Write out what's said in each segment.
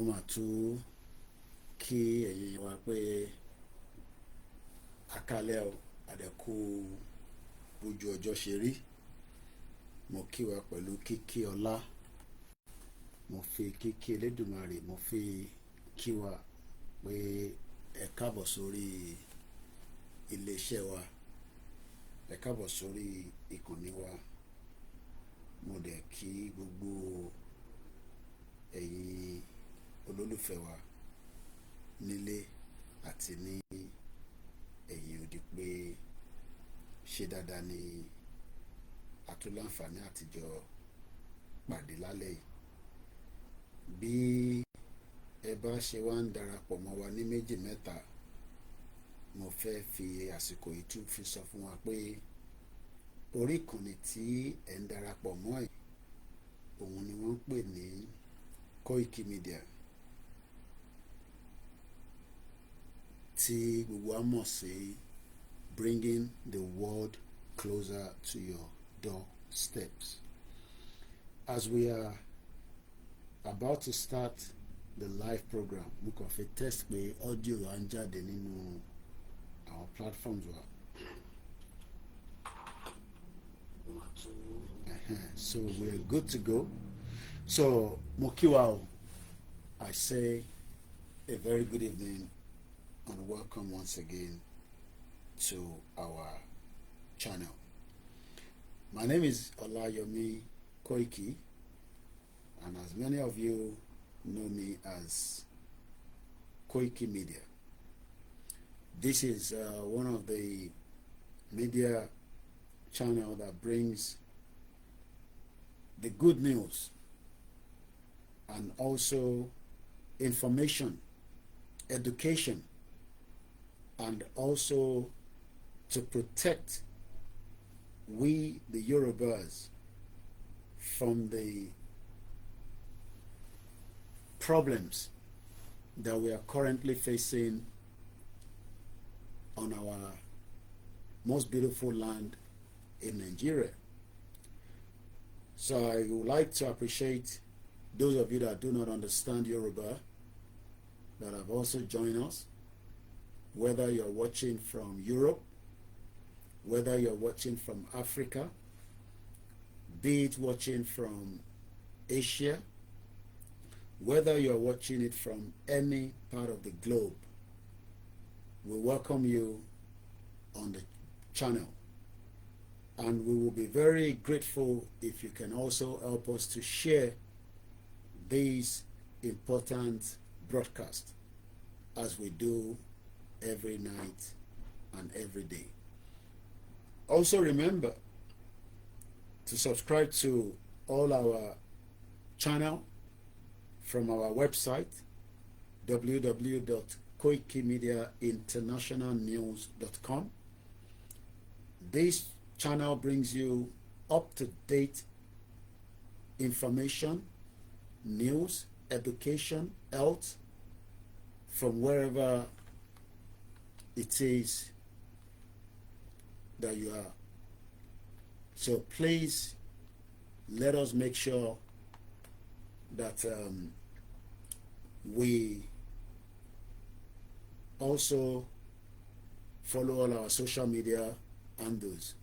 mo máa tún kí ẹ̀yin wa pé àkálẹ́ o àdẹ̀kù bójú ọjọ́ ṣe rí. Mo kí wa pẹ̀lú kíkí ọlá, mo fi kíkí Elédùmarè, mo fi kí wa pé ẹ káàbọ̀ sórí iléeṣẹ́ wa, ẹ káàbọ̀ sórí ìkànnì wa. Mo dẹ̀ kí gbogbo ẹ̀yin olólùfẹ́ wa nílé àti ní ẹ̀yìn odi pé ṣe dáadáa ni àtúnláǹfààní àtijọ́ pàdé lálẹ́ yìí. Bí ẹ bá ṣe wá ń darapọ̀ mọ́ wa ní méjì mẹ́ta, mo fẹ́ fi àsìkò yìí tún fi sọ fún wa pé orí ìkànnì tí ẹ̀ ń darapọ̀ mọ́ ẹ̀ òun ni wọ́n ń pè ní Koikimedia, tí gbogbo wa mọ̀ sí bringing the world closer to your doorsteps. As we are about to start the live program, mo kàn fi test pé audio à ń jáde nínú our platforms wa. So we're good to go. So mo kí wa o, I say a very good evening and welcome once again to our channel. My name is OLAYOMI Koiki, and as many of you know me as Koikimedia. This is one of the media channel that brings the good news and also information, education, and also to protect we the Yorubas from the problems that we are currently facing on our most beautiful land in Nigeria. So I would like to appreciate those of you that do not understand Yoruba that have also joined us, whether you're watching from Europe, whether you're watching from Africa, be it watching from Asia, whether you're watching it from any part of the globe. We welcome you on the channel, and we will be very grateful if you can also help us to share these important broadcasts as we do every night and every day. Also remember to subscribe to all our channel from our website www.koikimediainternationalnews.com. This channel brings you up-to-date information, news, education, health from wherever it is that you are. So please let us make sure that we also follow all our social media handles.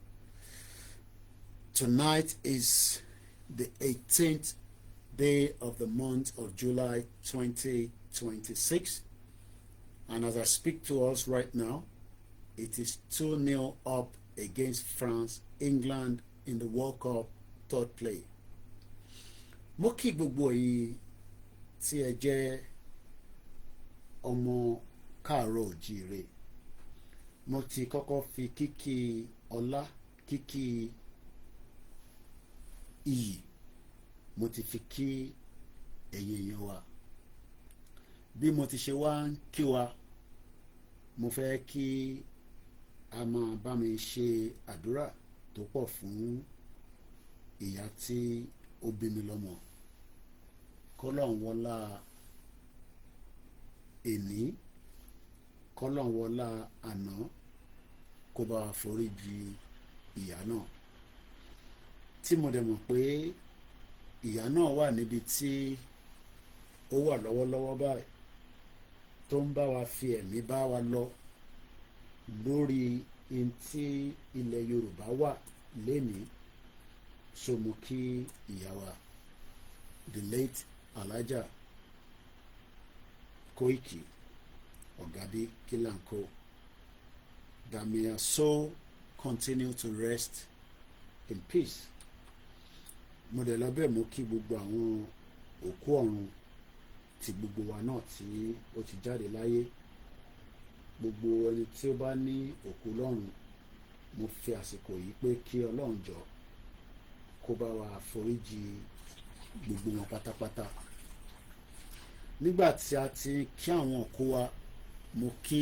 Tonight is the 18th day of the month of July 2026, and as I speak to us right now, it is 2-0 up against France, England in the World Cup third play. Mo kí gbogbo yìí tí ẹ jẹ́ ọmọ káàárọ̀ oòjíire. Mo ti kọ́kọ́ fi kíkí ọlá, kíkí iyì, mo ti fi kí ẹ̀yin èèyàn wa. Bí mo ti ṣe wá ń kí wa, mo fẹ́ kí a máa bá mi ṣe àdúrà tó pọ̀ fún ìyá tí ó bí mi lọ́mọ. Kọ́lọ́run wọlá èní, kọ́lọ́run wọlá àná, kó bá wa foríjì ìyá náà. Tí mo dẹ̀ mọ̀ pé ìyá náà wà níbi tí ó wà lọ́wọ́lọ́wọ́ báyìí tó ń bá wa fi ẹ̀mí bá wa lọ lórí in tí ilẹ̀ Yorùbá wà lénìí. So mo kí ìyá wa the late Alhaja Koiki Ogabi Kilanko, that may her soul continue to rest in peace. Mo dẹ̀ lábẹ́ mo kí gbogbo àwọn òkú ọ̀run ti gbogbo wa náà tí ó ti jáde láyé. Gbogbo ẹni tí ó bá ní òkú lọ́run, mo fi àsìkò yìí pé kí Ọlọ́run jọ kó bá wa foríjì gbogbo wọn pátápátá. Nígbà tí a ti kí àwọn òkú wa, mo kí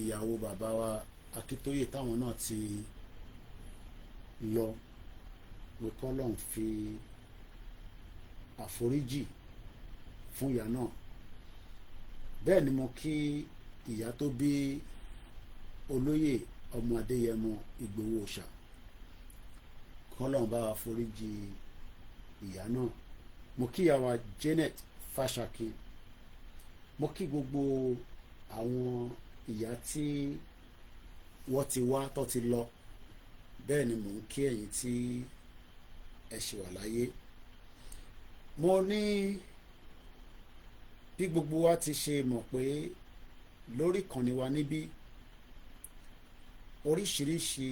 ìyàwó bàbá wa Akíntóyè táwọn náà ti lọ, pé k'Ọlọ́run fi àforíjì fún ìyá náà. Bẹ́ẹ̀ ni mo kí ìyá tó bí olóyè ọmọ Adéyẹmọ Ìgbòho Òòṣà, k'Ọlọ́run bá wa foríjì ìyá náà. Mo kí ìyá wa Janet Fáṣakin, mo kí gbogbo àwọn ìyá tí wọ́n ti wá tó ti lọ. Bẹ́ẹ̀ ni mò ń kí ẹ̀yin tí ẹ ṣì wà láyé. Mo ní bí gbogbo wa ti ṣe mọ̀ pé lórí ìkànnì wa níbí oríṣiríṣi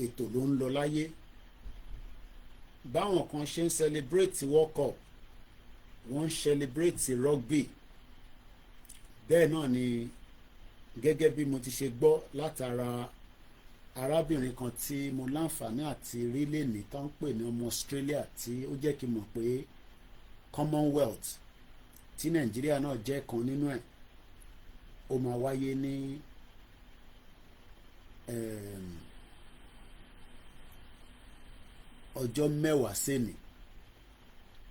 ètò ló ń lọ láyé. Báwọn kan ṣe ń celebrate World Cup, wọ́n ń celebrate rugby. Bẹ́ẹ̀ náà ni gẹ́gẹ́ bí mo ti ṣe gbọ́ látara arábìnrin kan tí mo láǹfààní àti rí lẹ́nìí tó ń pè ní ọmọ Australia, tí ó jẹ́ kí n mọ̀ pé Commonwealth tí Nàìjíríà náà jẹ́ kan nínú ẹ̀, ó máa wáyé ní ọjọ́ mẹ́wàá sẹ́ni,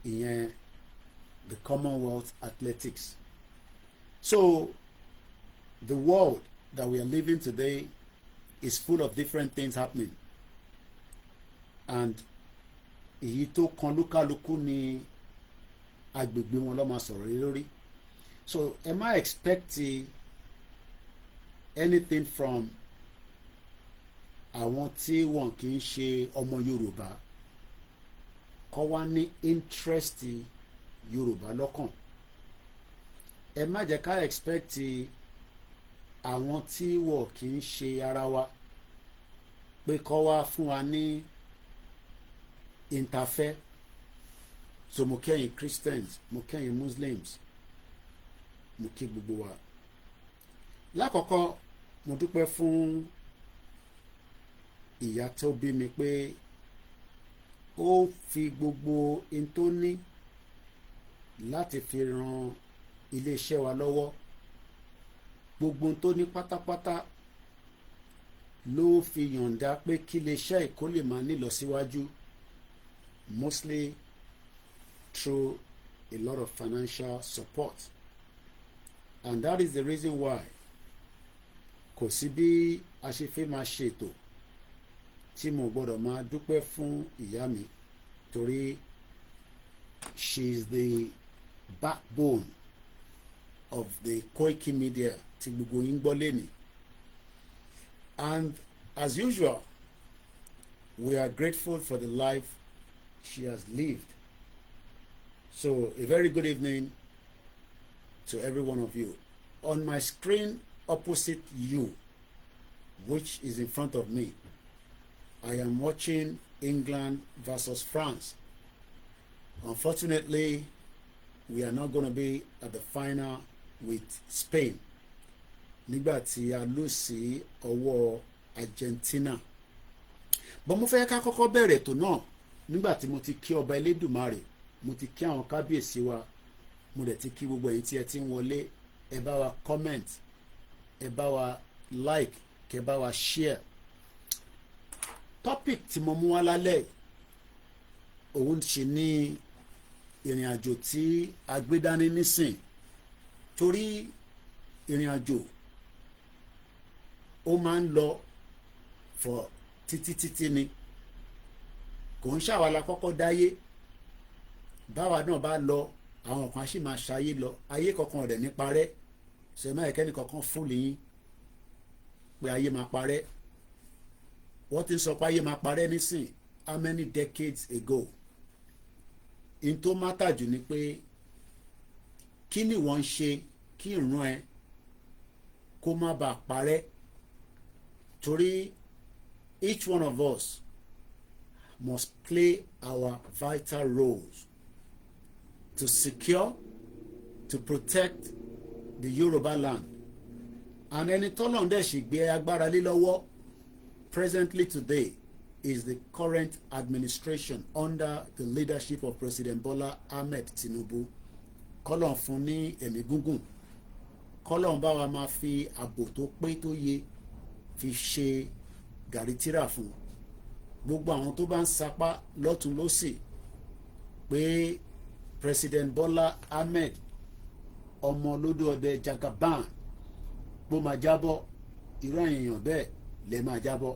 ìyẹn the Commonwealth Athletics. So the world that we are living today is full of different things happening, and èyí tó kan lúkálukú ni agbègbè wọn ló máa sọ̀rọ̀ lé lórí. So am I expecting anything from àwọn tí wọn kì í ṣe ọmọ Yorùbá kọ́ wá ní interest Yorùbá lọ́kàn? Ẹ má jẹ́ ká expect àwọn tí wọn kì í ṣe ara wa pé kọ́ wá fún wa ní interfere. So mo kẹ́yìn Christians, mo kẹ́yìn Muslims, mo kí gbogbo wa. Lákọ̀ọ́kọ́ mo dúpẹ́ fún ìyá tó bí mi pé ó fi gbogbo in tó ní láti fi ran iléeṣẹ́ wa lọ́wọ́. Gbogbo tó ní pátápátá ló fi yọ̀ǹda pé kí iléeṣẹ́ ìkó lè máa nílọsíwájú, mostly through a lot of financial support, and that is the reason why kò sí bí a ṣe fẹ́ máa ṣètò tí mo gbọ́dọ̀ máa dúpẹ́ fún ìyá mi, torí she is the backbone of the Koikimedia tí gbogbo yín gbọ́ lẹ́nìí. And as usual, we are grateful for the life she has lived. So a very good evening to every one of you. On my screen opposite you, which is in front of me, I am watching England versus France. Unfortunately, we are not going to be at the final with Spain. Nígbà tí a lọ sí ọwọ́ Argentina. Bọ́n mo fẹ́ ká kọ́kọ́ bẹ̀rẹ̀ ètò náà nígbà tí mo ti kí ọba Elédùmarè, mo ti kí àwọn kábíyèsí wa, mo dẹ̀ ti kí gbogbo ẹ̀yin tí ẹ ti ń wọlé. Ẹ bá wa comment, ẹ bá wa like, kẹ bá wa share. Topic tí mo mú wá lálẹ́ òun ṣe ní ìrìn àjò tí a gbé dání nísìn, torí ìrìn àjò ó máa ń lọ for títí ni, kò ń ṣàwa la kọ́kọ́ dáyé. Báwa náà bá lọ àwọn kan sì máa ṣayé lọ ayé kankan ọ̀dẹ̀ ní parẹ́ ṣe máa kẹ́ni kankan fún lẹ́yìn pé ayé máa parẹ́ wọ́n ti sọ pé ayé máa parẹ́ nísìn how many decades ago in tó mátà jù ni pé kí ni wọ́n ń ṣe kí ìran ẹ kó má bàa parẹ́ torí each one of us must play our vital roles to secure, to protect the Yoruba land. And ẹni tọ́lọ́run dẹ̀ sì gbé agbára lé lọ́wọ́ presently today is the current administration under the leadership of President Bola Ahmed Tinubu. Kọ́lọ́run fún ní ẹ̀mí gúngùn. Kọ́lọ́run bá wa máa fi ààbò tó pé tó yẹ fi ṣe gàrítírà fún gbogbo àwọn tó bá ń sapá lọ́tún lọ́sì pé President Bola Ahmed ọmọ olódò ọdẹ Jagaban bó máa jábọ́ irú èèyàn bẹ́ẹ̀ lè máa jábọ́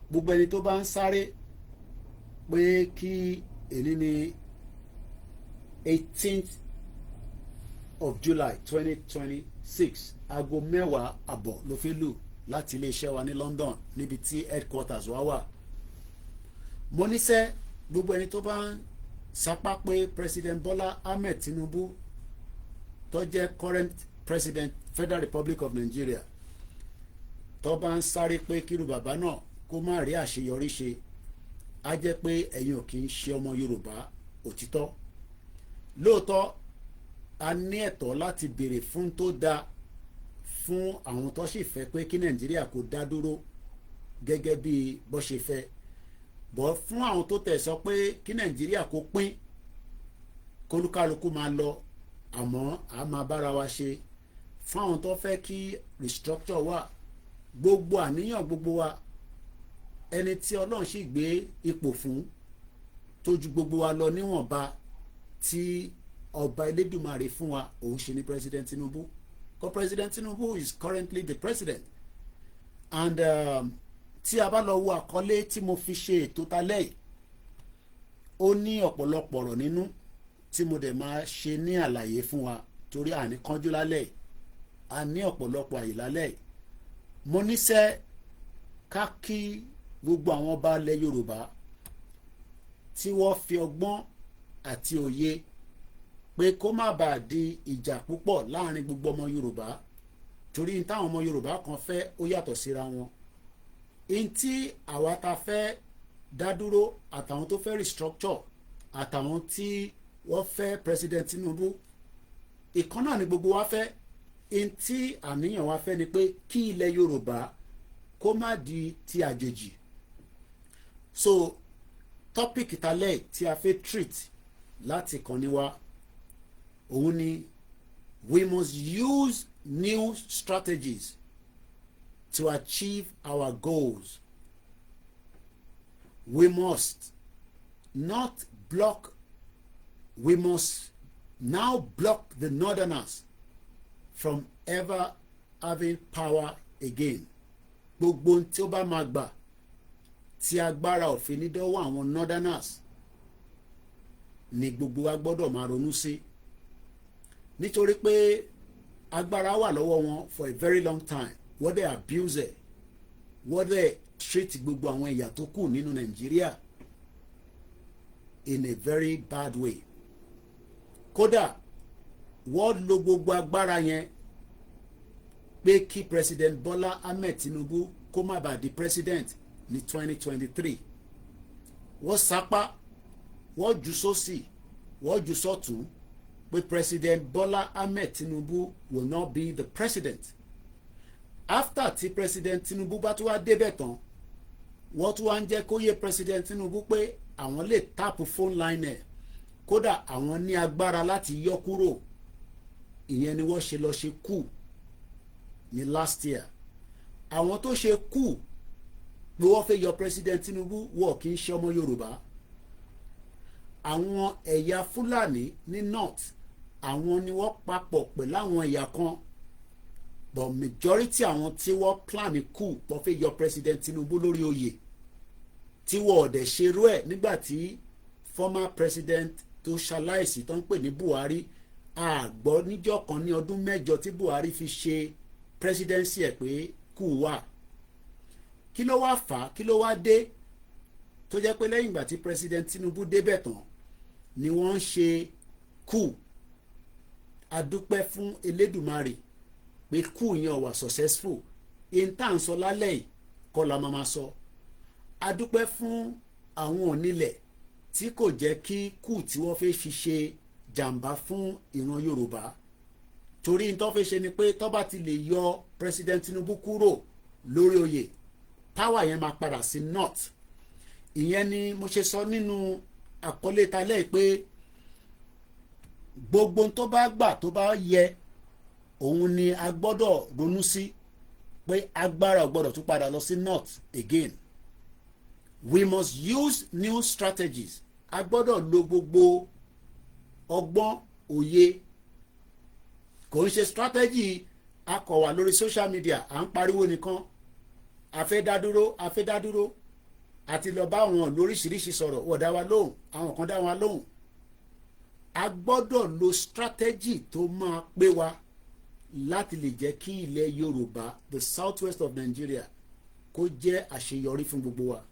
gbogbo ẹni tó bá ń sáré pé kí èní ní 18th of July 2026 aago 10:00 àbọ̀ ló fi lù láti iléeṣẹ́ wa ní London níbi tí headquarters wa wà mo níṣẹ́ gbogbo ẹni tó bá ń sapá pé President Bola Ahmed Tinubu tó jẹ́ current President Federal Republic of Nigeria tó bá ń sáré pé kírú bàbá náà kó má rí àṣeyọrí ṣe á jẹ́ pé ẹ̀yin ò kì í ṣe ọmọ Yorùbá òtítọ́ lóòótọ́ a ní ẹ̀tọ́ láti béèrè fún tó dáa fún àwọn tó sì fẹ́ pé kí Nàìjíríà kó dá dúró gẹ́gẹ́ bí bó ṣe fẹ́ bọ́ fún àwọn tó tẹ̀ sọ pé kí Nàìjíríà kó pín kólúkálukú máa lọ àmọ́ a máa bára wa ṣe fún àwọn tó fẹ́ kí restructure wà gbogbo àníyàn gbogbo wa ẹni tí Ọlọ́run sì gbé ipò fún tó ju gbogbo wa lọ níwọ̀nba tí ọba Elédùmarè fún wa òun ṣe ní President Tinubu because President Tinubu is currently the president and tí a bá lọ wo àkọlé tí mo fi ṣe ètò talẹ́ yìí ó ní ọ̀pọ̀lọpọ̀ ọ̀rọ̀ nínú tí mo dẹ̀ máa ṣe ní àlàyé fún wa torí àní kánjú lálẹ́ yìí a ní ọ̀pọ̀lọpọ̀ àyè lálẹ́ yìí mo níṣẹ́ ká kí gbogbo àwọn ọba ilẹ̀ Yorùbá tí wọ́n fi ọgbọ́n àti òye pé kó má bàa di ìjà púpọ̀ láàrin gbogbo ọmọ Yorùbá torí táwọn ọmọ Yorùbá kan fẹ́ ó yàtọ̀ síra wọn in tí àwa ta fẹ́ dá dúró àtàwọn tó fẹ́ restructure àtàwọn tí wọ́n fẹ́ President Tinubu ìkan náà ni gbogbo wa fẹ́ in tí àníyàn wa fẹ́ ni pé kí ilẹ̀ Yorùbá kó má di ti àjèjì so topic ìtàlẹ̀ tí a fẹ́ treat láti kàn ní wa òun ni we must use new strategies to achieve our goals. We must not block, we must now block the northerners from ever having power again. Gbogbo tí ó bá máa gbà tí agbára òfin ní dọ́wọ́ àwọn northerners ni gbogbo wa gbọ́dọ̀ máa ronú sí nítorí pé agbára wà lọ́wọ́ wọn for a very long time wọ́n dẹ̀ abuse ẹ̀ wọ́n dẹ̀ treat gbogbo àwọn ẹ̀yà tó kù nínú Nàìjíríà in a very bad way kódà wọ́n lo gbogbo agbára yẹn pé kí President Bola Ahmed Tinubu kó má bàa di president ní 2023 wọ́n sapá wọ́n jù sósì wọ́n jù sọ́tún pé President Bola Ahmed Tinubu will not be the president after tí President Tinubu bá tún wá débẹ̀ tán wọ́n tún wá ń jẹ́ kó yé President Tinubu pé àwọn lè tap phone line ẹ̀ kódà àwọn ní agbára láti yọ kúrò ìyẹn ni wọ́n ṣe lọ ṣe kú ní last year àwọn tó ṣe kú pé wọ́n fẹ́ yọ President Tinubu wọ́n kì í ṣe ọmọ Yorùbá àwọn ẹ̀yà Fúlàní ní north àwọn ni wọ́n papọ̀ pẹ̀lú àwọn ẹ̀yà kan but majority àwọn tí wọ́n plan kú wọ́n fẹ́ yọ President Tinubu lórí oyè tí wọ́n ọ̀dẹ̀ ṣerú ẹ̀ nígbà tí former president tó ṣaláìsí tó ń pè ní Buhari a gbọ́ níjọ́ kan ní ọdún mẹ́jọ tí Buhari fi ṣe presidency ẹ̀ pé kú wà. Kí ló wá fà á, kí ló wá dé tó jẹ́ pé lẹ́yìn ìgbà tí president Tinubu débẹ̀ tán ni wọ́n ń ṣe kú. A dúpẹ́ fún Elédùmarè pé kú yẹn wà successful. In tá à ń sọ lálẹ́ yìí kọ́ la máa sọ. A dúpẹ́ fún àwọn onílẹ̀ tí kò jẹ́ kí kú tí wọ́n fẹ́ fi ṣe jàǹbá fún ìran Yorùbá. Torí tó fẹ́ ṣe ni pé tó bá ti lè yọ president Tinubu kúrò lórí oyè power yẹn máa padà sí north. Ìyẹn ni mo ṣe sọ nínú àkọlé talẹ́ pé gbogbo tó bá gbà tó bá yẹ òun ni a gbọ́dọ̀ ronú sí pé agbára ò gbọ́dọ̀ tún padà lọ sí north again. We must use new strategies. A gbọ́dọ̀ lo gbogbo ọgbọ́n òye. Kò ń ṣe strategy akọ̀wà lórí social media à ń pariwo nìkan. A fẹ́ dá dúró àti lọ bá wọn lóríṣiríṣi sọ̀rọ̀ wọ́n dá wa lóhùn àwọn kan dá wa lóhùn. A gbọ́dọ̀ lo strategy tó máa pé wa láti lè jẹ́ kí ilẹ̀ Yorùbá the southwest of Nigeria kó jẹ́ àṣeyọrí fún gbogbo wa.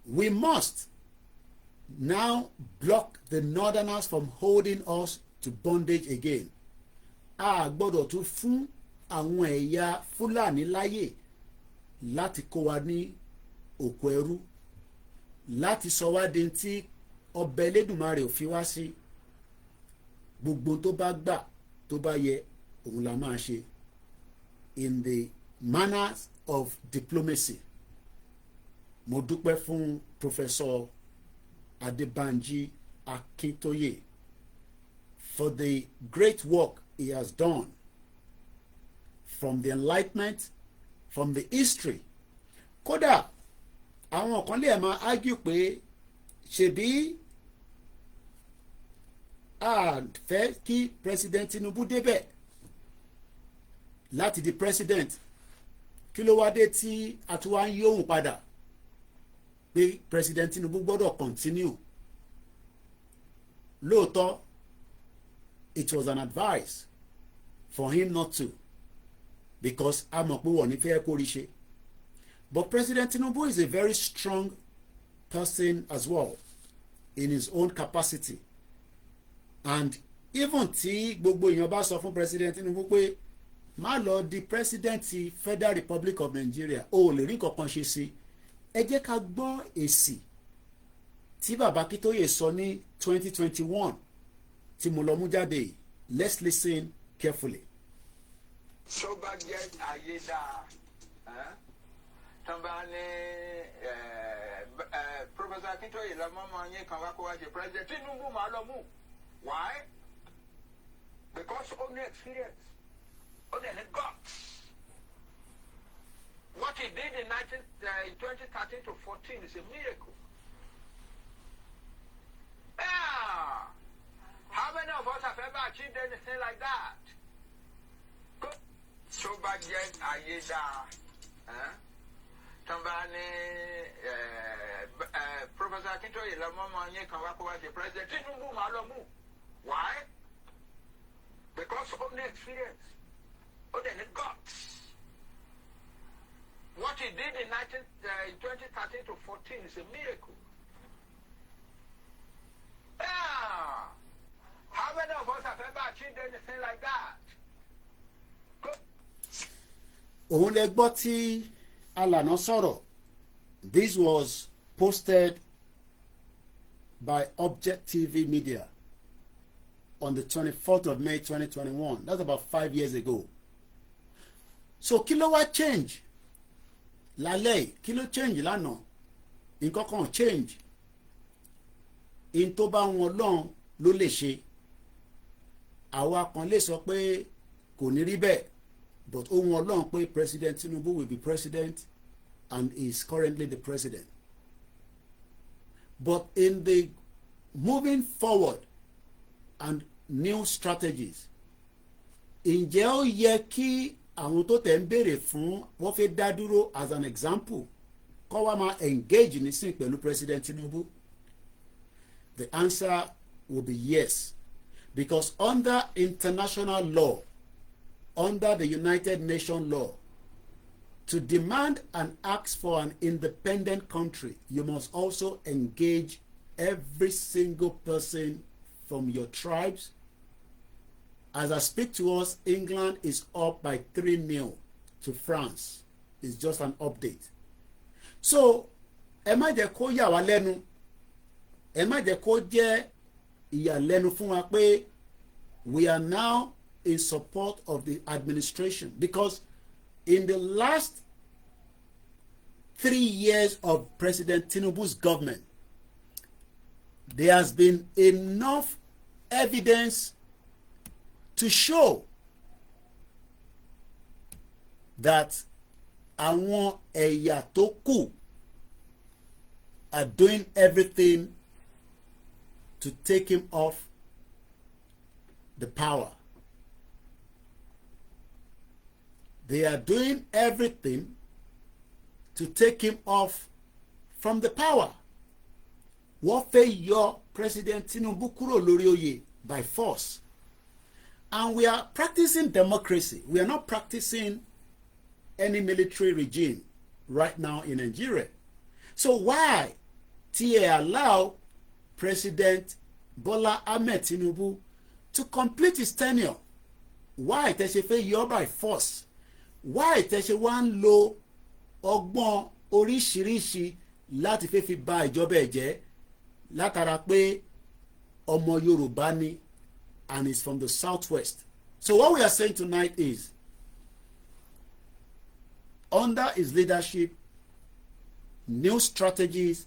We must now block the northerners from holding us to bondage again. A gbọ́dọ̀ tún fún àwọn ẹ̀yà Fúlàní láyè láti kó wa ní òkú ẹrú, láti sọ wá di tí ọba Elédùmarè ò fi wá sí. Gbogbo tó bá gbà tó bá yẹ òun la máa ṣe in the manners of diplomacy. Mo dúpẹ́ fún Professor Adebanji Akintoye for the great work he has done from the enlightenment, from the history. Kódà àwọn kan lè máa argue pé ṣebí a fẹ́ kí President Tinubu débẹ̀ láti di president. Kí ló wá dé tí a tún wá ń yí òun padà pé President Tinubu gbọ́dọ̀ continue. Lóòótọ́ it was an advice for him not to, because a mọ̀ pé wọ́n ní fẹ́ kó rí ṣe. But President Tinubu is a very strong person as well in his own capacity. And even tí gbogbo èèyàn bá sọ fún President Tinubu pé má lọ di president ti Federal Republic of Nigeria o lè rí kankan ṣe sí, ẹ jẹ́ ká gbọ́ èsì tí bàbá Akíntóyè sọ ní 2021 tí mo lọ mú jáde. Let's listen carefully. Tó bá jẹ́ ayé dáa tó bá ní Professor Akíntóyè lọ́mọ́mọ́ yín kan wá kó wá ṣe president Tinubu máa lọ mú. Why? Because only experience, only guts. What he did in 2013 to 14 is a miracle. Yeah. How many of us have ever achieved anything like that? So bad yet, Ayeda. Somebody, Professor Akintoye, la mama nye kan wá kó wá ṣe president. Tinubu máa lọ mú. Why? Because only experience, only guts. What he did in 2013 to 14 is a miracle. Yeah. How many of us have ever achieved anything like that? Òun lè gbọ́ tí alànà sọ̀rọ̀. This was posted by Object TV Media on the 24th of May 2021. That's about 5 years ago. So kí ló wá change lálẹ́? Kí ló change lánàá? Nǹkan kan change. In tó bá wọn lọ́n ló lè ṣe. Àwa kan lè sọ pé kò ní rí bẹ́ẹ̀, but ohun Ọlọ́run pé President Tinubu will be president and is currently the president. But in the moving forward and new strategies, ǹjẹ́ ó yẹ kí àwọn tó tẹ̀ ń béèrè fún wọ́n fẹ́ dá dúró as an example kọ́ wá máa engage nísìn pẹ̀lú President Tinubu? The answer will be yes. Because under international law, under the United Nations law, to demand and ask for an independent country, you must also engage every single person from your tribes. As I speak to us, England is up by 3-0 to France. It's just an update. So, ẹ má jẹ́ kó yà wá lẹ́nu. Ẹ má jẹ́ kó jẹ́ ìyàlẹ́nu fún wa pé we are now in support of the administration, because in the last 3 years of President Tinubu's government, there has been enough evidence to show that àwọn ẹ̀yà tó kù are doing everything to take him off the power. They are doing everything to take him off from the power. Wọ́n fẹ́ yọ President Tinubu kúrò lórí oyè by force. And we are practicing democracy. We are not practicing any military regime right now in Nigeria. So why tí ẹ allow President Bola Ahmed Tinubu to complete his tenure? Why tẹ́ ṣe fẹ́ yọ by force? Why tẹ́ ṣe wá ń lo ọgbọ́n oríṣiríṣi láti fẹ́ fi ba ìjọba ẹ̀ jẹ́ látara pé ọmọ Yorùbá ni and is from the southwest? So what we are saying tonight is, under his leadership, new strategies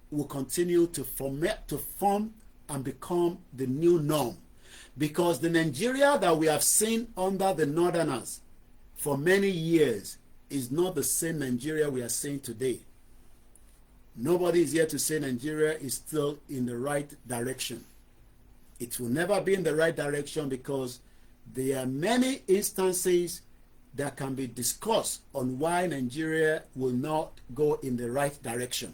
will continue to form and become the new norm. Because the Nigeria that we have seen under the Northerners for many years is not the same Nigeria we are seeing today. Nobody is here to say Nigeria is still in the right direction. It will never be in the right direction because there are many instances that can be discussed on why Nigeria will not go in the right direction.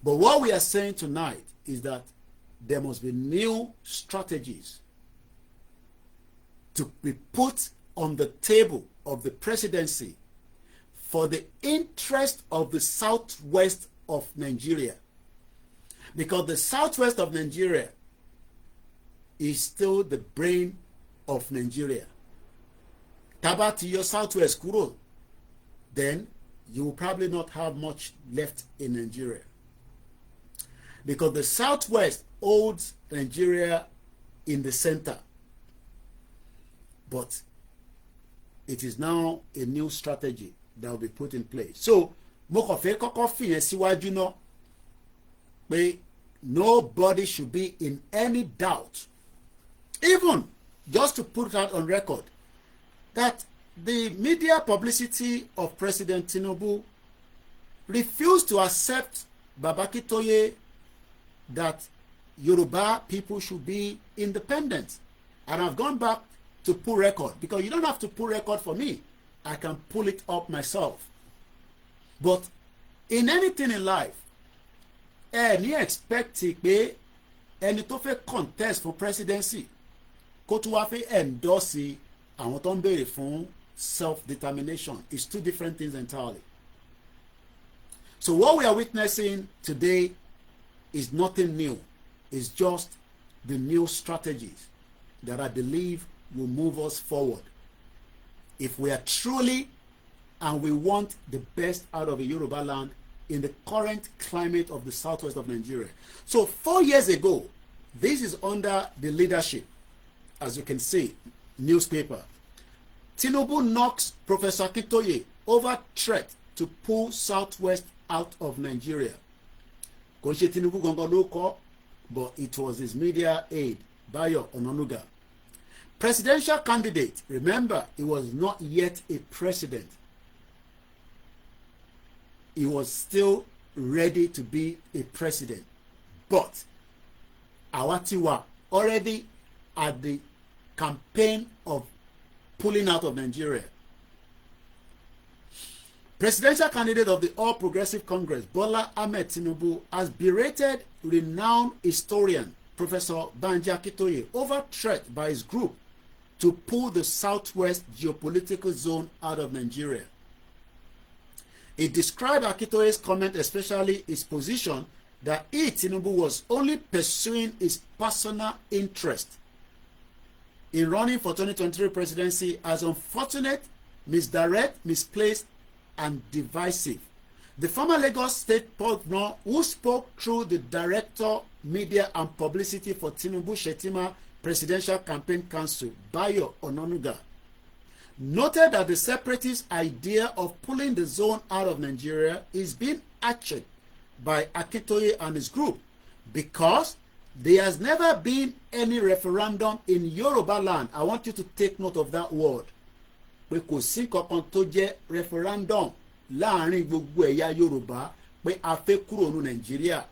But what we are saying tonight is that there must be new strategies to be put on the table of the presidency for the interest of the southwest of Nigeria. Because the southwest of Nigeria is still the brain of Nigeria. Tabati your southwest kúrò, then you will probably not have much left in Nigeria. Because the southwest holds Nigeria in the center. But it is now a new strategy that will be put in place. So, mo kàn fẹ́ kọ́kọ́ fìyẹn síwájú náà pé nobody should be in any doubt, even just to put that on record, that the media publicity of President Tinubu refused to accept Baba Akintoye that Yoruba people should be independent. And I've gone back to pull record, because you don't have to pull record for me. I can pull it up myself. But in anything in life, any expect pé ẹni tó fẹ́ contest for presidency kó tún wá fẹ́ endorse àwọn tó ń béèrè fún self-determination is two different things entirely. So what we are witnessing today is nothing new. It's just the new strategies that I believe will move us forward. If we are truly and we want the best out of the Yoruba land in the current climate of the southwest of Nigeria. So 4 years ago, this is under the leadership, as you can see, newspaper. Tinubu knocks Professor Akintoye over threat to pull southwest out of Nigeria. Kò ṣe Tinubu gangan ló kọ, but it was his media aide, Bayo Onanuga. Presidential candidate, remember, he was not yet a president. He was still ready to be a president. But Awatiwa already at the campaign of pulling out of Nigeria. Presidential candidate of the All Progressive Congress, Bola Ahmed Tinubu, has berated renowned historian Professor Banji Akintoye over threat by his group to pull the southwest geopolitical zone out of Nigeria. He described Akintoye's comment, especially his position that he, Tinubu, was only pursuing his personal interest in running for 2023 presidency as unfortunate, misdirect, misplaced, and divisive. The former Lagos State governor, who spoke through the Director, Media and Publicity for Tinubu Shetima Presidential Campaign Council, Bayo Ononuga, noted that the separatist idea of pulling the zone out of Nigeria is being hatched by Akintoye and his group because there has never been any referendum in Yoruba land. I want you to take note of that word. Pé kò sí kankan tó jẹ́ referendum láàrin gbogbo ẹ̀yà Yorùbá pé a fẹ́ kúrò ní Nàìjíríà.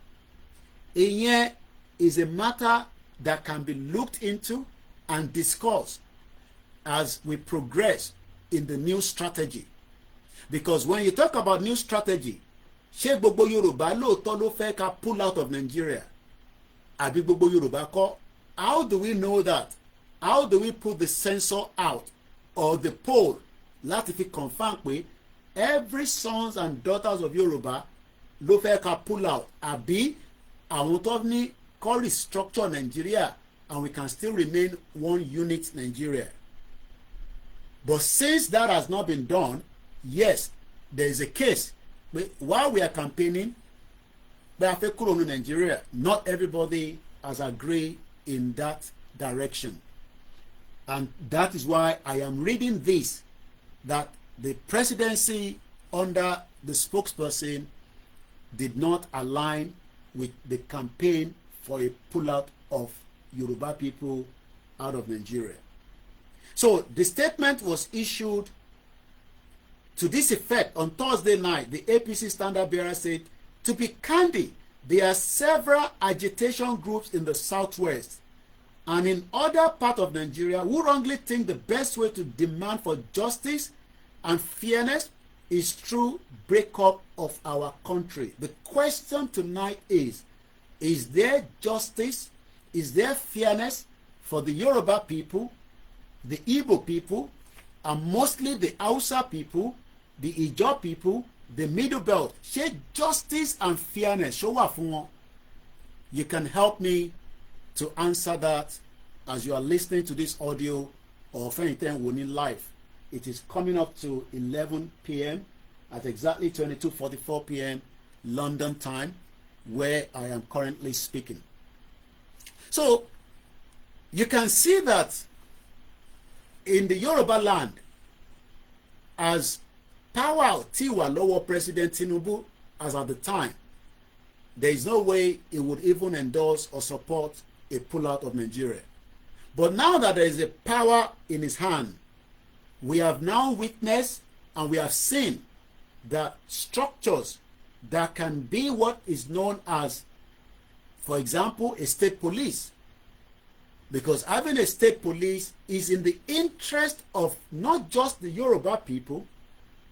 Ìyẹn is a matter that can be looked into and discussed as we progress in the new strategy. Because when you talk about new strategy, ṣé gbogbo Yorùbá lóòótọ́ ló fẹ́ ká pull out of Nigeria? Àbí gbogbo Yorùbá kọ́? How do we know that? How do we put the censor out or the poll láti fi confirm pé every sons and daughters of Yorùbá ló fẹ́ ká pull out? Àbí àwọn tó ní kó restructure Nigeria and we can still remain one unit Nigeria? But since that has not been done, yes, there is a case. But while we are campaigning, Nigeria, not everybody has agreed in that direction. And that is why I am reading this, that the presidency under the spokesperson did not align with the campaign for a pullout of Yoruba people out of Nigeria. So the statement was issued to this effect on Thursday night. The APC standard bearer said, to be candid, there are several agitation groups in the southwest and in other parts of Nigeria who wrongly think the best way to demand for justice and fairness is through breakup of our country. The question tonight is there justice? Is there fairness for the Yoruba people, the Igbo people, and mostly the Hausa people, the Ijaw people, the Middle Belt? Ṣé justice and fairness ṣó wà fún wọn? You can help me to answer that as you are listening to this audio or fẹ́yìntẹ́ wò ní live. It is coming up to 11 p.m. at exactly 22:44 p.m. London time, where I am currently speaking. So you can see that in the Yoruba land, as power Tiwa lower President Tinubu as at the time, there is no way he would even endorse or support a pullout of Nigeria. But now that there is a power in his hand, we have now witnessed and we have seen that structures that can be what is known as, for example, a state police. Because having a state police is in the interest of not just the Yoruba people,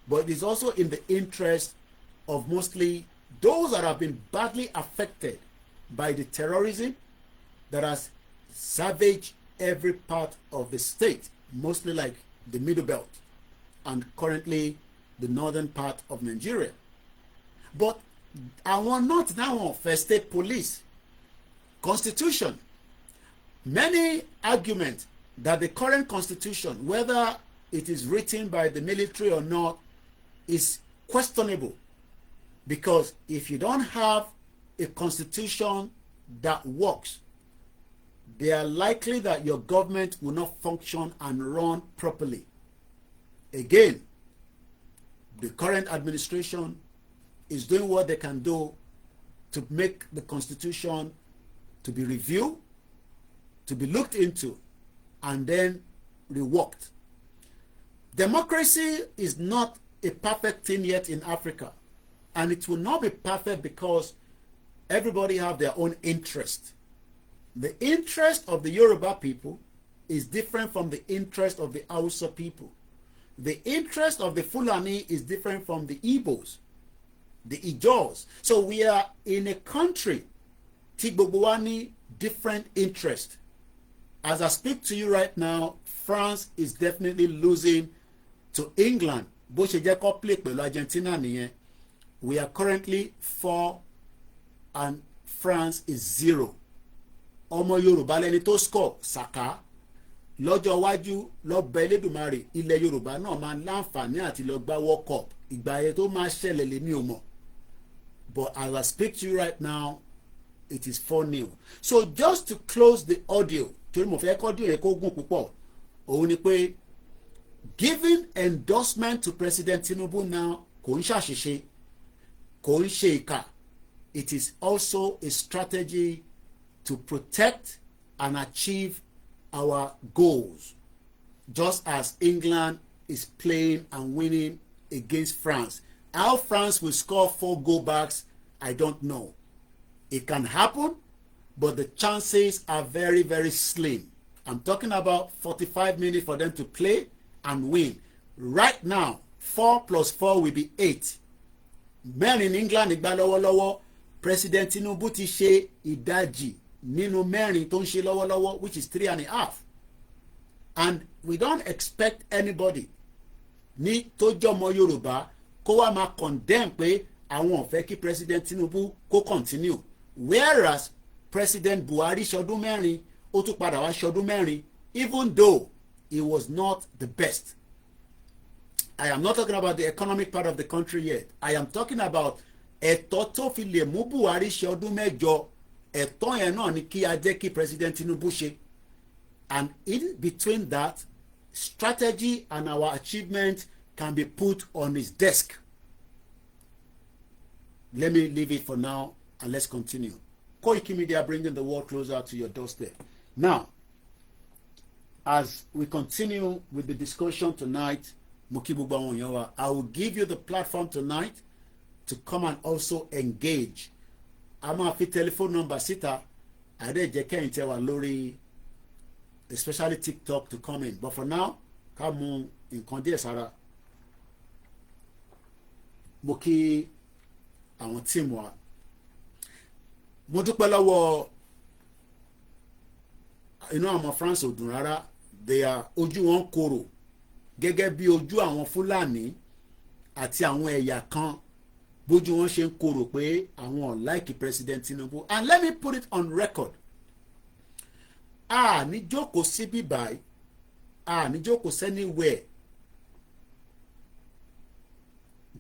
but it is also in the interest of mostly those that have been badly affected by the terrorism that has savaged every part of the state, mostly like the Middle Belt and currently the northern part of Nigeria. But I want not now for state police. Constitution. Many argument that the current constitution, whether it is written by the military or not, is questionable. Because if you don't have a constitution that works, they are likely that your government will not function and run properly. Again, the current administration is doing what they can do to make the constitution to be reviewed, to be looked into, and then reworked. Democracy is not a perfect thing yet in Africa, and it will not be perfect because everybody have their own interest. The interest of the Yoruba people is different from the interest of the Hausa people. the interest of the Fulani is different from the Igbos, the Ijaws. So we are in a country tí gbogbo wa ní different interest. As I speak to you right now, France is definitely losing to England. Bó ṣe jẹ́ kó play pẹ̀lú Argentina nìyẹn. We are currently 4 and France is 0. Ọmọ Yorùbá lẹni tó score Saka. Lọ́jọ́ iwájú lọ́bẹ̀ Elédùmarè ilẹ̀ Yorùbá náà máa láǹfààní àti lọ gbá World Cup. Ìgbà yẹn tó máa ṣẹlẹ̀ lèmi ò mọ̀. But as I speak to you right now, it is 4-0. So just to close the audio, torí mo fẹ́ kọ́ audio yẹn kó gùn púpọ̀, òun ni pé giving endorsement to President Tinubu now kò ń ṣàṣìṣe, kò ń ṣe ìkà. It is also a strategy to protect and achieve our goals, just as England is playing and winning against France. How France will score 4 go-backs, I don't know. It can happen, but the chances are very, very slim. I'm talking about 45 minutes for them to play and win. Right now, 4 plus 4 will be 8. Men in England ìgbà lọ́wọ́lọ́wọ́, President Tinubu ti ṣe ìdajì nínú mẹ́rin tó ń ṣe lọ́wọ́lọ́wọ́, which is 3.5. And we don't expect anybody ní tó jọmọ Yorùbá kó wá máa condemn pé àwọn ò fẹ́ kí President Tinubu kó continue. Whereas President Buhari ṣọdún mẹ́rin, ó tún padà wá ṣọdún mẹ́rin, even though he was not the best. I am not talking about the economic part of the country yet. I am talking about ẹ̀tọ́ tó fi lè mú Buhari ṣe ọdún mẹ́jọ, ẹ̀tọ́ yẹn náà ni kí a jẹ́ kí President Tinubu ṣe. And in between that, strategy and our achievement can be put on his desk. Let me leave it for now and let's continue. Koikimedia bringing the world closer to your doorstep. Now, as we continue with the discussion tonight, I will give you the platform tonight to come and also engage. I'm going to put telephone number sita. I did jẹ́ tell wa lórí, especially TikTok, to come in. But for now, come on in díẹ̀ sára. Mo kí àwọn team wa. Mo dúpẹ́ lọ́wọ́ inú àwọn France ò dùn rárá. They are ojú wọn korò gẹ́gẹ́ bí ojú àwọn Fúlàní àti àwọn ẹ̀yà kan bójú wọn ṣe ń korò pé àwọn ò like President Tinubu. And let me put it on record. Ní jókòó síbí báyìí, ní jókòó anywhere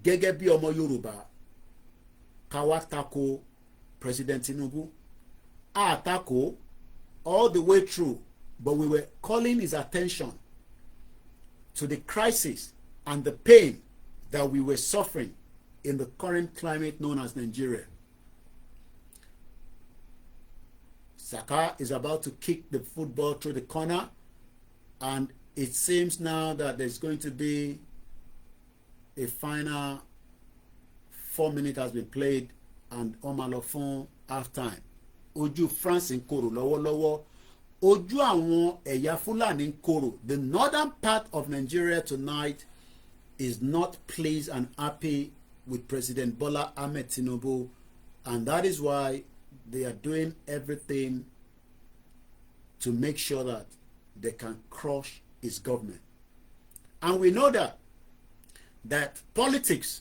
gẹ́gẹ́ bí ọmọ Yorùbá ká wá tako President Tinubu. Tako all the way through, but we were calling his attention to the crisis and the pain that we were suffering in the current climate known as Nigeria. Saka is about to kick the football through the corner, and it seems now that there's going to be a final 4 minutes has been played and Omalofon half time. Ojú France ń korò lọ́wọ́lọ́wọ́. Ojú àwọn ẹ̀yà Fúlàní ń korò. The northern part of Nigeria tonight is not pleased and happy with President Bola Ahmed Tinubu, and that is why they are doing everything to make sure that they can crush his government. And we know that politics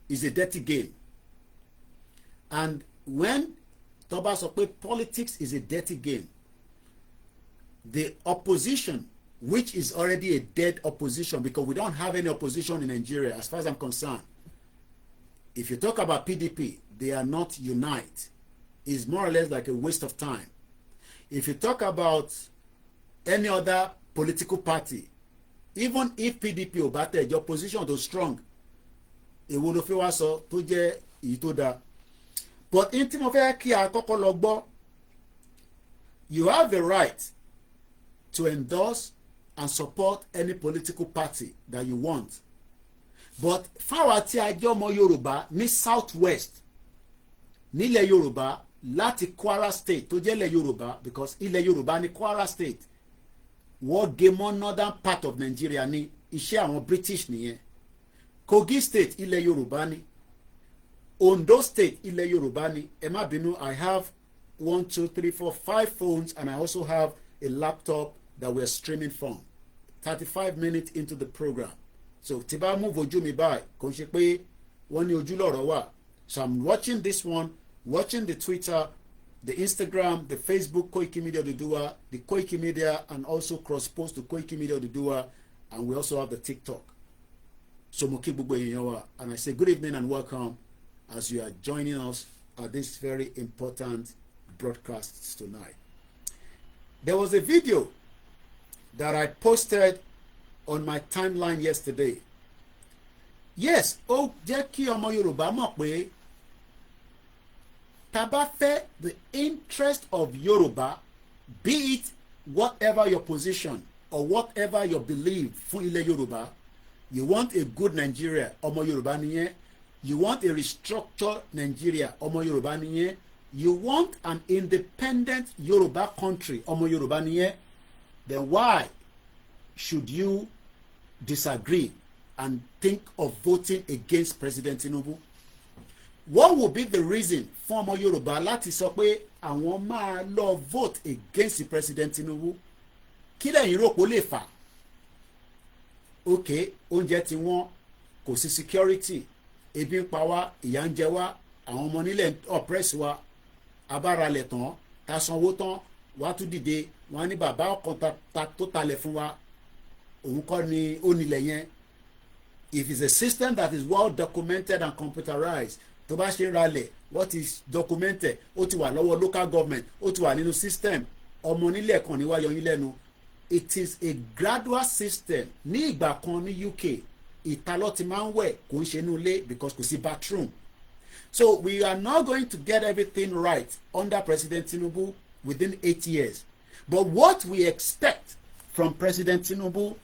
is a dirty game. And when Toba sọ pé politics is a dirty game, the opposition, which is already a dead opposition because we don't have any opposition in Nigeria as far as I'm concerned. If you talk about PDP, they are not unite. It's more or less like a waste of time. If you talk about any other political party, even if PDP ò bá tẹ̀ your position tó strong, èwo ló fẹ́ wá sọ tó jẹ́ èyí tó dáa. But in tí mo fẹ́ kí a kọ́kọ́ lọ gbọ́, you have the right to endorse and support any political party that you want. But fáwa tí a jẹ́ ọmọ Yorùbá ní South West, nílẹ̀ Yorùbá láti Kwara State tó jẹ́ ilẹ̀ Yorùbá, because ilẹ̀ Yorùbá ní Kwara State, wọ́n gé mọ́ northern part of Nigeria ní iṣẹ́ àwọn British nìyẹn. Kogi State ilẹ̀ Yorùbá ni. Ondo State ilẹ̀ Yorùbá ni. Ẹ má bínú, I have 1, 2, 3, 4, 5 phones, and I also have a laptop that we're streaming from. 35 minutes into the program. So tí bá move ojú mi báyìí, kò ń ṣe pé wọ́n ní ojú lọ́rọ̀ wà. So I'm watching this one, watching the Twitter, the Instagram, the Facebook Koikimedia Oduduwa, the Koikimedia, and also cross-post to Koikimedia Oduduwa, and we also have the TikTok. So mo kí gbogbo èèyàn wa, and I say good evening and welcome as you are joining us at this very important broadcast tonight. There was a video that I posted on my timeline yesterday. Yes, ó jẹ́ kí ọmọ Yorùbá mọ̀ pé tá bá fẹ́ the interest of Yorùbá, be it whatever your position or whatever your belief fún ilẹ̀ Yorùbá, you want a good Nigeria, ọmọ Yorùbá nìyẹn. You want a restructured Nigeria, ọmọ Yorùbá nìyẹn. You want an independent Yoruba country, ọmọ Yorùbá nìyẹn. Then why should you disagree and think of voting against President Tinubu? What would be the reason fún ọmọ Yorùbá láti sọ pé àwọn máa lọ vote against President Tinubu? Kí lẹ̀yin rò pé ó lè fà? Okay, oúnjẹ tí wọ́n, kò sí security, ebi ń pa wá, ìyà ń jẹ wá, àwọn ọmọ nílẹ̀ oppress wa, abáralẹ̀ tán, ta sanwó tán, wá tún dìde, wọ́n á ní bàbá ọkàn tó talẹ̀ fún wa, òun kọ́ ni ó nílẹ̀ yẹn. If it's a system that is well documented and computerized, tó bá ṣe ń ralẹ̀, what is documented, ó ti wà lọ́wọ́ local government, ó ti wà nínú system, ọmọ nílẹ̀ kan ní wá yọ yín lẹ́nu. It is a gradual system. Ní ìgbà kan ní UK, ìtalọ́ ti máa ń wẹ̀, kò ń ṣe inú ilé because kò sí bathroom. So we are not going to get everything right under President Tinubu within 8 years. But what we expect from President Tinubu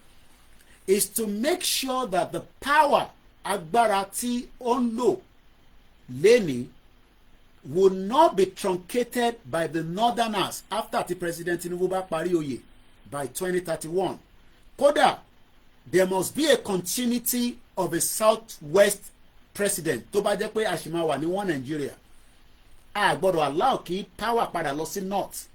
is to make sure that the power agbára tí ó ń lò lẹ́ni will not be truncated by the northerners after the President Tinubu bá parí oyè by 2031. Kódà, there must be a continuity of a southwest president tó bá jẹ́ pé a ṣì máa wà ní one Nigeria. A gbọ́dọ̀ allow kí power padà lọ sí north.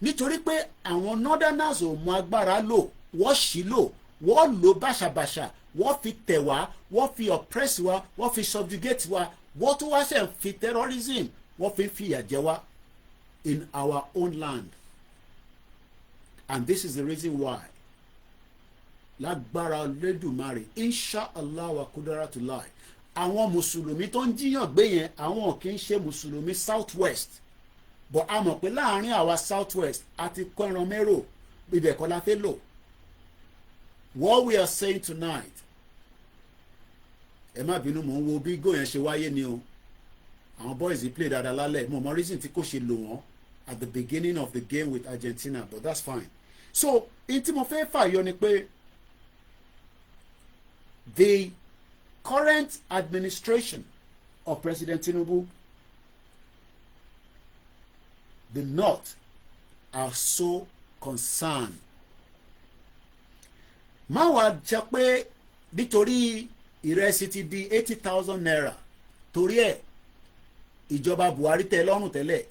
Nítorí pé àwọn northerners ò mọ agbára lò, wọ́n ṣì lò, wọ́n lò bàṣàbàṣà, wọ́n fi tẹ̀ wá, wọ́n fi oppress wa, wọ́n fi subjugate wa, wọ́n tún wá ṣe fi terrorism, wọ́n fi fìyà jẹ wá in our own land. And this is the reason why lágbára Olódùmarè inshallah wa kudaratullah, àwọn mùsùlùmí tó ń jíyàn gbé yẹn, àwọn kì í ṣe mùsùlùmí southwest, but a mọ̀ pé láàrin àwa southwest àti kọ́ ẹran mẹ́rò ibẹ̀ kọ́ la fẹ́ lò. What we are saying tonight, ẹ má bínú, mò ń wo bí góò yẹn ṣe wáyé ni o, àwọn boys play dáadáa lálẹ́, mo mọ reason tí kò ṣe lò wọ́n at the beginning of the game with Argentina, but that's fine. So in tí mo fẹ́ fàyọ ni pé the current administration of President Tinubu, the North are so concerned. Má wá jẹ́ pé nítorí ìrẹsì ti di 80,000 naira, torí ẹ̀ ìjọba Buhari tẹ́ lọ́rùn tẹ́lẹ̀.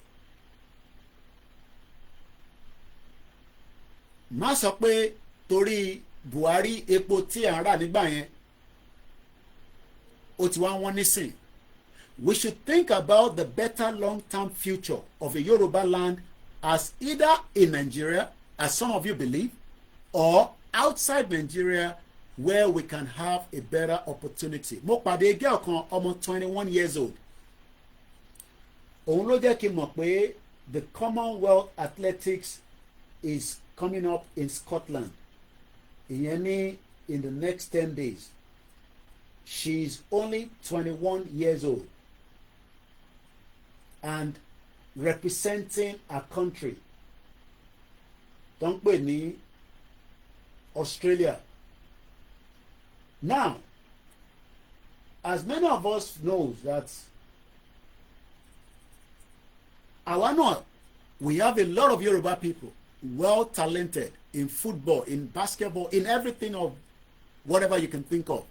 Má sọ pé torí Buhari epo tí à ń rà nígbà yẹn ó ti wá wọ́n nísìn. We should think about the better long-term future of a Yoruba land as either in Nigeria, as some of you believe, or outside Nigeria where we can have a better opportunity. Mo pàdé girl kan ọmọ 21 years old. Òun ló jẹ́ kí n mọ̀ pé the Commonwealth Athletics is coming up in Scotland. Ìyẹn ní in the next 10 days. She's only 21 years old and representing a country tó ń pè ní Australia. Now, as many of us know that àwa náà, we have a lot of Yoruba people well talented in football, in basketball, in everything of whatever you can think of.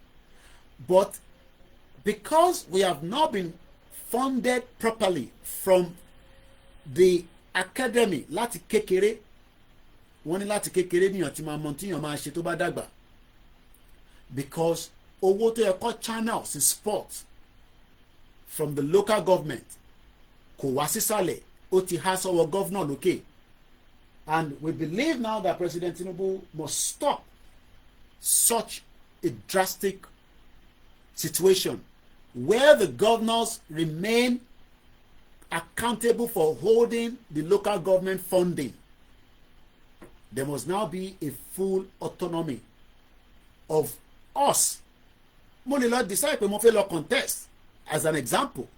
But because we have not been funded properly from the academy láti kékeré, wọ́n ní láti kékeré níyàn tí máa mọ tíyàn máa ṣe tó bá dàgbà, because owó tó yẹ kó channel sí sport from the local government kò wá sísàlẹ̀, ó ti há sọ́wọ́ governor lókè. And we believe now that President Tinubu must stop such a drastic situation where the governors remain accountable for holding the local government funding. There must now be a full autonomy of us. Mo lè lọ decide pé mo fẹ́ lọ contest as an example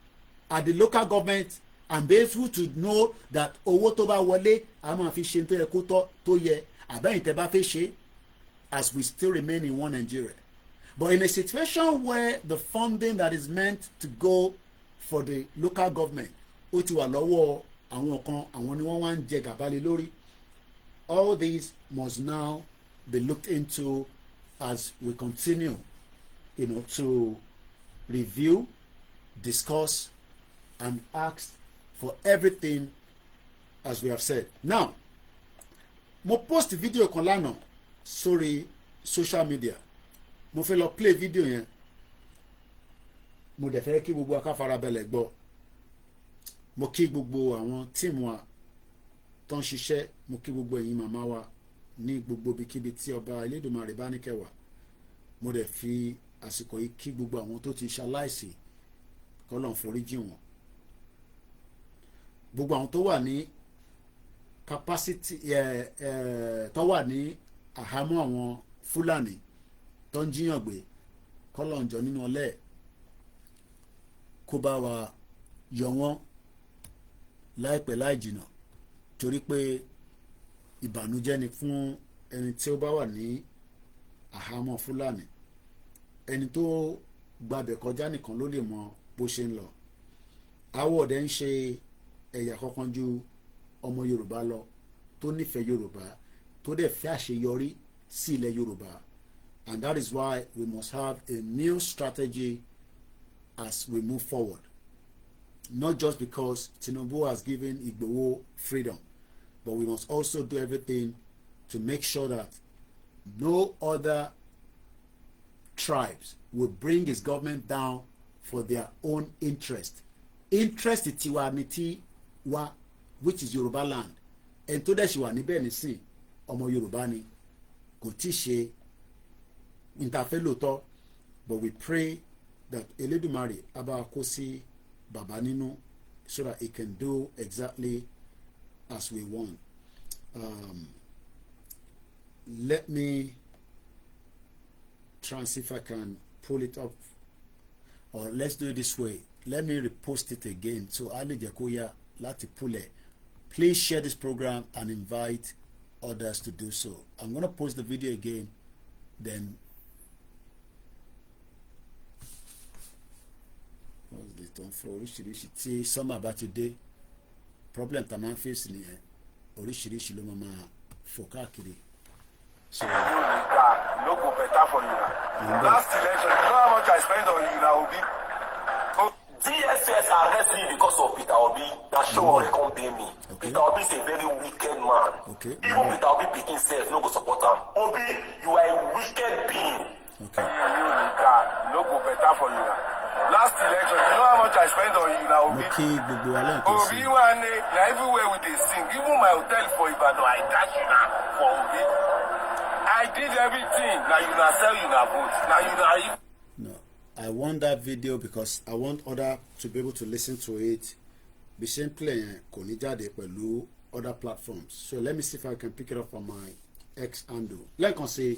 at the local government and be able to know that owó tó bá wọlé a máa fi ṣe tó yẹ kó tọ́ tó yẹ àbẹ́yìn tẹ́ bá fẹ́ ṣe, as we still remain in one Nigeria. But in a situation where the funding that is meant to go for the local government ó ti wà lọ́wọ́ àwọn kan, àwọn ni wọ́n wá ń jẹ gàba lé lórí, all these must now be looked into as we continue, to review, discuss, and ask for everything as we have said. Now, mo post video kan lánàá sórí social media. Mo fẹ́ lọ play video yẹn. Mo dẹ̀ fẹ́ kí gbogbo aká farabalẹ̀ gbọ́. Mo kí gbogbo àwọn tíìmù wa tó ń ṣiṣẹ́, mo kí gbogbo ẹ̀yin màmá wa ní gbogbo ibikíbi tí ọba Elédùmarè bá ní kẹwàá. Mo dẹ̀ fi àsìkò yìí kí gbogbo àwọn tó ti ṣaláìsí, k'Ọlọ́run foríjì wọn. Gbogbo àwọn tó wà ní capacity tó wà ní àhámọ́ àwọn Fúlàní tó ń jíyàn gbé, k'Ọlọ́run jọ nínú ọlẹ́ kó bá wa yọ wọ́n láìpẹ́ láì jìnnà, torí pé ìbànújẹ́ ni fún ẹni tí ó bá wà ní àhámọ́ Fúlàní. Ẹni tó gbabẹ̀ kọjá nìkan ló lè mọ bó ṣe ń lọ. Àwọ̀ ọ̀dẹ̀ ń ṣe ẹ̀yà kankan ju ọmọ Yorùbá lọ tó nífẹ̀ẹ́ Yorùbá tó dẹ̀ fẹ́ àṣeyọrí sí ilẹ̀ Yorùbá. And that is why we must have a new strategy as we move forward. Not just because Tinubu has given Igboho freedom, but we must also do everything to make sure that no other tribes will bring his government down for their own interest. Interest tiwa ni tiwa, which is Yoruba land. And tó dẹ̀ ṣì wà níbẹ̀ nísìn, ọmọ Yorùbá ni, kò tí ṣe interfere lóòótọ́, but we pray that Elédùmarè á bá kó sí bàbá nínú so that he can do exactly as we want. Let me try and see if I can pull it up, or let's do it this way. Let me repost it again so Ali Jakoya láti pull it. Please share this program and invite others to do so. I'm going to post the video again, then for oríṣiríṣi tí sọ́mà bá ti dé, problem tá máa ń face nìyẹn, oríṣiríṣi ló máa fò káàkiri. So no go better for you. Last election, you know how much I spent on you now, Obi? DSS arrest me because of Peter Obi. That show will come pay me. Okay. Peter Obi is a very wicked man. Okay. Even Peter Obi picking self, no go support him. Obi, you are a wicked being. Okay. No go better for you. Last election, you know how much I spent on you now, Obi? Obi, one day, everywhere we dey sing, even my hotel for Ibadan, I dash you now for Obi. I did everything. Now you now sell, you now vote. Now you now. No, I want that video because I want other to be able to listen to it. Be simply kò ní jáde pẹ̀lú other platforms. So let me see if I can pick it up on my X handle. Like I say,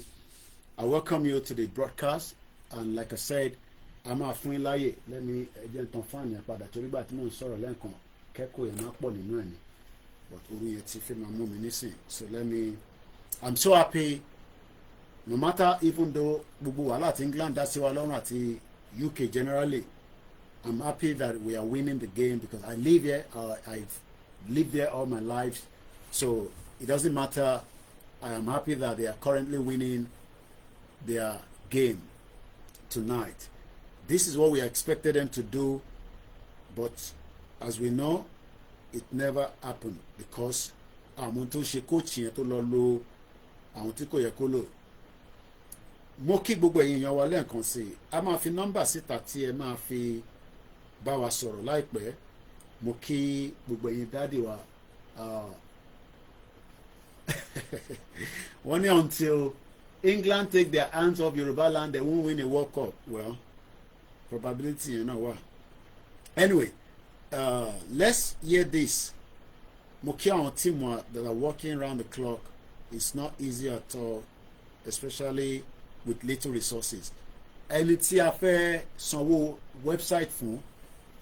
I welcome you to the broadcast, and like I said, I'm a fún láyè. Let me again confirm yẹn padà torí gbà tí mo ń sọ̀rọ̀ lẹ́ẹ̀kan kẹ́kọ̀ọ́ yẹn máa pọ̀ nínú ẹ̀ ni, but orí yẹn ti fẹ́ máa mú mi nísìn. So I'm so happy. No matter, even though gbogbo wàhálà àti England dá sí wa lọ́rùn àti UK generally, I'm happy that we are winning the game because I live here. I've lived there all my life, so it doesn't matter. I am happy that they are currently winning their game tonight. This is what we expected them to do, but as we know, it never happened because àwọn tó ṣe coach yẹn tó lọ lo àwọn tí kò yẹ kó lò. Mo kí gbogbo ẹ̀yin èèyàn wa lẹ́ẹ̀kan sí i. A máa fi nọ́mbà síta tí ẹ máa fi bá wa sọ̀rọ̀ láìpẹ́. Mo kí gbogbo ẹ̀yin dáàdì wa. Wọ́n ní until England take their hands off Yoruba land, they won't win a World Cup. Well, probability, you know what. Anyway, let's hear this. Mo kí àwọn team that are working around the clock. It's not easy at all, especially with little resources. Ẹni tí a fẹ́ sanwó website fún,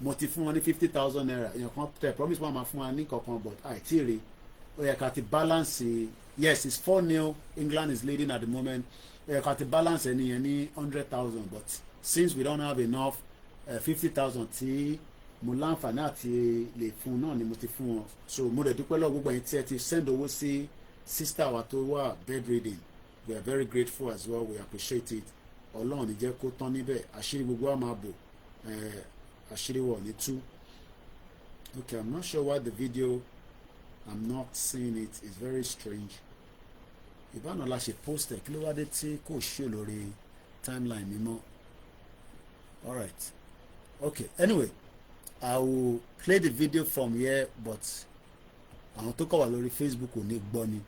mo ti fún wọn ní 50,000 naira. Èèyàn kan tẹ promise wọn máa fún wa ní kankan, but àìtí rí. Ó yẹ ká ti balance. Yes, it's 4-0. England is leading at the moment. Ó yẹ ká ti balance ẹni yẹn ní 100,000, but since we don't have enough, 50,000 tí mo láǹfààní àti lè fún náà ni mo ti fún wọn. So mo dẹ̀ dúpẹ́ lọ́wọ́ gbogbo ẹ̀yin tí ẹ ti send owó sí sister wa tó wà bedridden. We are very grateful as well. We appreciate it. Ọlọ́run ní jẹ́ kó tán níbẹ̀. Àṣírí gbogbo wa máa bò. Àṣírí wọ̀ ní tú. Okay, I'm not sure why the video, I'm not seeing it. It's very strange. Ìbáná la ṣe post ẹ̀ kí ló wá dé tí kò ṣe lórí timeline mi mọ́. All right. Okay. Anyway, I will play the video from here, but àwọn tó kọ̀ wá lórí Facebook ò ní gbọ́ ni.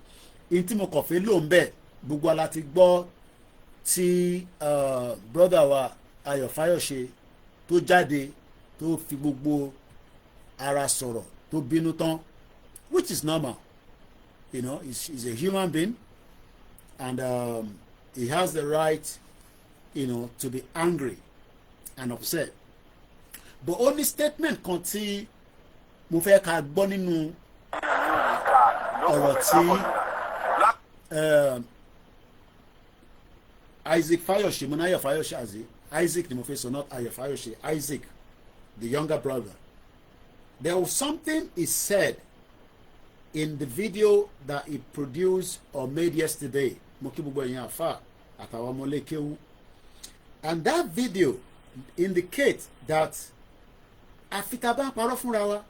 In tí mo kàn fẹ́ lò ń bẹ̀ gbogbo ala ti gbọ́ tí brother wa Ayọ̀ Fáyọ̀ṣe tó jáde tó fi gbogbo ara sọ̀rọ̀ tó bínú tán, which is normal. You know, he's a human being, and he has the right, you know, to be angry and upset. But only statement kan tí mo fẹ́ ká gbọ́ nínú ọ̀rọ̀ tí Isaac Fayoshe, Ayọ̀ Fayoshe, Isaac ni mo fẹ́ sọ, not Ayọ̀ Fayoshe, Isaac, the younger brother. There was something he said in the video that he produced or made yesterday. Mo kí gbogbo ẹ̀yin àfà àtàwọn ọmọ ilé kéwú. And that video indicates that àfitàbá parọ́ fúnra wa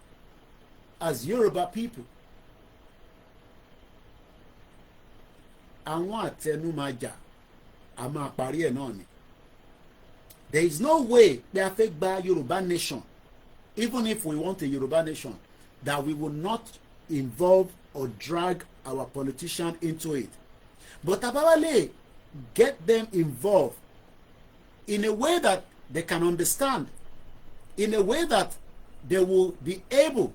as Yoruba people. Àwọn àtẹnumájà a máa parí ẹ̀ náà ni. There is no way pé a fẹ́ gba Yoruba nation, even if we want a Yoruba nation, that we will not involve or drag our politicians into it. But abawale get them involved in a way that they can understand, in a way that they will be able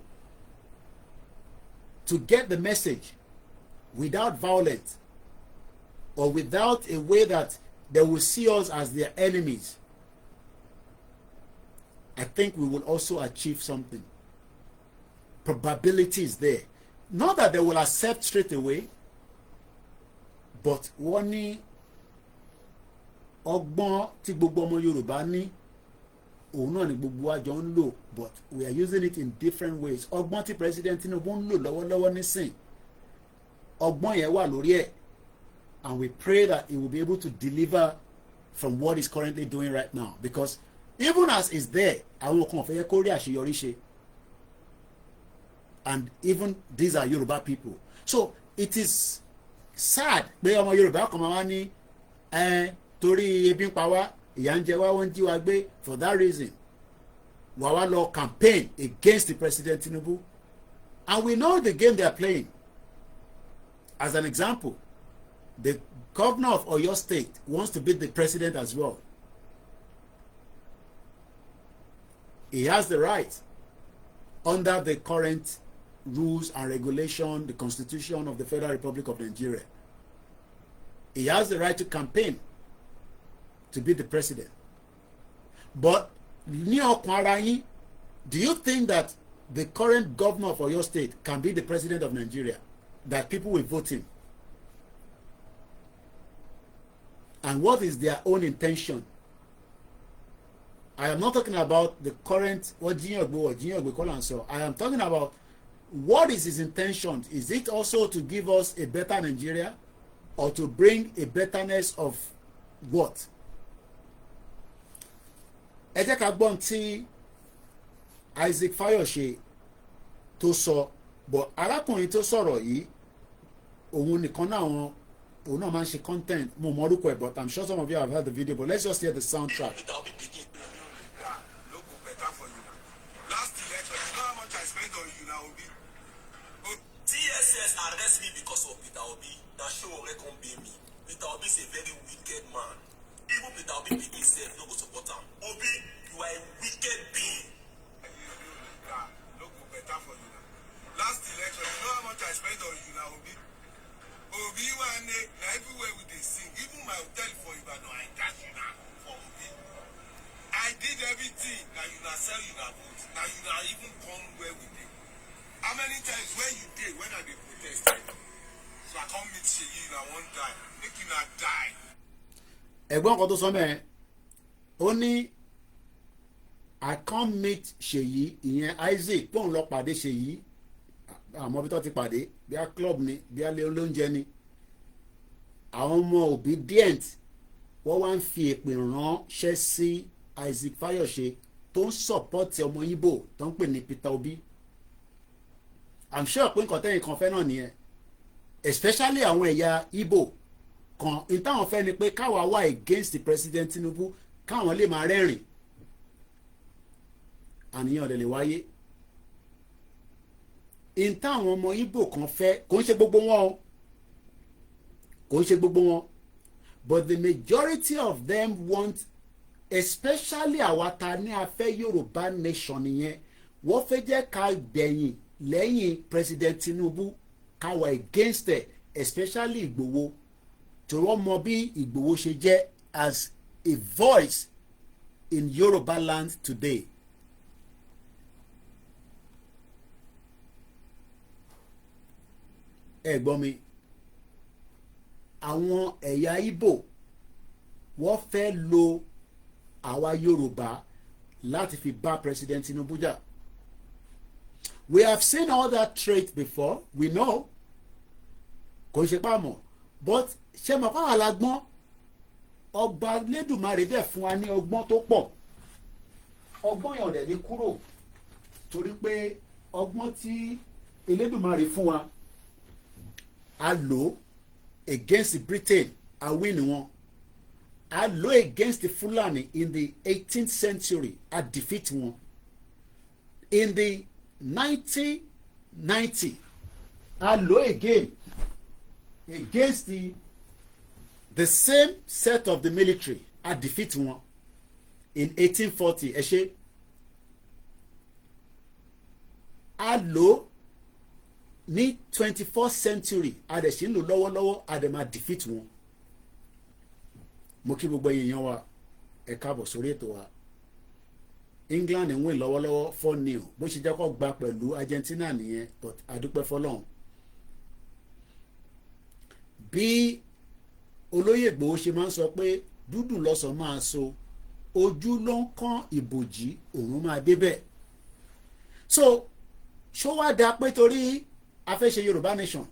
to get the message without violence, or without a way that they will see us as their enemies. I think we will also achieve something. Probability is there. Not that they will accept straight away, but wọ́n ní ọgbọ́n tí gbogbo ọmọ Yorùbá ní òun náà ni gbogbo àjọ ń lò, but we are using it in different ways. Ọgbọ́n tí President Tinubu ń lò lọ́wọ́lọ́wọ́ nísìn, ọgbọ́n yẹn wà lórí ẹ̀, and we pray that he will be able to deliver from what he's currently doing right now, because even as is there, àwọn kan fẹ́ kó rí àṣeyọrí ṣe, and even these are Yoruba people. So it is sad pé ọmọ Yorùbá kan máa wá ní torí ebi ń pa wá, ìyà ń jẹ wá, wọ́n ń jí wa gbé, for that reason wà wá lọ campaign against the President Tinubu, and we know the game they are playing. As an example, the governor of Oyo State wants to beat the president as well. He has the right, under the current rules and regulation, the Constitution of the Federal Republic of Nigeria. He has the right to campaign to be the president. But ní ọkàn ara yín, do you think that the current governor of Oyo State can be the president of Nigeria, that people will vote him? And what is their own intention? I am not talking about the current I am talking about what is his intention. Is it also to give us a better Nigeria, or to bring a betterness of what? ẹ jẹ́ ká gbọ́n tí Isaac Fayose tó sọ bọ̀ arákùnrin tó sọ̀rọ̀ yìí òun nìkan náà òun náà máa ń ṣe content mo mọ orúkọ ẹ̀ but I'm sure some of you have heard the video but let's just hear the soundtrack. TSS arrest me because of Peter Obi. That show reckon be me. Peter Obi is a very wicked man. Even Peter Obi himself no go support him. Obi, you are a wicked being. Look better for you now. Last election, you know how much I spent on you now, Obi? Obi one day, everywhere we dey sing. Even my hotel for Ibadan, I cash you now for Obi. I did everything. Now you now sell you now vote. Now you now even come where we dey. How many times when you did when I dey protest? So I come meet you now one time. Make you not die. Ẹ̀gbọ́n kan tó sọ mẹ́ẹ̀ ó ní I come meet Ṣèyí ìyẹn Isaac tóun lọ pàdé Ṣèyí àmọ́ bí tó ti pàdé bí a club ni bí a lé olóúnjẹ ni àwọn ọmọ obedient wọ́n wá ń fi èpè ránṣẹ́ sí Isaac Fayose tó ń support ọmọ Igbo tó ń pè ní Peter Obi. I'm sure pé nǹkan tẹ́yìn kan fẹ́ náà nìyẹn especially àwọn ẹ̀yà Igbo kan in táwọn fẹ́ ni pé káwa wà against the president Tinubu káwọn lè máa rẹ́rìn àníyàn ọ̀dẹ̀ lè wáyé in táwọn ọmọ Igbo kan fẹ́ kò ń ṣe gbogbo wọn o kò ń ṣe gbogbo wọn but the majority of them want especially àwa ta ní a fẹ́ Yorùbá nation nìyẹn wọ́n fẹ́ jẹ́ ká gbẹ̀yìn lẹ́yìn president Tinubu káwa against it especially Ìgbòho torí wọ́n mọ bí Ìgbòho ṣe jẹ́ as a voice in Yoruba land today. ẹ gbọ́ mi àwọn ẹ̀yà Ìgbò wọ́n fẹ́ lo àwa Yorùbá láti fi bá president Tinubu jà. We have seen all that trait before we know kò ṣe pa mọ́ but ṣe mọ̀ káwọn alágbọ́n ọgbà lẹ́dùnmarè dẹ̀ fún wa ní ọgbọ́n tó pọ̀ ọgbọ́n yẹn ò dẹ̀ ní kúrò torí pé ọgbọ́n tí Elédùmarè fún wa a lò against Britain a win wọn a lò against the Fulani in the 18th century a defeat wọn in the 1990 a lò again against the same set of the military a defeat wọn in 1840 ẹ ṣe a lò ní 21st century a dẹ̀ ṣì ń lò lọ́wọ́lọ́wọ́ a dẹ̀ máa defeat wọn. Mo kí gbogbo èèyàn wa ẹ káàbọ̀ sórí ètò wa England ń win lọ́wọ́lọ́wọ́ 4-0 bó ṣe jẹ́ kó gba pẹ̀lú Argentina nìyẹn but adúpẹ́ fọlọ́run. Bí olóyè Ìgbòho ṣe máa ń sọ pé dúdú lọ́sàn máa so ojú ló ń kán ìbòjì òun máa débẹ̀. So ṣó wá dáa pé torí a fẹ́ ṣe Yorùbá nation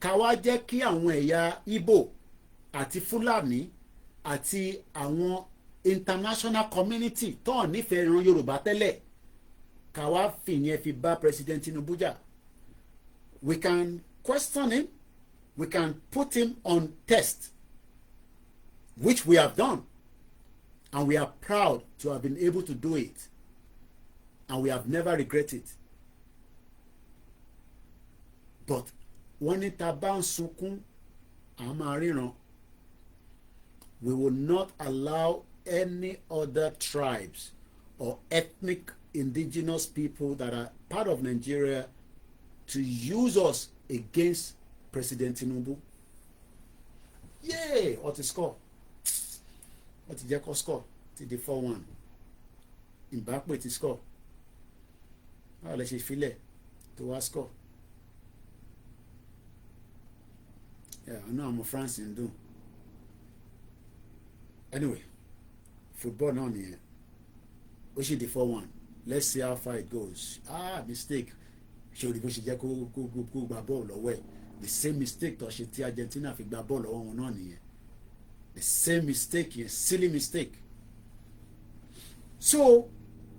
ká wá jẹ́ kí àwọn ẹ̀yà Ìgbò àti Fúlàní àti àwọn international community tó hàn nífẹ̀ẹ́ ìran Yorùbá tẹ́lẹ̀ ká wá fìyẹn fi bá president Tinubu jà. We can question him, we can put him on test, which we have done, and we are proud to have been able to do it, and we have never regretted it. But wọ́n ní tá bá ń sunkún a máa ríran. We will not allow any other tribes or ethnic indigenous people that are part of Nigeria to use us against President Tinubu. Yay! What to score? What ti jẹ́ kó score? Ti di 4-1. Mbappe ti score. Báwo lẹ ṣe filẹ̀ tó wá score? I know I'm a France in do. Anyway, football now here. We should the 4-1. Let's see how far it goes. Mistake. Show the she go ball away. The same mistake to she Argentina fi gba ball on on here. The same mistake, a silly mistake. So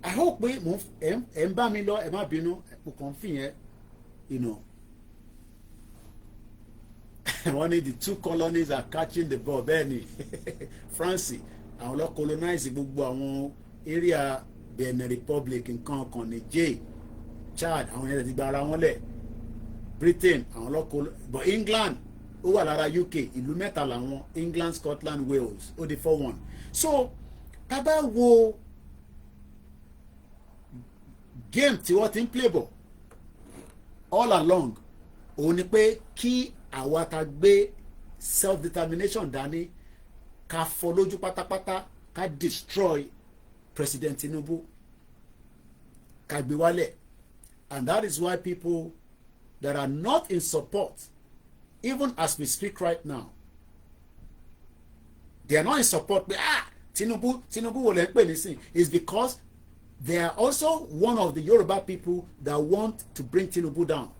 I hope pé mo ẹ ń bá mi lọ ẹ má bínú mo kàn fi yẹn you know one of the two colonies are catching the ball bẹ́ẹ̀ ni France àwọn lọ colonize gbogbo àwọn area Benin Republic nǹkan kan Niger Chad àwọn yẹn ti gba ara wọn lẹ̀ Britain àwọn lọ but England ó wà lára UK ìlú mẹ́ta làwọn England Scotland Wales ó di 4-1 so tá bá wo game tí wọ́n ti ń play bọ̀ all along òun ni pé kí àwa ta gbé self determination dání ká fọ́ lójú pátápátá ká destroy President Tinubu ká gbé wálẹ̀ and that is why people that are not in support even as we speak right now they are not in support pé Tinubu wò lẹ́ ń pè nísìn is because they are also one of the Yoruba people that want to bring Tinubu down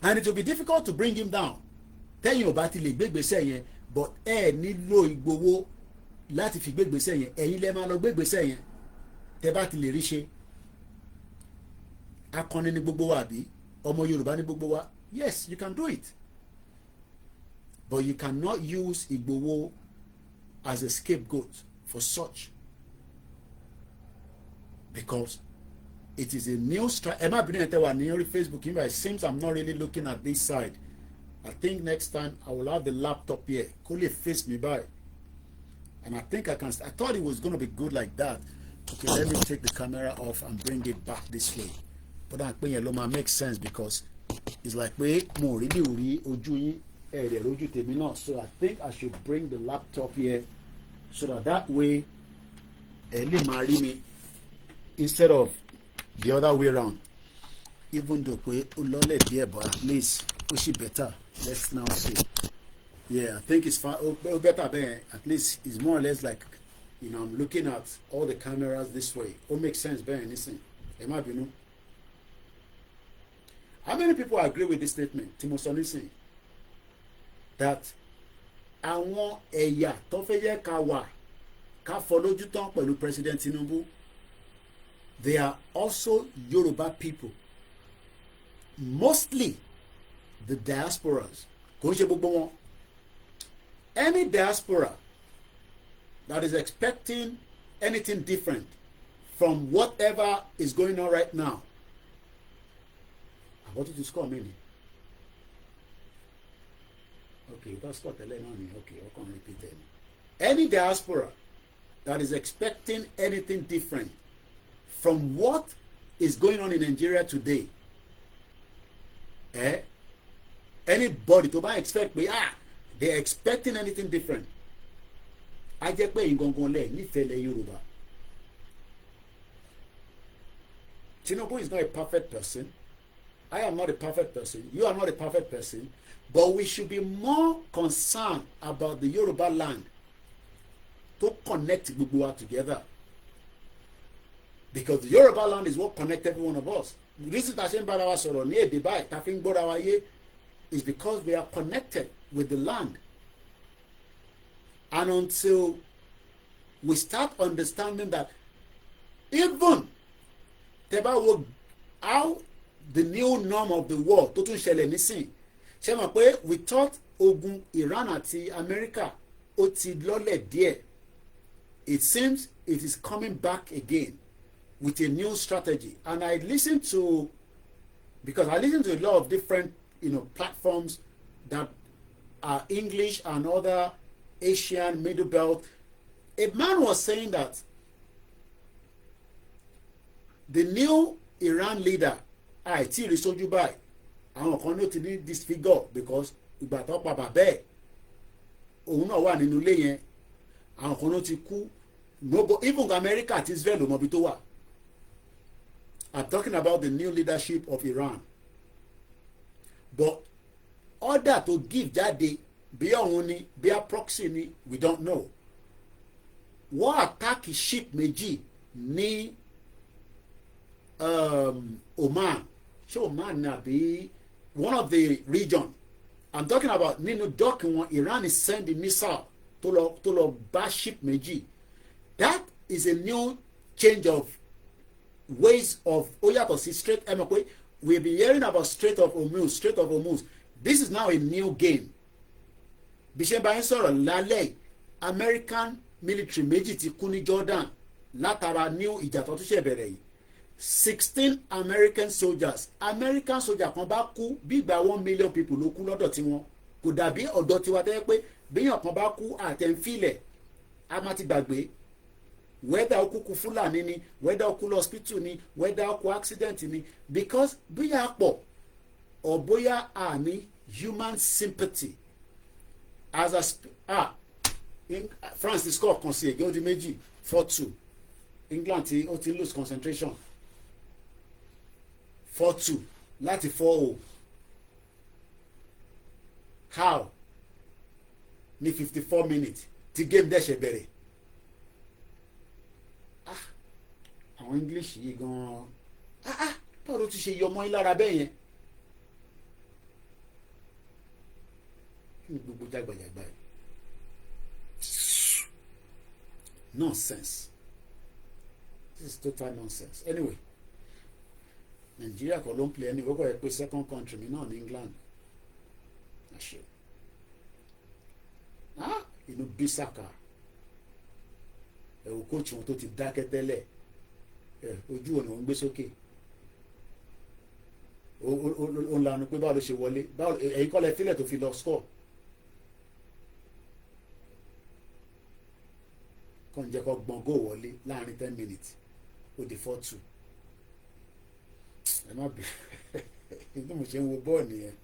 and it will be difficult to bring him down tẹ́yìn ò bá ti lè gbégbèsè yẹn but ẹ nílò Ìgbòho láti fi gbégbèsè yẹn ẹ̀yin lẹ́ máa lọ gbégbèsè yẹn tẹ́ bá ti lè rí ṣe akọni ní gbogbo wa àbí ọmọ Yorùbá ní gbogbo wa yes you can do it but you cannot use Ìgbòho as a scapegoat for such because it is a new strike. Ẹ má bínú ẹ̀ tẹ́ wà ní orí Facebook yìí but it seems I'm not really looking at this side. I think next time I will have the laptop here. Kó lè face me by. And I think I thought it was going to be good like that. Okay, let me take the camera off and bring it back this way. But I think it make sense because it's like pé mo really rí ojú yín ẹ̀rẹ̀ lójú tèmi náà. So I think I should bring the laptop here so that way ẹ lè máa rí mi instead of the other way around. Even though pé ó lọ́lẹ̀ díẹ̀ but at least ó sì better. Let's now see. Yeah, I think it's fine. Oh, better there. At least it's more or less like, you know, I'm looking at all the cameras this way. It makes sense, Ben. Listen, am I being? How many people agree with this statement? Timoson, listen. That àwọn ẹ̀yà tó fẹ́ jẹ́ ká wà ká fọlójú tán pẹ̀lú President Tinubu, they are also Yoruba people. Mostly the diasporas. Kò ṣe gbogbo wọn. Any diaspora that is expecting anything different from whatever is going on right now. I want you to score me. Okay, that's got the line on me. Okay, I can't repeat it. Any diaspora that is expecting anything different from what is going on in Nigeria today, anybody to buy expect me, they're expecting anything different. I jẹ́ pé ìgangan lẹ̀ nífẹ̀ẹ́ lẹ̀ Yorùbá. Tinubu is not a perfect person. I am not a perfect person. You are not a perfect person. But we should be more concerned about the Yoruba land to connect gbogbo wa together. Because the Yoruba land is what connects every one of us. The reason that ṣe ń bára wa sọ̀rọ̀ ní èdè báyìí tá fi ń gbọ́ra wa yé is because we are connected with the land. And until we start understanding that even how the new norm of the world tó tún ṣẹlẹ̀ nísìn ṣe mọ̀ pé we thought ogun Iran àti America ó ti lọ́lẹ̀ díẹ̀. It seems it is coming back again with a new strategy. And I listen to a lot of different platforms that are English and other Asian Middle Belt. A man was saying that the new Iran leader àìtí rí sójú báyìí àwọn kan ló ti ní disfigure because ìgbà tó pa bàbá ẹ̀ òun náà wà nínú ilé yẹn àwọn kan ló ti kú even America àti Israel ò mọbi tó wà. I'm talking about the new leadership of Iran. But order to give jáde bí òun ni bí a proxy ni we don't know. Wọ́n attack ship méjì ní Oman. Ṣé Oman ni àbí one of the region. I'm talking about nínú dock wọn Iran is sending missile tó lọ bá ship méjì. That is a new change of ways of ó yàtọ̀ sí straight ẹ mọ̀ pé we been hearing about Strait of Hormuz. This is now a new game. bí ṣe bá ń sọ̀rọ̀ lálẹ́ American military méjì ti kú ní Jordan látara new ìjà tó tún ṣe bẹ̀rẹ̀ yìí 16 American soldiers kan bá kú bí ìgbà 1 million people ló kú lọ́dọ̀ tiwọn kò dàbí ọ̀dọ̀ tiwa tẹ́ pé bíyàn kan bá kú àtẹ̀ǹfilẹ̀ a máa ti gbàgbé whether ó kúkú Fúlàní ni whether ó kú hospital ni whether ó kú accident ni because bóyá pọ̀ or bóyá a ní human sympathy as France ti score kan sí ègé ó di méjì 4-2 England ti ó ti lose concentration 4-2 láti 4-0 how ní 54 minutes tí game dẹ̀ ṣe bẹ̀rẹ̀ àwọn English yìí gan-an báwo ló ti ṣe yọmọ yín lára bẹ́ẹ̀ yẹn ní gbogbo jágbàjàgbà yìí nonsense. This is total nonsense. Anyway, Nigeria kò ló ń play anyway. Ó kọ́ ẹ pé second country mi náà ní England. Àṣẹ. Inú bí Saka. Ẹ̀wù coach wọn tó ti dákẹ́ tẹ́lẹ̀. Ojú ọ̀nà ń gbé sókè. Ó lanu pé báwo ló ṣe wọlé. Ẹ̀yin kọ́ lẹ fílẹ̀ tó fi lọ score. Kàn jẹ́ kó gbọ́n góò wọlé láàrin 10 minutes ó di 4-2 ẹ má bẹ̀rẹ̀ inú mo ṣe ń wo bọ́ọ̀lù yẹn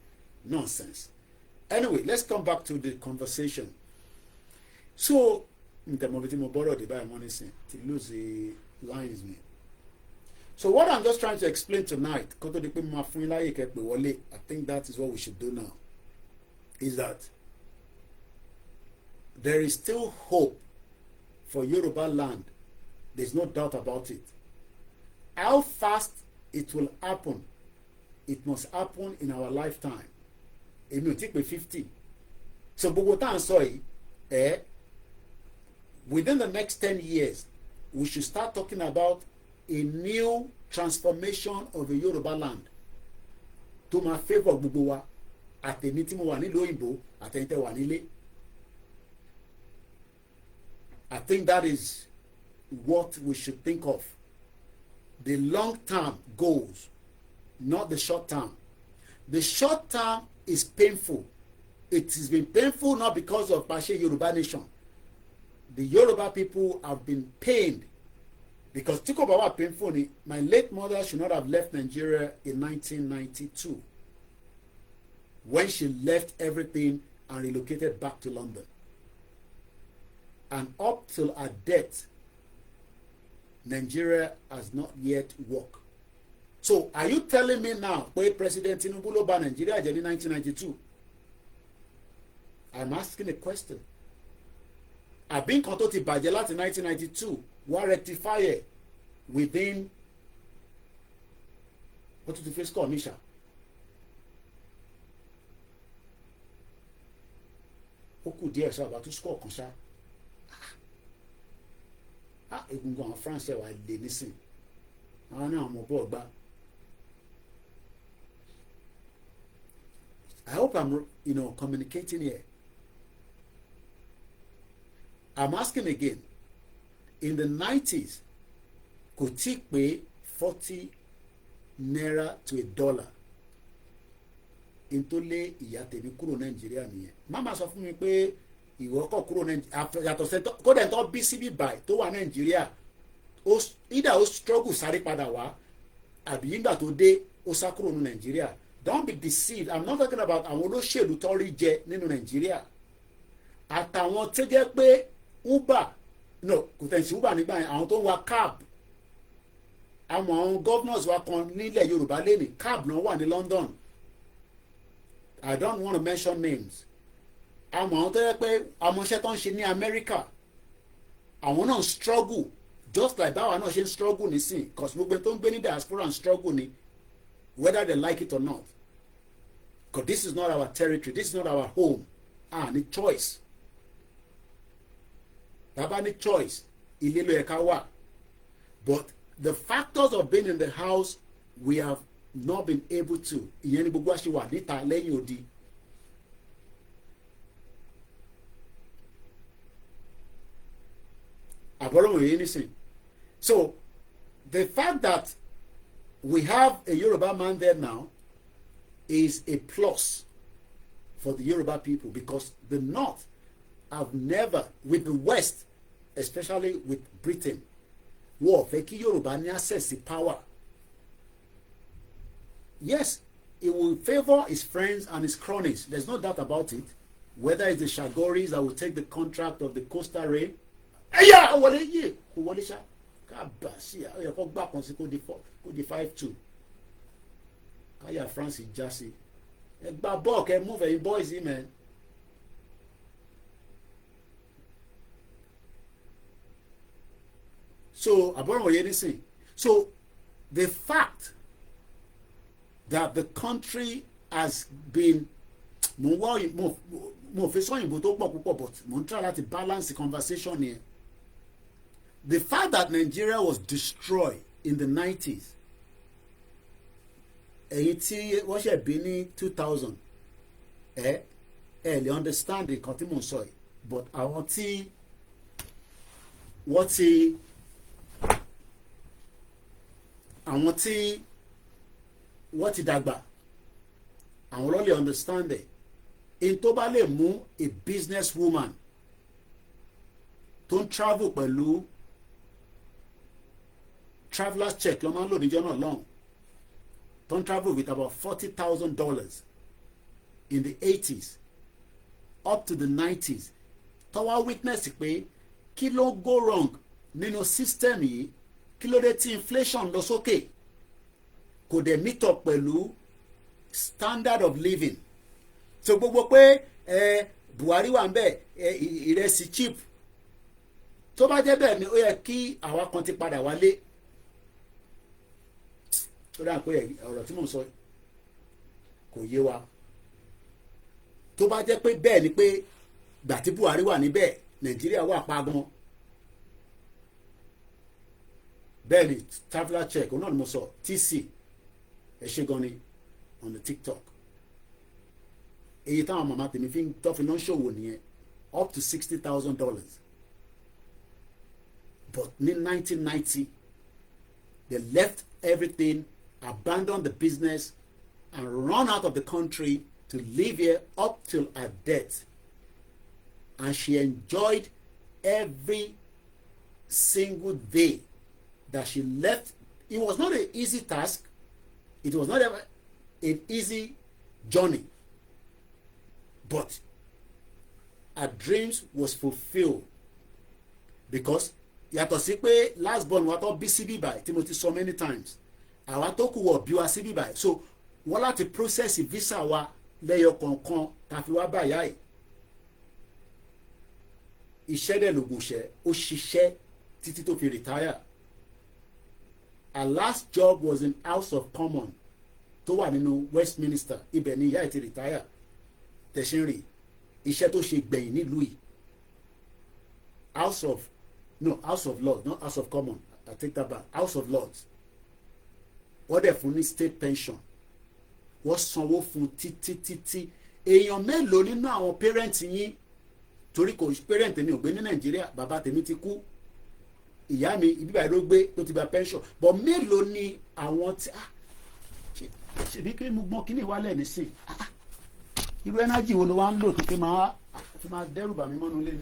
nonsense. Anyway, let's come back to the conversation. So ntẹ̀mọ́bi tí mo bọ́rọ̀ dé báyìí wọ́n ní sìn ti lose the lines mi. So what I'm just trying to explain tonight kó tó di pé mo máa fún yín láyè kẹ́ pé wọlé, I think that is what we should do now, is that there is still hope for Yoruba land. There's no doubt about it. How fast it will happen, it must happen in our lifetime. Èmi ò tí pé 50. So gbogbo tá à ń sọ yìí within the next 10 years we should start talking about a new transformation of the Yoruba land tó máa favour gbogbo wa, àtẹ̀mí tí mo wà nílùú òyìnbó àtẹ̀yìn tẹ́ wà nílé. I think that is what we should think of. The long-term goals, not the short-term. The short-term is painful. It has been painful not because of Pashe Yoruba nation. The Yoruba people have been pained because Tikobawa painful. My late mother should not have left Nigeria in 1992 when she left everything and relocated back to London. And up till her death, Nigeria has not yet worked. So are you telling me now pé President Tinubu ló bà Nigeria jẹ́ ní 1992? I'm asking a question. Àbí nǹkan tó ti bàjẹ́ láti 1992 wá rectify ẹ̀ within what to the face call Misha? Ó kù díẹ̀ sọ àbá tó score kan ṣá. Egungun àwọn France wà lè nísìn àwọn náà mọ̀ bọ́ọ̀ gbá. I hope I'm communicating here. I'm asking again. In the 90s, kò tí pé 40 naira to a dollar. In tó lé ìyá tèmi kúrò Nàìjíríà nìyẹn. Mama sọ fún mi pé ìwọ kọ̀ kúrò Nàìjíríà yàtọ̀ sẹ́ńtọ́ kódà tó bí síbí báyìí tó wà Nàìjíríà ìdá ó struggle sáré padà wá àbí nígbà tó dé ó sá kúrò ní Nàìjíríà. Don't be deceived. I'm not talking about àwọn olóṣèlú tó rí jẹ nínú Nàìjíríà àtàwọn tó jẹ́ pé Uber kò tẹ̀sí Uber nígbà yẹn àwọn tó ń wa cab àwọn governors wa kan nílẹ̀ Yorùbá lẹ́nìí cab náà wà ní London. I don't want to mention names. Àwọn tó yẹ pé amọ̀ṣẹ́ tó ń ṣe ní America àwọn náà struggle just like báwa náà ṣe ń struggle nísìn cause gbogbo tó ń gbé ní diaspora and struggle ni whether they like it or not because this is not our territory, this is not our home. Ní choice bàbá ní choice ilé ló yẹ ká wà. But the factors of being in the house, we have not been able to. Ìyẹn ni gbogbo àṣẹ wà níta lẹ́yìn odi. Àbọ̀rọ̀ wòye nísìn. So the fact that we have a Yoruba man there now is a plus for the Yoruba people, because the North have never, with the West, especially with Britain, wọ́n fẹ́ kí Yoruba ní access to power. Yes, it will favor his friends and his cronies. There's no doubt about it. Whether it's the Shagoris that will take the contract of the Coastal Rail. Ẹ̀yà wọlé yìí kò wọlé ṣá. Kábàásì ẹ̀ kọ́ gbà kan sí kó di 5-2. Káyà France já sí. Ẹ gba bọ́ọ̀ kẹ́ move ẹ̀yin boys yìí man. So àbọ̀rọ̀ wọ̀nyẹn nísìn. So the fact that the country has been mo fi sọ òyìnbó tó pọ̀ púpọ̀, but mo ń try láti balance the conversation here. The fact that Nigeria was destroyed in the 90s, èyí tí wọ́n ṣe bí ní 2000, ẹ lè understand nǹkan tí mo ń sọ yìí, but àwọn tí wọ́n ti dàgbà, àwọn ló lè understand it. In tó bá lè mú a business woman tó ń travel pẹ̀lú travelers check ló máa ń lò níjọ́ náà lọ́hùn, tó ń travel with about $40,000 in the 80s up to the 90s, tó wá witness pé kí ló go wrong nínú system yìí, kí ló dé tí inflation lọ sókè, kò dẹ̀ meet up pẹ̀lú standard of living. So gbogbo pé Buhari wà ń bẹ̀, ìrẹsì cheap, tó bá jẹ́ bẹ́ẹ̀ ni ó yẹ kí àwa kan ti padà wálé. Tó dáa pé ọ̀rọ̀ tí mò ń sọ kò yé wa. Tó bá jẹ́ pé bẹ́ẹ̀ ni pé gbà tí Buhari wà níbẹ̀ Nàìjíríà wà pagan. Bẹ́ẹ̀ ni traveller check òun náà ni mo sọ TC ẹ ṣe gan ni on the TikTok. Èyí táwọn màmá tèmi fi ń tọ́fi náà ṣòwò nìyẹn, up to $60,000. But ní 1990 they left everything, abandoned the business and run out of the country to live here up till her death. And she enjoyed every single day that she left. It was not an easy task. It was not an easy journey. But her dreams was fulfilled, because yàtọ̀ sí pé last born wa tó bí síbí báyìí tí mo ti sọ many times, àwa tó kù wọ̀ bí wa síbí báyìí, so wọ́n láti process visa wa lẹ́yọ kọ̀ọ̀kan tàfi wá báyà yìí. Iṣẹ́ dẹ̀ lògùn ṣẹ́, ó ṣiṣẹ́ títí tó fi retire. Her last job was in House of Commons tó wà nínú Westminster, ibẹ̀ ni ìyá ẹ̀ ti retire. Tẹ̀sínrì iṣẹ́ tó ṣe gbẹ̀yìn nílùú yìí, House of Lords, not House of Commons, I take that back, House of Lords. Wọ́n dẹ̀ fún ní state pension, wọ́n sanwó fún títí. Èèyàn mélòó nínú àwọn parents yín, torí kò parent mi ò gbé ní Nàìjíríà, bàbá tèmi ti kú, ìyá mi ibi báyìí ló gbé tó ti gba pension, but mélòó ni àwọn tí ṣèbí kí mo gbọ́n kí ni ìwálẹ̀ nísìn, irú energy wo ló wá ń lò tó fi máa dẹ́rù bà mí mọ́nú lé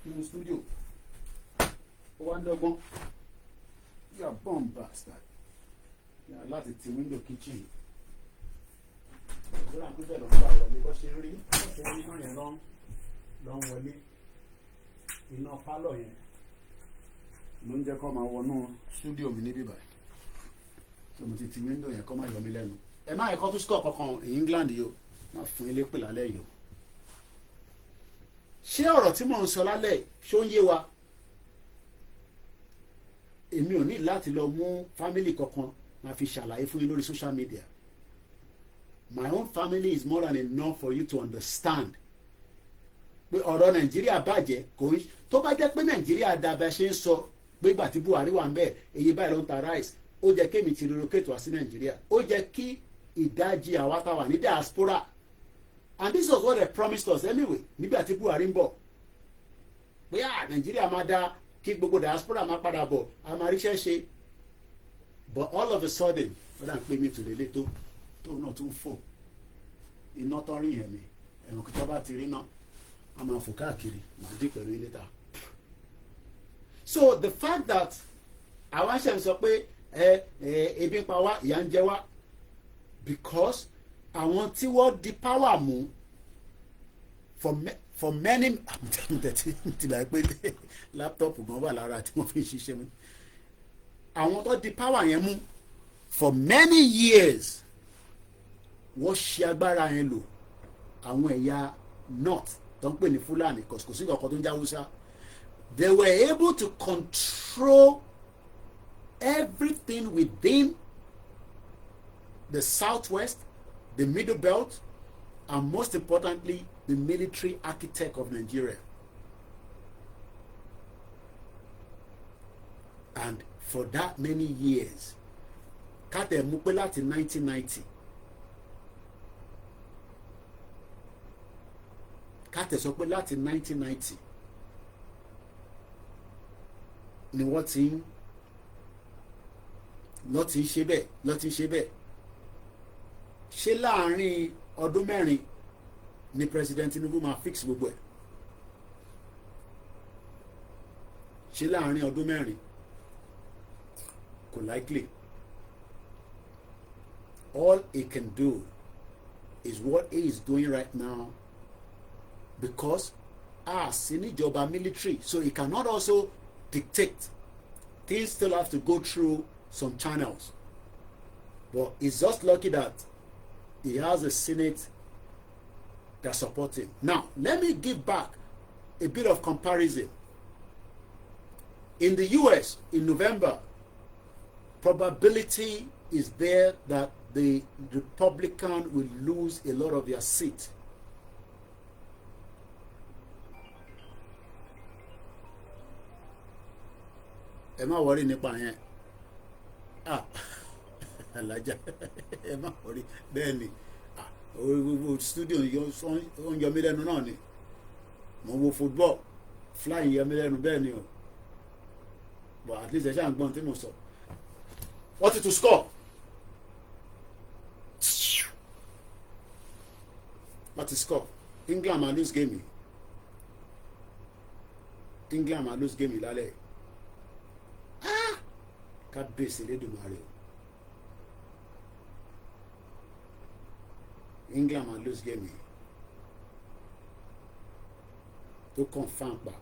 nínú studio, ó wá ń dọ́gbọ́n, you are bomb bastard, láti ti window kitchen ìgbéra ń pípẹ́ lọ́n gbà wọlé bó ṣe rí náà yẹn lọ́n wọlé, iná pálọ̀ yẹn ló ń jẹ́ kó máa wọnú studio mi níbí báyìí, so mo ti window yẹn kó máa yọ mí lẹ́nu. Ẹ má ẹ̀kọ́ tó score kankan in England yìí o, má fún ilé pè lálẹ́ yìí o. Ṣé ọ̀rọ̀ tí mò ń sọ lálẹ́ ṣó ń yé wa? Èmi ò ní láti lọ mú family kankan máa fi ṣàlàyé fún yín lórí social media. My own family is more than enough for you to understand. Pé ọ̀rọ̀ Nàìjíríà bàjẹ́ kò ń tó bá jẹ́ pé Nàìjíríà dàbẹ̀ ṣe ń sọ pé ìgbà tí Buhari wà ń bẹ̀ èyí báyìí ló ń ta rice ó jẹ́ kémi ti relocate wá sí Nàìjíríà ó jẹ́ kí ìdajì àwa tá wà ní diaspora and this was what they promised us anyway nígbà tí Buhari ń bọ̀ pé Nàìjíríà máa dá kí gbogbo diaspora máa padà bọ̀ a máa ríṣẹ́ ṣe but all of a sudden ó dà ń pè mí tòlélẹ́ tó náà tún fò iná tó rí yẹn ni ẹ̀rùn kí tó bá ti rí náà a máa fò káàkiri màá dín pẹ̀lú ilé ta. So the fact that àwọn aṣẹ́ ń sọ pé ebi ń pa wá ìyà ń jẹ wá because àwọn tí wọ́n di power mú for many ti là pé laptop gan wà lára tí wọ́n fi ń ṣiṣẹ́ mu àwọn tó di power yẹn mú for many years wọ́n ṣe agbára yẹn lò àwọn ẹ̀yà north tó ń pè ní Fúlàní kò sí ọkọ̀ tó ń já Hausa they were able to control everything within the southwest, the middle belt, and most importantly, the military architect of Nigeria. And for that many years, kate mú pé láti 1990, kate sọ pé láti 1990 ni wọ́n ti ń ṣe bẹ́ẹ̀ ṣé láàrin ọdún mẹ́rin ni President Tinubu máa fix gbogbo ẹ̀ ṣé láàrin ọdún mẹ́rin kò likely all he can do is what he is doing right now because sí níjọba military so he cannot also dictate. Things still have to go through some channels. But he's just lucky that he has a Senate that supports him. Now, let me give back a bit of comparison. In the US, in November, probability is there that the Republican will lose a lot of their seats. ẹ má wọrí nípa yẹn alájà ẹ má wọrí bẹ́ẹ̀ ni studio ń yọ mí lẹ́nu náà ni mo wo football fly ń yọ mí lẹ́nu bẹ́ẹ̀ ni o but at least ẹ ṣáà ń gbọ́n tí mo sọ wọ́n ti tún score wọ́n ti score England máa lose game yìí lálẹ́ kábíyèsí lédùmarè England máa lose game yìí tó confam pa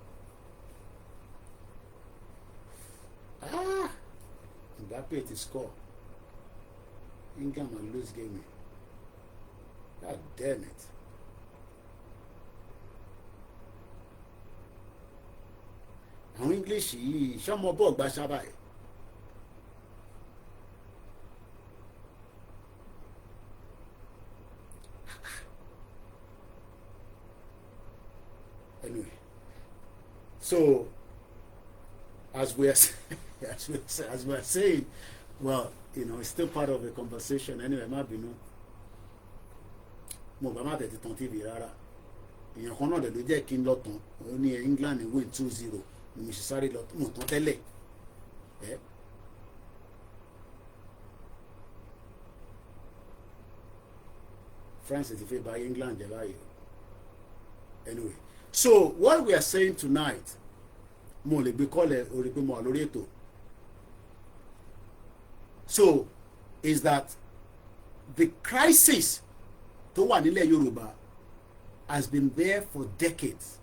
Mbappe ti score England máa lose game yìí God damn it. àwọn English yìí sọmọ bọ́ọ̀ gba sábà ẹ̀. Anyway, so as we are saying, well, it's still part of the conversation. Anyway, má bínú. Mo bá má tètè tán TV rárá. Èèyàn kan náà dẹ̀ ló jẹ́ kí n lọ tán. Ó ní England win 2-0. Mo ṣe sáré lọ mo tán tẹ́lẹ̀. France ti fẹ́ bà England jẹ́ báyìí. Anyway. So what we are saying tonight, mo lè gbé kọ́lẹ̀ orí pé mo wà lórí ètò. So is that the crisis tó wà nílẹ̀ Yorùbá has been there for decades.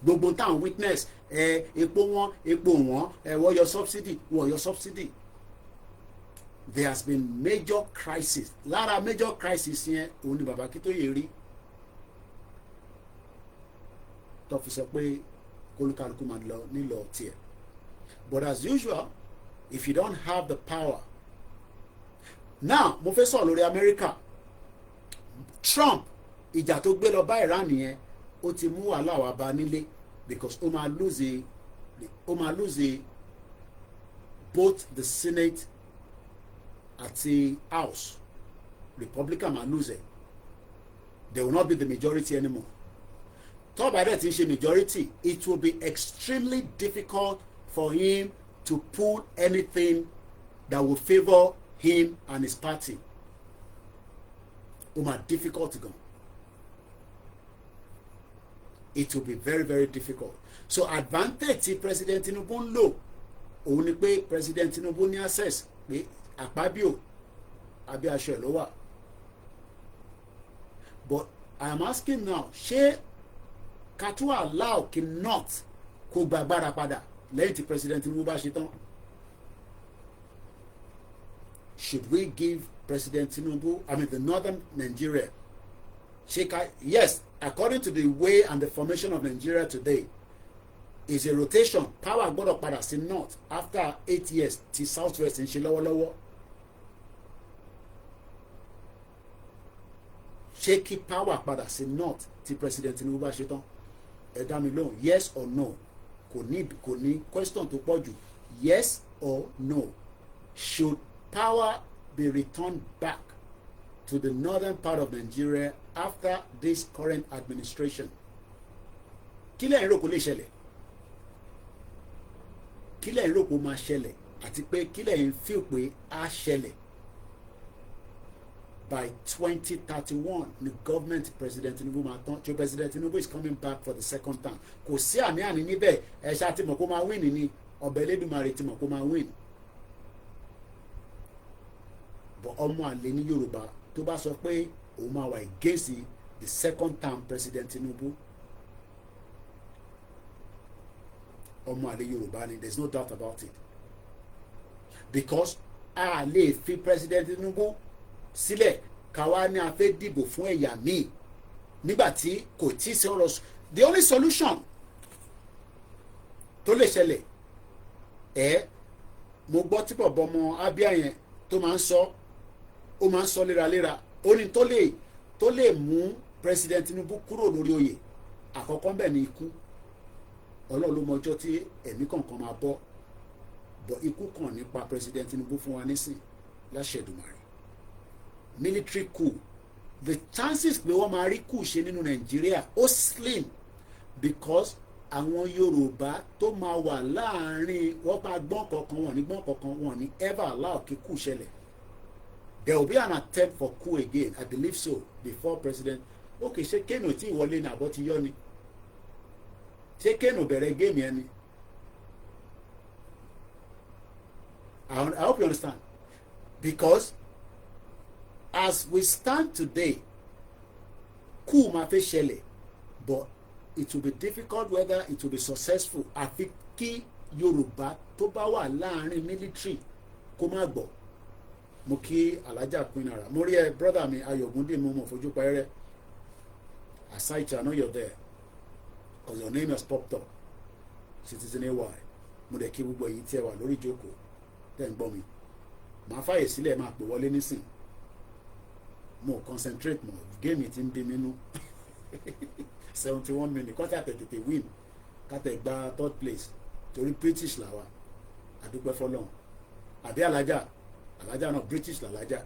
Gbogbo táwọn witness epo wọn wọ́n yọ subsidy. There has been major crisis. Lára major crisis yẹn òun ni bàbá Akíntóyè rí. Tó fi sọ pé kólúkálukú máa lọ nílò tiẹ̀. But as usual, if you don't have the power. Now mo fẹ́ sọ̀rọ̀ lórí America. Trump ìjà tó gbé lọ bá Iran yẹn ó ti mú wàhálà wá bá nílé because ó máa lose ó máa lose both the Senate àti House. Republican máa lose it. They will not be the majority anymore. Tó bá dẹ̀ tí ń ṣe majority, it will be extremely difficult for him to pull anything that will favour him and his party. Ó máa difficult gan. It will be very, very difficult. So advantage tí President Tinubu ń lò òun ni pé President Tinubu ní access pé Akpabio abẹ́ aṣọ ẹ̀ ló wà. But I am asking now, ṣé ká tún allow kí North kó gba agbára padà lẹ́yìn tí President Tinubu bá ṣe tán? Should we give President Tinubu, the northern Nigeria, yes, according to the way and the formation of Nigeria today, is a rotation. Power gbọ́dọ̀ padà sí North after 8 years tí Southwest ń ṣe lọ́wọ́lọ́wọ́. Ṣé kí power padà sí North tí President Tinubu bá ṣe tán? Ẹ dá mi lóhùn, yes or no? Kò ní question tó pọ̀ jù. Yes or no? Should power be returned back to the northern part of Nigeria after this current administration? Kí lẹ̀ ń rò kó lè ṣẹlẹ̀? Kí lẹ̀ ń rò kó máa ṣẹlẹ̀? Àti pé kí lẹ̀ ń feel pé á ṣẹlẹ̀? By 2031, the government President Tinubu máa tán. So President Tinubu is coming back for the second time. Kò sí àní-àní níbẹ̀. Ẹ ṣáà ti mọ̀ kó máa win ni. Ọba Elédùmarè ti mọ̀ kó máa win. But ọmọ àlè ní Yorùbá tó bá sọ pé òun máa wà against the second term President Tinubu, ọmọ àlè Yorùbá ni, there is no doubt about it. Because a lè fi President Tinubu sílẹ̀ káwa ní a fẹ́ dìbò fún ẹ̀yà míì nígbà tí kò tí ì sí ọ̀rọ̀. The only solution tó lè ṣẹlẹ̀ mo gbọ́ tí bọ̀bọ̀ ọmọ Abia yẹn tó máa ń sọ, ó máa ń sọ léraléra, ó ní tó lè mú President Tinubu kúrò lórí oyè àkọ́kọ́ bẹ́ẹ̀ ni ikú. Ọlọ́run ló mọ ọjọ́ tí ẹ̀mí kọ̀ọ̀kan máa bọ́, bọ̀ ikú kàn nípa President Tinubu fún wa nísìn láṣẹ Èdùmàrè. Military coup, the chances pé wọ́n máa rí coup ṣe nínú Nàìjíríà ó slim, because àwọn Yorùbá tó máa wà láàrin wọ́n bá gbọ́n kankan wọ́n ní gbọ́n kankan wọ́n ní ever allow kí coup ṣẹlẹ̀. There will be an attempt for coup again, I believe so, before President. Okay, ṣé Kano tí ìwọlé ní àbọ̀ ti yọ ni? Ṣé Kano bẹ̀rẹ̀ game yẹn ni? I hope you understand. Because as we stand today, coup máa fẹ́ ṣẹlẹ̀, but it will be difficult whether it will be successful. Àfi kí Yorùbá tó bá wà láàrin military kó má gbọ́. Mo kí Alájà Queen Ara, mo rí ẹ brother mi Ayọ̀gúndé mo mọ̀ fojú pa ẹrẹ́. Aside, I know you're there because your name has popped up. Citizen AY, mo dẹ̀ kí gbogbo èyí tí ẹ wà lórí ìjókòó tẹ́ ń gbọ́ mi. Màá fàyè sílẹ̀ máa pè wọlé nísìn. Mo concentrate more, game ti ń bí mi nú. 71 minutes kọ́tà tètè win kátà gba third place torí British làwà, àdúpẹ́ fọlọ́run. Àbí Alájà náà British làlájà.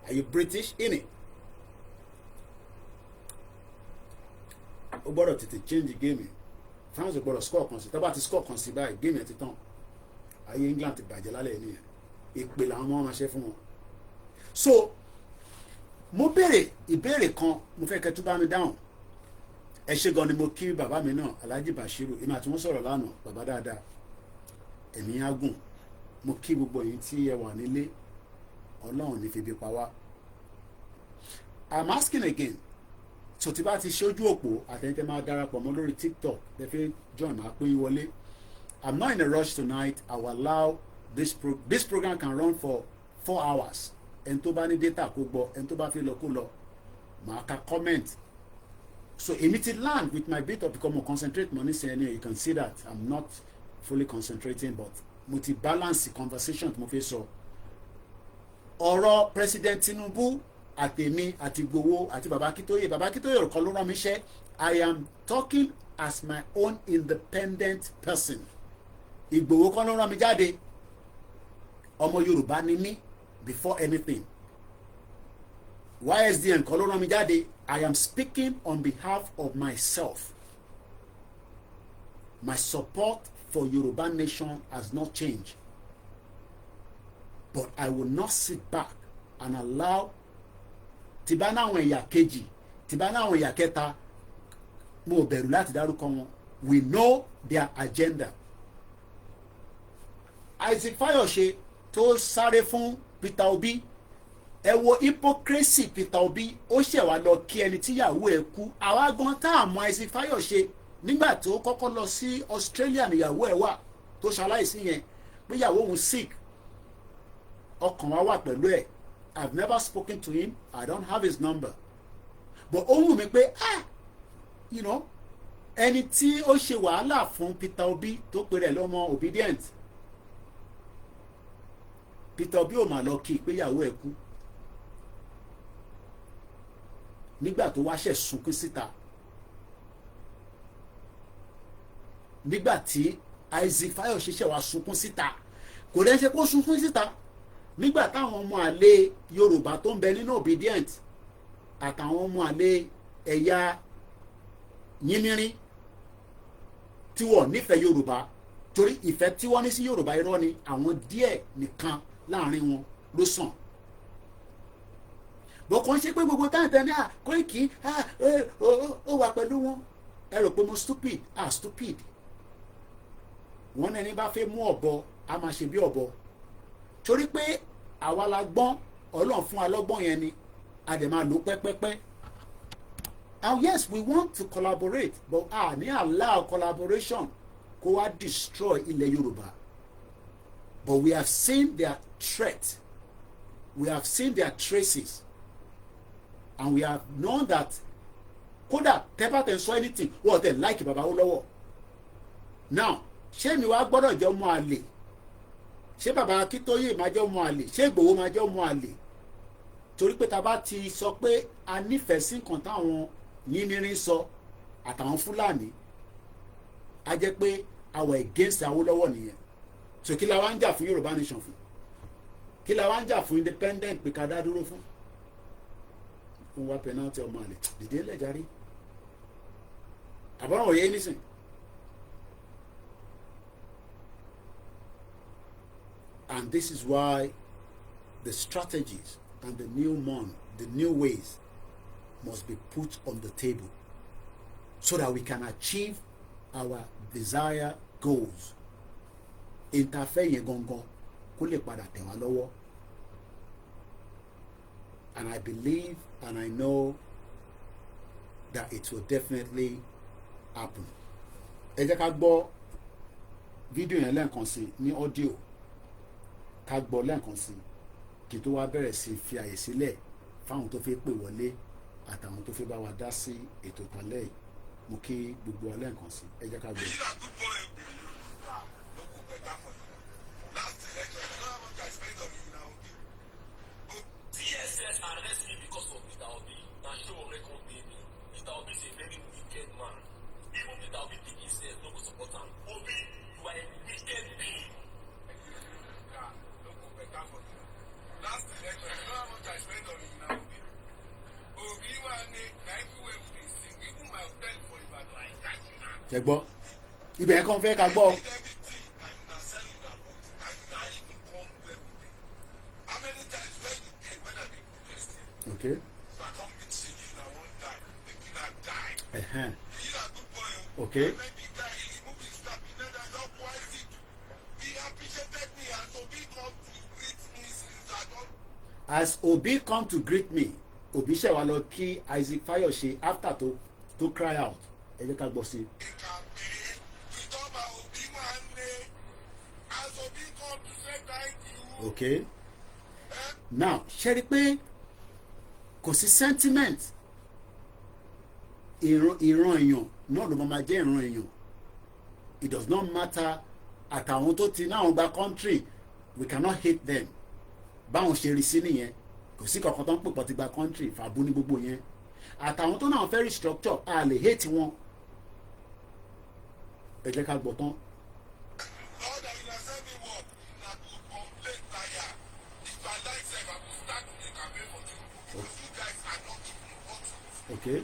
Are you British in it? Ó gbọ́dọ̀ tètè change the game. France ò gbọ́dọ̀ score kan sí, tó bá ti score kan sí báyìí game yẹn ti tán. Ayé England ti bàjẹ́ lálẹ́ yìí nìyẹn. Ìpè làwọn ọmọ wọn ṣe fún wọn. So mo béèrè ìbéèrè kan, mo fẹ́ kẹ́ tó bá mi dáhùn. Ẹ ṣé gan ni mo kí bàbá mi náà Alhaji Bashiru, èmi àti wọn sọ̀rọ̀ lánàá, bàbá dáadáa, ẹ̀mí á gùn. Mo kí gbogbo yín tí ẹ wà nílé, Ọlọ́run ní fi bí pa wá. I'm asking again, so tí bá ti ṣojú òpó àtẹ̀yìntẹ́ máa darapọ̀ mọ́ lórí TikTok, ẹ fẹ́ join máa pín in wọlé. I'm not in a rush tonight. I will allow this program can run for 4 hours. Ẹni tó bá ní data kó gbọ́, ẹni tó bá fi lọ kó lọ, màá ka comment. So èmi ti land with my bit of become more concentrate money saying you can see that I'm not fully concentrating, but mo ti balance the conversation mo fi sọ. Ọ̀rọ̀ President Tinubu àtèmi àti Ìgbòho àti bàbá Akíntóyè kan ló rán mi iṣẹ́. I am talking as my own independent person. Ìgbòho kan ló rán mi jáde. Ọmọ Yorùbá ni mí before anything. YSDN kan ló rán mi jáde. I am speaking on behalf of myself. My support for Yoruba nation has not changed. But I will not sit back and allow tibana àwọn ẹ̀yà kejì, tibana àwọn ẹ̀yà kẹta, mo bẹ̀rù láti dárúkọ wọn. We know their agenda. Isaac Fayose tó sáré fún Peter Obi, ẹ wo hypocrisy Peter Obi, ó ṣẹ̀ wá lọ kí ẹni tíyàwó ẹ̀ kú. Àwa gan tá a mọ Isaac Fayose nígbà tó kọ́kọ́ lọ sí Australia níyàwó ẹ̀ wà tó ṣaláìsí yẹn pé ìyàwó òun sick, ọkàn wa wà pẹ̀lú ẹ̀. I've never spoken to him. I don't have his number. But ó wù mí pé you know, ẹni tí ó ṣe wàhálà fún Peter Obi tó pe rẹ̀ lọ́mọ obedient, Peter Obi ò mà lọ kí pé ìyàwó ẹ̀ kú nígbà tó wá ṣẹ̀ sunkún síta. Nígbà tí Isaac Fayose ṣẹ̀ wá sunkún síta, kò dẹ́ ṣe kó sunkún síta nígbà táwọn ọmọ àlè Yorùbá tó ń bẹ nínú obedient àtàwọn ọmọ àlè ẹ̀yà yínnírín tí wọ́n nífẹ̀ẹ́ Yorùbá, torí ìfẹ́ tí wọ́n ní sí Yorùbá irọ́ ni, àwọn díẹ̀ nìkan láàrin wọn ló sàn. bó kàn ṣe pé gbogbo táǹtẹ̀ ní Koiki ó wà pẹ̀lú wọn, ẹ rò pé mo stupid? Stupid. Wọ́n ẹni bá fẹ́ mú ọ̀bọ a máa ṣe bí ọ̀bọ, torí pé àwa la gbọ́n, Ọlọ́run fún wa lọ́gbọ́n yẹn ni, a dẹ̀ máa lò pẹ́pẹ́pẹ́. And yes, we want to collaborate, but ní allow collaboration kó wá destroy ilẹ̀ Yorùbá. But we have seen their threat, we have seen their traces, and we have known that kódà tẹ́bà tẹ̀ sọ anything wọ́n tẹ̀ like bàbá ó lọ́wọ́. Now ṣé mi wá gbọ́dọ̀ jẹ́ ọmọ àlè? Ṣé bàbá Akíntóyè máa jẹ́ ọmọ àlè? Ṣé Ìgbòho máa jẹ́ ọmọ àlè? Torí pé ta bá ti sọ pé a nífẹ̀ẹ́ sí nǹkan táwọn yínnírín sọ àtàwọn Fúlàní, a jẹ́ pé our against Awólọ́wọ̀ nìyẹn. So kí la wá ń jà fún Yorùbá nation fún? Kí la wá ń jà fún independent pé ká dá dúró fún? Fún wa penalty ọmọ àlè dìde lẹ́jàrí. Àbọ̀ràn òye nísìn. And this is why the strategies and the new ways must be put on the table so that we can achieve our desired goals. Interfere yẹn gangan kó lè padà tẹ̀ wá lọ́wọ́. And I believe and I know that it will definitely happen. Ẹ jẹ́ ká gbọ́ fídíò yẹn lẹ́ẹ̀kan sí ní audio, ká gbọ́ lẹ́ẹ̀kan sí kí tó wá bẹ̀rẹ̀ sí fi àyè sílẹ̀ fáwọn tó fẹ́ pè wọlé àtàwọn tó fẹ́ bá wa dá sí ètò ìpàlẹ́ yìí. Mo kí gbogbo wa lẹ́ẹ̀kan sí, ẹ jẹ́ ká gbọ́. Ṣé gbọ́ ibẹ̀ kan fẹ́ ká gbọ́. Okay. Okay. As Obi come to greet me, Obi ṣe wá lọ kí Isaac Fayose after to cry out. Ẹ jẹ́ ká gbọ́ sí. Okay. Now ṣe rí pé kò sí sentiment ìran èèyàn náà ló máa jẹ́ ìran èèyàn. It does not matter àtàwọn tó ti náà gba country, we cannot hate them. Báwọn ṣe rí sí nìyẹn. kò sí kankan tó ń pè pọ̀ ti gba country fàbú ní gbogbo yẹn àtàwọn tó náà fẹ́ restructure a lè hate wọn ẹ jẹ́ ká gbọ́ tán. Okay.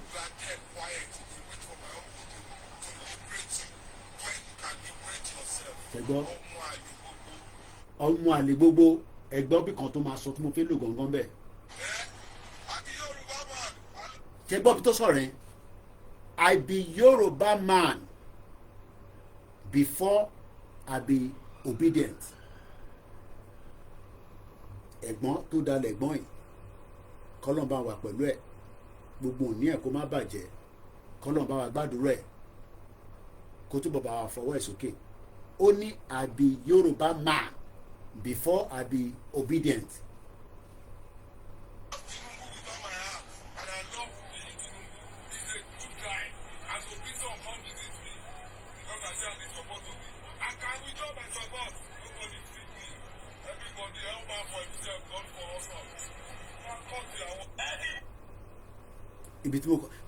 Ẹgbọ́ ọmọ àlè gbogbo ẹgbọ́ bí kan tó máa sọ tí mo fẹ́ lò gangan bẹ́ẹ̀. Ṣẹgbọ́ bí tó sọ̀rọ̀ yẹn I be Yoruba man before I be obedient. Ẹ̀gbọ́n tó dalẹ̀ ẹ̀gbọ́n yìí kọ́lọ́n bá wà pẹ̀lú ẹ̀ gbogbo òní ẹ̀ kó má bàjẹ́ kọ́lọ́n bá wà gbàdúrà ẹ̀ kó túbọ̀ bá wà fọwọ́ ẹ̀ sókè. Ó ní I be Yoruba man before I be obedient.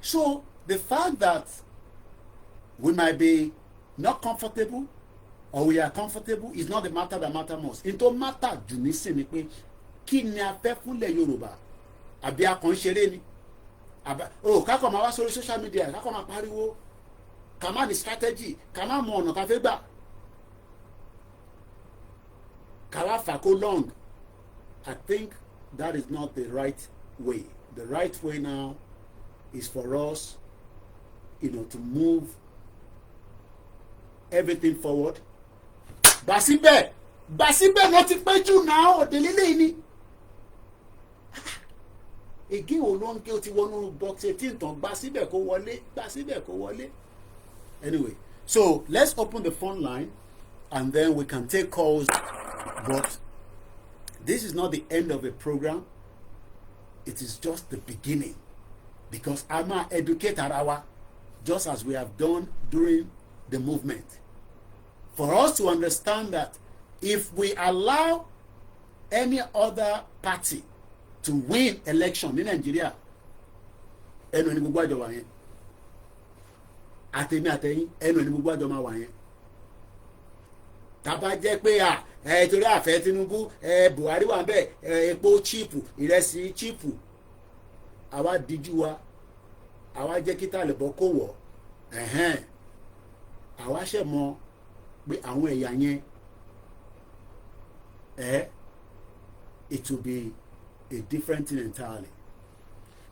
So the fact that we might be not comfortable or we are comfortable is not the matter that matter most. Into matter jù nísìn ni pé kí ni a fẹ́ fúnlẹ̀ Yorùbá àbí akàn ṣeré ni kákọ̀ máa wá sórí social media kákọ̀ máa pariwo ká má ní strategy ká má mọ ọ̀nà ká fẹ́ gbà ká wá fà kó long. I think that is not the right way. The right way now is for us, to move everything forward. Basibe not ti pẹ́ jù náà òde lílé ni. Again olóńgé ó ti wọnú box 18 tán gbàsíbẹ̀ kó wọlé. Anyway, so let's open the phone line and then we can take calls. But this is not the end of a program. It is just the beginning. Because I'm an educator arawa, just as we have done during the movement. For us to understand that if we allow any other party to win election in Nigeria, ẹnu ẹni gbogbo àjọ wà yẹn. Àtẹ̀mí àtẹ̀yìn ẹnu ẹni gbogbo àjọ máa wà yẹn. Tàbá jẹ́ pé torí àfẹ́ Tinubu Buhari wà bẹ́ẹ̀ epo chíìpù ìrẹsì chíìpù àwa díjú wa àwa jẹ́ kí tàlẹ̀ bọ́ kó wọ̀ àwa ṣẹ̀ mọ̀ pé àwọn ẹ̀yà yẹn it will be a different thing entirely.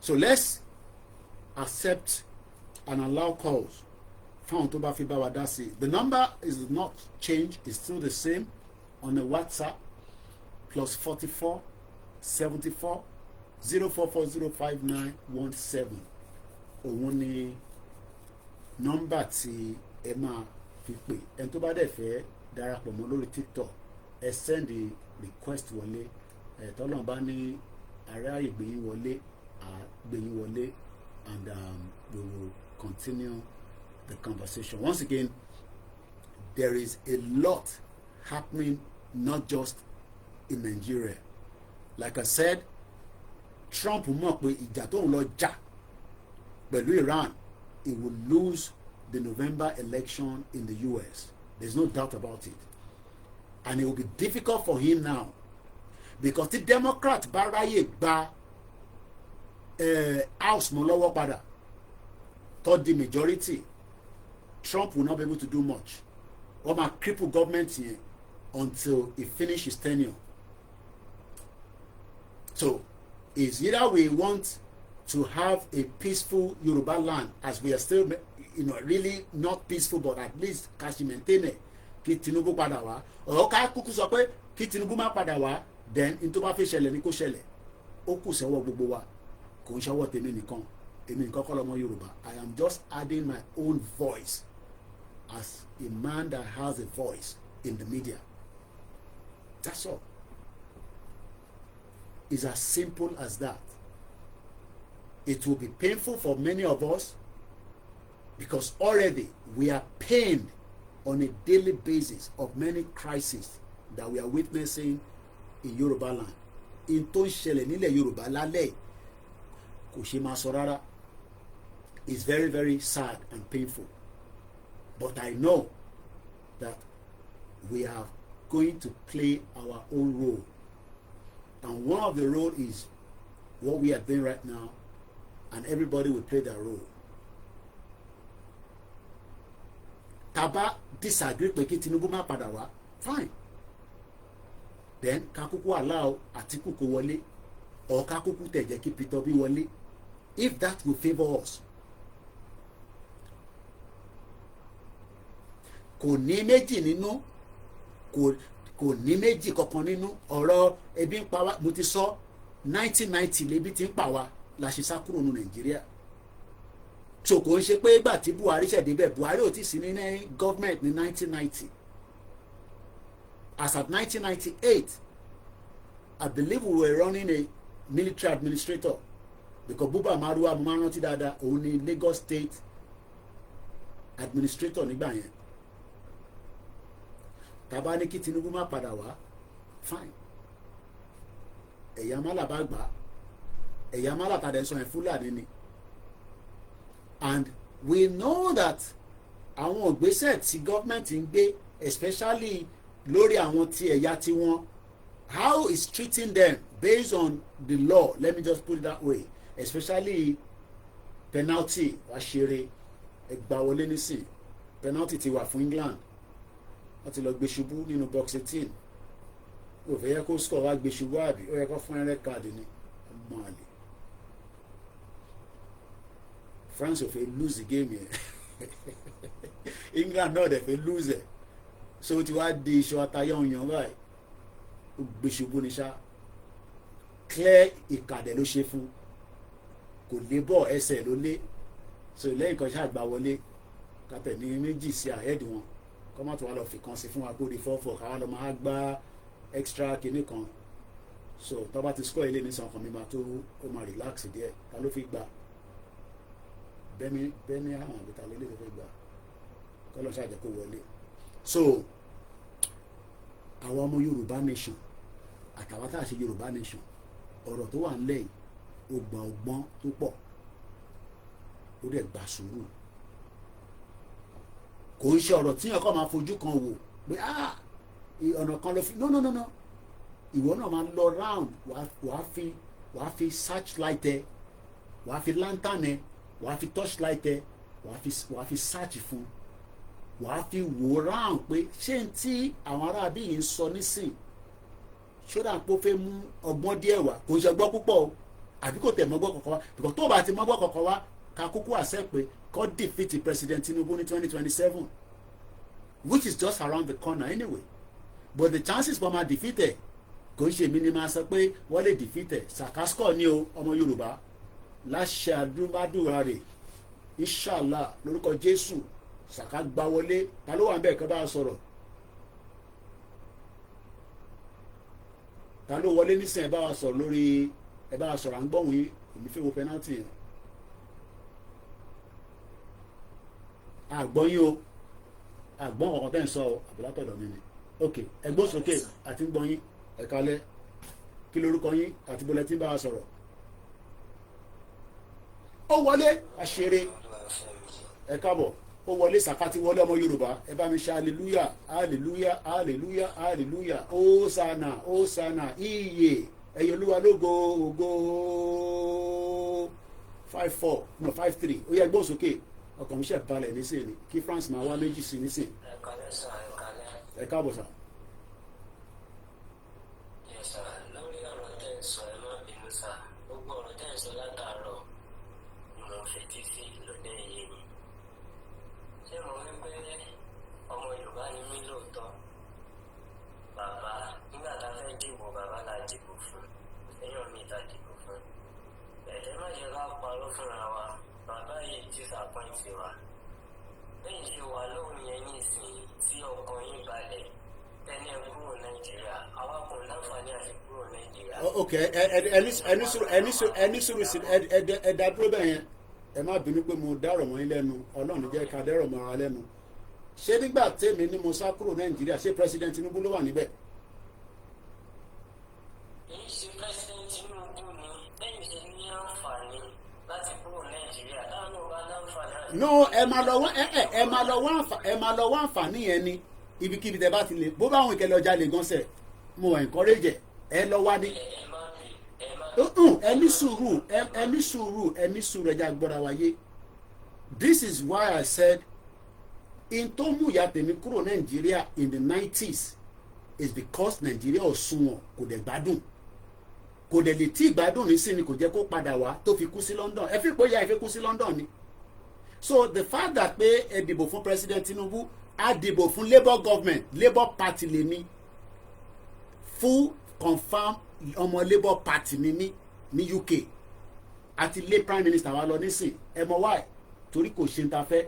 So let's accept and allow calls. Found to Bafi Bawadasi. The number is not changed, it's still the same on the WhatsApp +44 74 04405917. Òun ni nọ́mbà tí ẹ máa fi pè. Ẹni tó bá dẹ̀ fẹ́ darapọ̀ mọ́ lórí TikTok ẹ send the request wọlé. Tọ́lọ́n bá ní ará ìgbéyìn wọlé àgbéyìn wọlé and we will continue the conversation. Once again, there is a lot happening not just in Nigeria. Like I said, Trump mọ̀ pé ìjà tó ń lọ jà pẹ̀lú Iran, he will lose the November election in the US. There's no doubt about it. And it will be difficult for him now because the Democrat bá ráyè gba House mọ́ lọ́wọ́ padà toward the majority, Trump will not be able to do much. Or ma cripple government here until he finishes his tenure. So it's either we want to have a peaceful Yoruba land, as we are still, really not peaceful, but at least kashi maintain it. Kí Tinubu padà wá, or ká kúkú sọ pé kí Tinubu má padà wá, then into bá fẹ́ ṣẹlẹ̀ ní kó ṣẹlẹ̀. Ó kù sọ́wọ́ gbogbo wa, kò ń ṣọwọ́ tèmi nìkan. Èmi nìkan kọ́ lọ́mọ Yorùbá. I am just adding my own voice as a man that has a voice in the media. That's all. It's as simple as that. It will be painful for many of us because already we are pained on a daily basis of many crises that we are witnessing in Yoruba land. in tó ń ṣẹlẹ̀ nílẹ̀ Yorùbá lálẹ́ kò ṣe máa sọ rárá. It's very, very sad and painful. But I know that we are going to play our own role. And one of the role is what we are doing right now, and everybody will play their role. Taba disagree pé kí Tinubu má padà wá, fine. Then ká kúkú allow Atiku kó wọlé, or ká kúkú tẹ̀ jẹ́ kí Peter Obi wọlé, if that will favour us. Kò ní méjì nínú, kò ní méjì kankan nínú ọ̀rọ̀ ebi ń pa wá. Mo ti sọ 1990 lebi ti ń pa wá la ṣe sá kúrò ní Nàìjíríà. So kò ń ṣe pé ìgbà tí Buhari ṣẹ̀ débẹ̀, Buhari ò tí sí ní government ní 1990. As at 1998, I believe we were running a military administrator, because Buba Marwa mo máa rántí dáadáa, òun ni Lagos State administrator nígbà yẹn. Tàbá ní kí Tinubu má padà wá, fine. Ẹ̀yà málà bá gbà, ẹ̀yà málà tàdé sọ yẹn Fúlàní ni. And we know that àwọn ìgbésẹ̀ tí government ń gbé, especially lórí àwọn tí ẹ̀yà tí wọ́n, how is treating them based on the law, let me just put it that way, especially penalty wá ṣeré ẹgbà wọlé nísìn, penalty ti wà fún England. Wọ́n ti lọ gbé ṣubú nínú box 18. Ó fẹ́ yẹ kó score wá gbé ṣubú àbí ó yẹ kó fún red card ni. Ọmọ àlè. France ò fẹ́ lose the game yẹn. England náà dẹ̀ fẹ́ lose ẹ̀. So ti wá di iṣu atayọ̀ yan báyìí. Ó gbé ṣubú ní ṣá. Clear ìkàdẹ̀ ló ṣe fún. Kò lé bọ̀ ẹsẹ̀ ló lé. So lẹ́yìn kan ṣáà gbà wọlé. Kàtẹ̀ ní méjì sí ahead wọn. Kọ́mọ̀ tó wá lọ fi kan sí fún wa kó di 4-4 káwá lọ máa gbá extra kinní kan. So tó bá ti score ilé nísàn kan mi máa tó ó máa relax díẹ̀. Ta ló fi gbà? Bẹ́ẹ̀ni àwọn àgbẹ̀ta lélẹ̀ ló fẹ́ gbà. Kọ́lọ́ ṣàjẹ́ kó wọlé. So àwọn ọmọ Yorùbá nation àtàwọn tá a ṣe Yorùbá nation, ọ̀rọ̀ tó wà nílẹ̀ yìí ó gba ọgbọ́n tó pọ̀, ó dẹ̀ gba sùúrù. Kò ń ṣe ọ̀rọ̀ tí yẹn kọ́ máa fojú kan wò pé ọ̀nà kan ló fi no ìwọ náà máa lọ round, wàá fi searchlight ẹ, wàá fi lantern ẹ, wàá fi torchlight ẹ, wàá fi search fún, wàá fi wò round pé ṣé n tí àwọn aráabí yìí ń sọ nísìn ṣódà pé ó fẹ́ mú ọgbọ́n díẹ̀ wá, kò ń ṣe ọgbọ́n púpọ̀ o, àbí kò tẹ̀ mọ́gbọ́n kankan wá, because tó bá ti mọ́gbọ́n kankan wá ká kúkú accept pé kó defeat President Tinubu ní 2027, which is just around the corner anyway. But the chances for my defeated kò ń ṣe mí ni máa sọ pé wọ́n lè defeated. Sàkásíkọ̀ ní o ọmọ Yorùbá láṣẹ àdúrà rẹ̀ inshallah lórúkọ Jésù Sàká gbá wọlé. Ta ló wà ń bẹ̀ kọ́ bá a sọ̀rọ̀? Ta ló wọlé nísìnyí ẹ bá wa sọ̀rọ̀ lórí ẹ bá wa sọ̀rọ̀ à ń gbọ̀hún yìí, èmi fẹ́ wo penalty yẹn. Àgbọ̀n yín o, àgbọ̀n ọ̀kan tẹ́ ń sọ ọ àbúlátọ̀dọ̀ mi ni. Ok, ẹgbọ́n sókè àti ń gbọ́n yín ẹ̀kalẹ̀, kí lorúkọ yín àti bọ́lẹ̀ tí ń bá wa sọ̀rọ̀. Ó wọlé àṣeré ẹ káàbọ̀, ó wọlé Sàká ti wọlé ọmọ Yorùbá, ẹ bá mi ṣe hallelujah hallelujah hallelujah hallelujah hosanna hosanna iye ẹ̀yẹ Olúwa lógo ògo 5-4 no 5-3 ó yẹ ẹgbọ́n sókè. Ọkàn mi ṣe balẹ̀ nísìnyí kí France máa wá méjì sí nísìnyí. Ẹ káàbọ̀ sà. Lórí ọ̀rọ̀ tẹ́ ń sọ ẹ má bínú sá, gbogbo ọ̀rọ̀ tẹ́ ń sọ látàárọ̀ ni mo fetí sí lóde yìí ni. Ṣé mo wí pé ọmọ Yorùbá ni mí lóòótọ́? Bàbá nígbà tá a fẹ́ dìbò bàbá la dìbò fún, èèyàn mi ta dìbò fún. Ẹ̀jẹ̀ má ṣe ká parọ́ fúnra wa. Bàbá yìí disappoint wa. Lẹ́yìn tí wà lóhùn yẹn nísìnyí tí ọkàn yín balẹ̀ tẹ́lẹ̀ kúrò Nàìjíríà, àwa kò láǹfààní àti kúrò Nàìjíríà. Ok, ẹni sùúrù sí ẹ̀dá dúró bẹ́ẹ̀ yẹn. Ẹ má bínú pé mo dárọ̀ mọ́ yín lẹ́nu, Ọlọ́run jẹ́ ká dẹ́rọ̀ mọ́ ara lẹ́nu. Ṣé nígbà tèmi ni mo sá kúrò Nàìjíríà, ṣé President Tinubu ló wà níbẹ̀? Kì í ṣe láti kúrò Nàìjíríà táwọn náà bá láǹfààní. no ẹ máa lọ wá àǹfààní yẹn ni ibikíbi tẹ bá ti lè bó bá àwọn ìkẹlẹ ọjà lè gan sẹ mo encourage ẹ lọ wá ní. ẹ ní sùúrù ẹja gbọ́dọ̀ wáyé. This is why I said in tó mú ìyá tèmi kúrò Nàìjíríà in the 90s is because Nàìjíríà ò sunwọ̀n kò dẹ̀ gbádùn kò dẹ̀ lè tí ìgbádùn ní sí ni kò jẹ́ kó padà wá tó fi kú sí London ẹ fi pé ìyá ẹ fi kú sí London ni. So the fact that pé ẹ dìbò fún President Tinubu a dìbò fún Labour government Labour party lèmi full confam ọmọ Labour party ni mí ní UK àti lé prime minister wa lọ nísìn ẹ mọ̀ why torí kò ṣe ń ta fẹ́.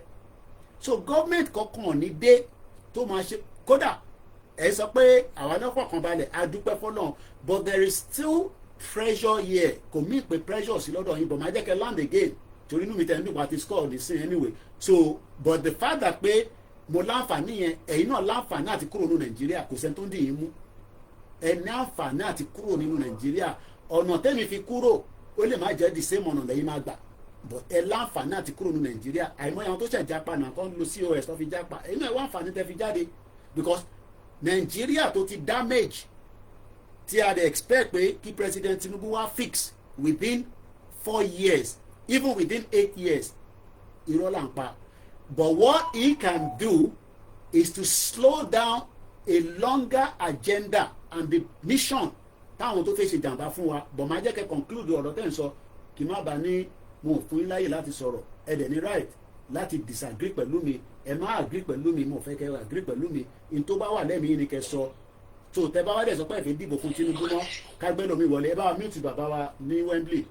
So government kankan ní dé tó máa ṣe kódà ẹ sọ pé àwa náà fọkàn balẹ̀ a dúpẹ́ fọlọ́n but there is still pressure here kò mí pé pressure sí lọ́dọ̀ yín but máa jẹ́ kẹ́ land again torí inú mi tẹ̀ ń dùn àti score ní sin anyway so but the fact that pé mo láǹfààní yẹn ẹ̀yin náà láǹfààní àti kúrò nínú Nàìjíríà kò sẹ́ni tó ń dì yín mú ẹ ní àǹfààní àti kúrò nínú Nàìjíríà ọ̀nà tẹ́mi fi kúrò ó lè má jẹ́ the same ọ̀nà lẹ́yìn máa gbà but ẹ láǹfààní àti kúrò nínú Nàìjíríà àìmọye àwọn tó ṣẹ̀ jápa náà kàn lo COS tó fi jápa ẹ̀yin náà ẹ wá àǹfààní tẹ́ fi jáde because Nàìjíríà tó ti damage tí a dey expect pé kí President Tinubu wá fix within 4 years even within 8 years irọ́ là ń pa but what he can do is to slow down a longer agenda and the mission táwọn tó fẹ́ ṣe jàǹbá fún wa but máa jẹ́ kẹ́ conclude ọ̀rọ̀ tẹ́ ń sọ kì má bàa ní mo fún yín láyè láti sọ̀rọ̀ ẹ dẹ̀ ní right láti disagree pẹ̀lú mi ẹ má agree pẹ̀lú mi mo fẹ́ kẹ́ agree pẹ̀lú mi in tó bá wà lẹ́mìí ni kẹ́ sọ tó tẹ bá wá dẹ̀ sọ pé ẹ fẹ́ dìbò fún Tinubu náà kágbẹ́ lómi wọlé ẹ bá wa mute bàbá wa ní Wembley.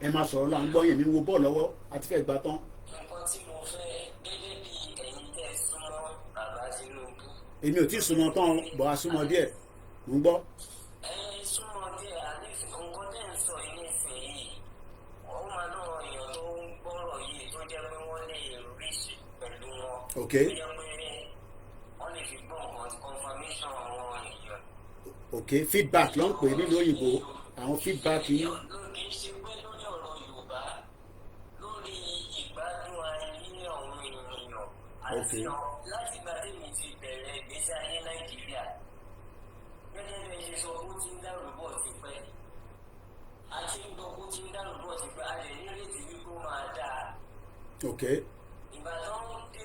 ẹ máa sọ̀rọ̀ là ń gbọ́ yẹn mi wo bọ́ọ̀lù lọ́wọ́ àti fẹ́ gbà tán. nǹkan tí mo fẹ́ gẹ́gẹ́ bí ẹ̀yin tẹ́ súnmọ́ bàbá Tinubu. èmi ò tí ì súnmọ́ tán bọ̀ a súnmọ́ díẹ̀ ń gbọ́. ẹ̀yin súnmọ́ díẹ̀ àní nǹkan tẹ́ ń sọ yìí nísìnyí ó máa náà èèyàn tó ń gbọ́rọ̀ yìí tó jẹ́ pé wọ́n lè reach pẹ̀lú wọn. ok tó jẹ́ pé wọ́n lè fi gbọ́ nǹkan confirmation àwọn èèyàn. ok feedback ló ń pè nínú òyìnbó àwọn feedback yìí. Okay. Láti ìgbà tí mi ti bẹ̀rẹ̀ ìgbésí ayé Nàìjíríà gẹ́gẹ́ bí ẹ ṣe sọ ó ti ń dàrú bọ̀ ti pẹ́ a ti ń gbọ́ ó ti ń dàrú bọ̀ ti pẹ́ a lè nírètí wípé ó máa dáa. Ìgbà tó ń dé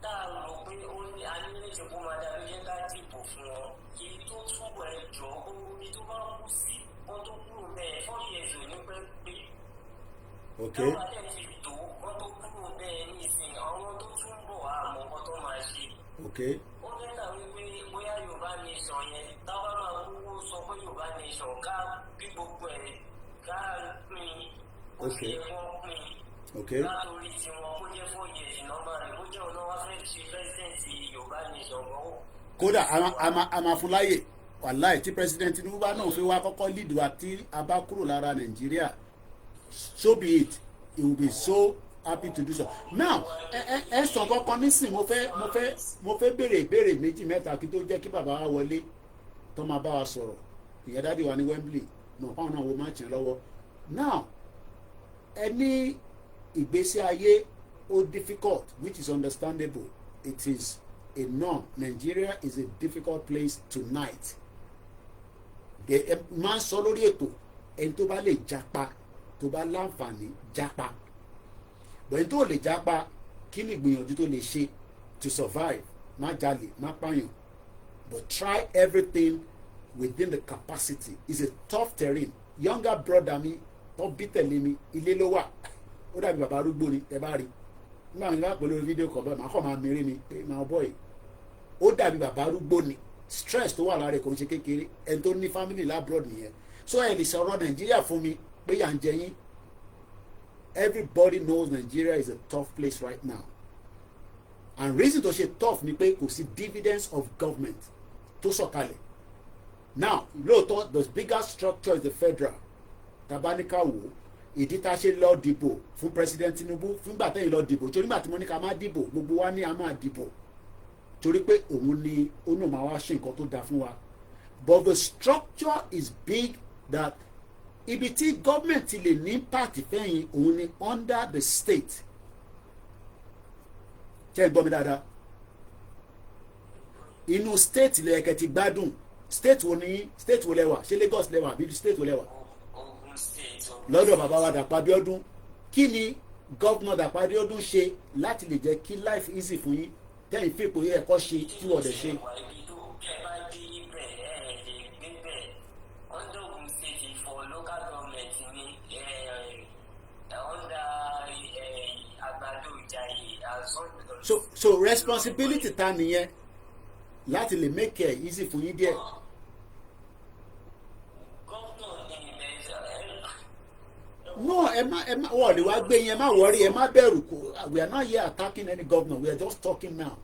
tá a rò pé ó ní a nírètí kó máa dáa ló jẹ́ ká dìbò fún wọn èyí tó túbọ̀ ẹ jọ orí tó bá kù sí wọn tó kúrò bẹ́ẹ̀ 4 years ò ní pẹ́ pé. Táwọn adé ti tó wọn tó kúrò bẹ́ẹ̀ ní ìsìn àwọn tó tún bọ̀ wá àmọ́ wọn tó máa ṣe. Ó mẹ́ta wípé bóyá Yorùbá nation yẹn táwọn máa kúkú sọ pé Yorùbá nation ká bí gbogbo ẹ̀ ká pín ó sì yẹ wọ́n pín látòrí tiwọn kó jẹ́ 4 years nọ́mbà rẹ̀ kó jẹ́ ọ̀nà wá fẹ́ ṣe pẹ́sidẹ̀ntì Yorùbá nation gan. kódà a máa fún láyè wàláì tí President Tinubu bá náà fi wá kọ́kọ́ lead wa tí a bá kúrò lára Nàìjíríà so be it he will be so happy to do so. Now ẹ sọ kankan nísìn mo fẹ́ béèrè ìbéèrè méjì mẹ́ta kí tó jẹ́ kí bàbá wa wọlé tó máa bá wa sọ̀rọ̀ ìyẹn dáàdi wa ní Wembley náà fáwọn náà wo máàcì lọ́wọ́. Now ẹ ní ìgbésí ayé ó difficult which is understandable it is a norm. Nigeria is a difficult place tonight. ẹ máa ń sọ lórí ètò ẹni tó bá lè japa tó bá láǹfààní japa bẹ́ẹ̀ tó lè jápa kí ni ìgbìyànjú tó lè ṣe to survive má jalè má pààyàn but try everything within the capacity. It's a tough terrain. Younger brother mi tó bí tẹ̀lé mi ilé ló wà ó dàbí bàbá arúgbó ni ẹ bá rí nígbà mi bá pẹ̀lú fídíò kan bẹ́ẹ̀ máa kọ́ máa mìírí ni pé máa bọ̀ yìí ó dàbí bàbá arúgbó ni stress tó wà lára ẹ̀ kò ń ṣe kékeré ẹni tó ní family labroad nìyẹn so ẹ lè sọ̀rọ̀ Nàìjíríà fún mi pé yà ń jẹ yín. Everybody knows Nigeria is a tough place right now and reason to ṣe tough ni pé kò sí dividends of government tó sọ̀kalẹ̀. Now lóòótọ́ the biggest structure is the federal tabanika wo ìdí tá a ṣe lọ dìbò fún President Tinubu fúngbà tẹ́yìn lọ dìbò torí nígbà tí mo ní ká má dìbò gbogbo wa ní a máa dìbò torí pé òun ni ó nù máa wá ṣe nǹkan tó dáa fún wa but the structure is big that ibi tí government ti lè ní impact fẹ́yìn òun ni under the state. Ṣé ẹ gbọ́ mi dáadáa? Inú state lè kẹ́ ti gbádùn. State wo ni state wo lẹ́wà? Ṣé Lagos lẹ́wà àbí state wo lẹ́wà? Lọ́dọ̀ bàbá wa Dàpọ̀ Abíọ́dún. Kí ni governor Dàpọ̀ Abíọ́dún ṣe láti lè jẹ́ kí life easy fún yín? Tẹ́yìn fipò yẹ ẹ̀kọ́ ṣe tí wọ́n dẹ̀ ṣe. So responsibility ta nìyẹn láti lè make it easy fún yín díẹ̀. No, ẹ má wọ́n lè wá gbé yín, ẹ má worry, ẹ má bẹ̀rù kó. We are not here attacking any governor, we are just talking now.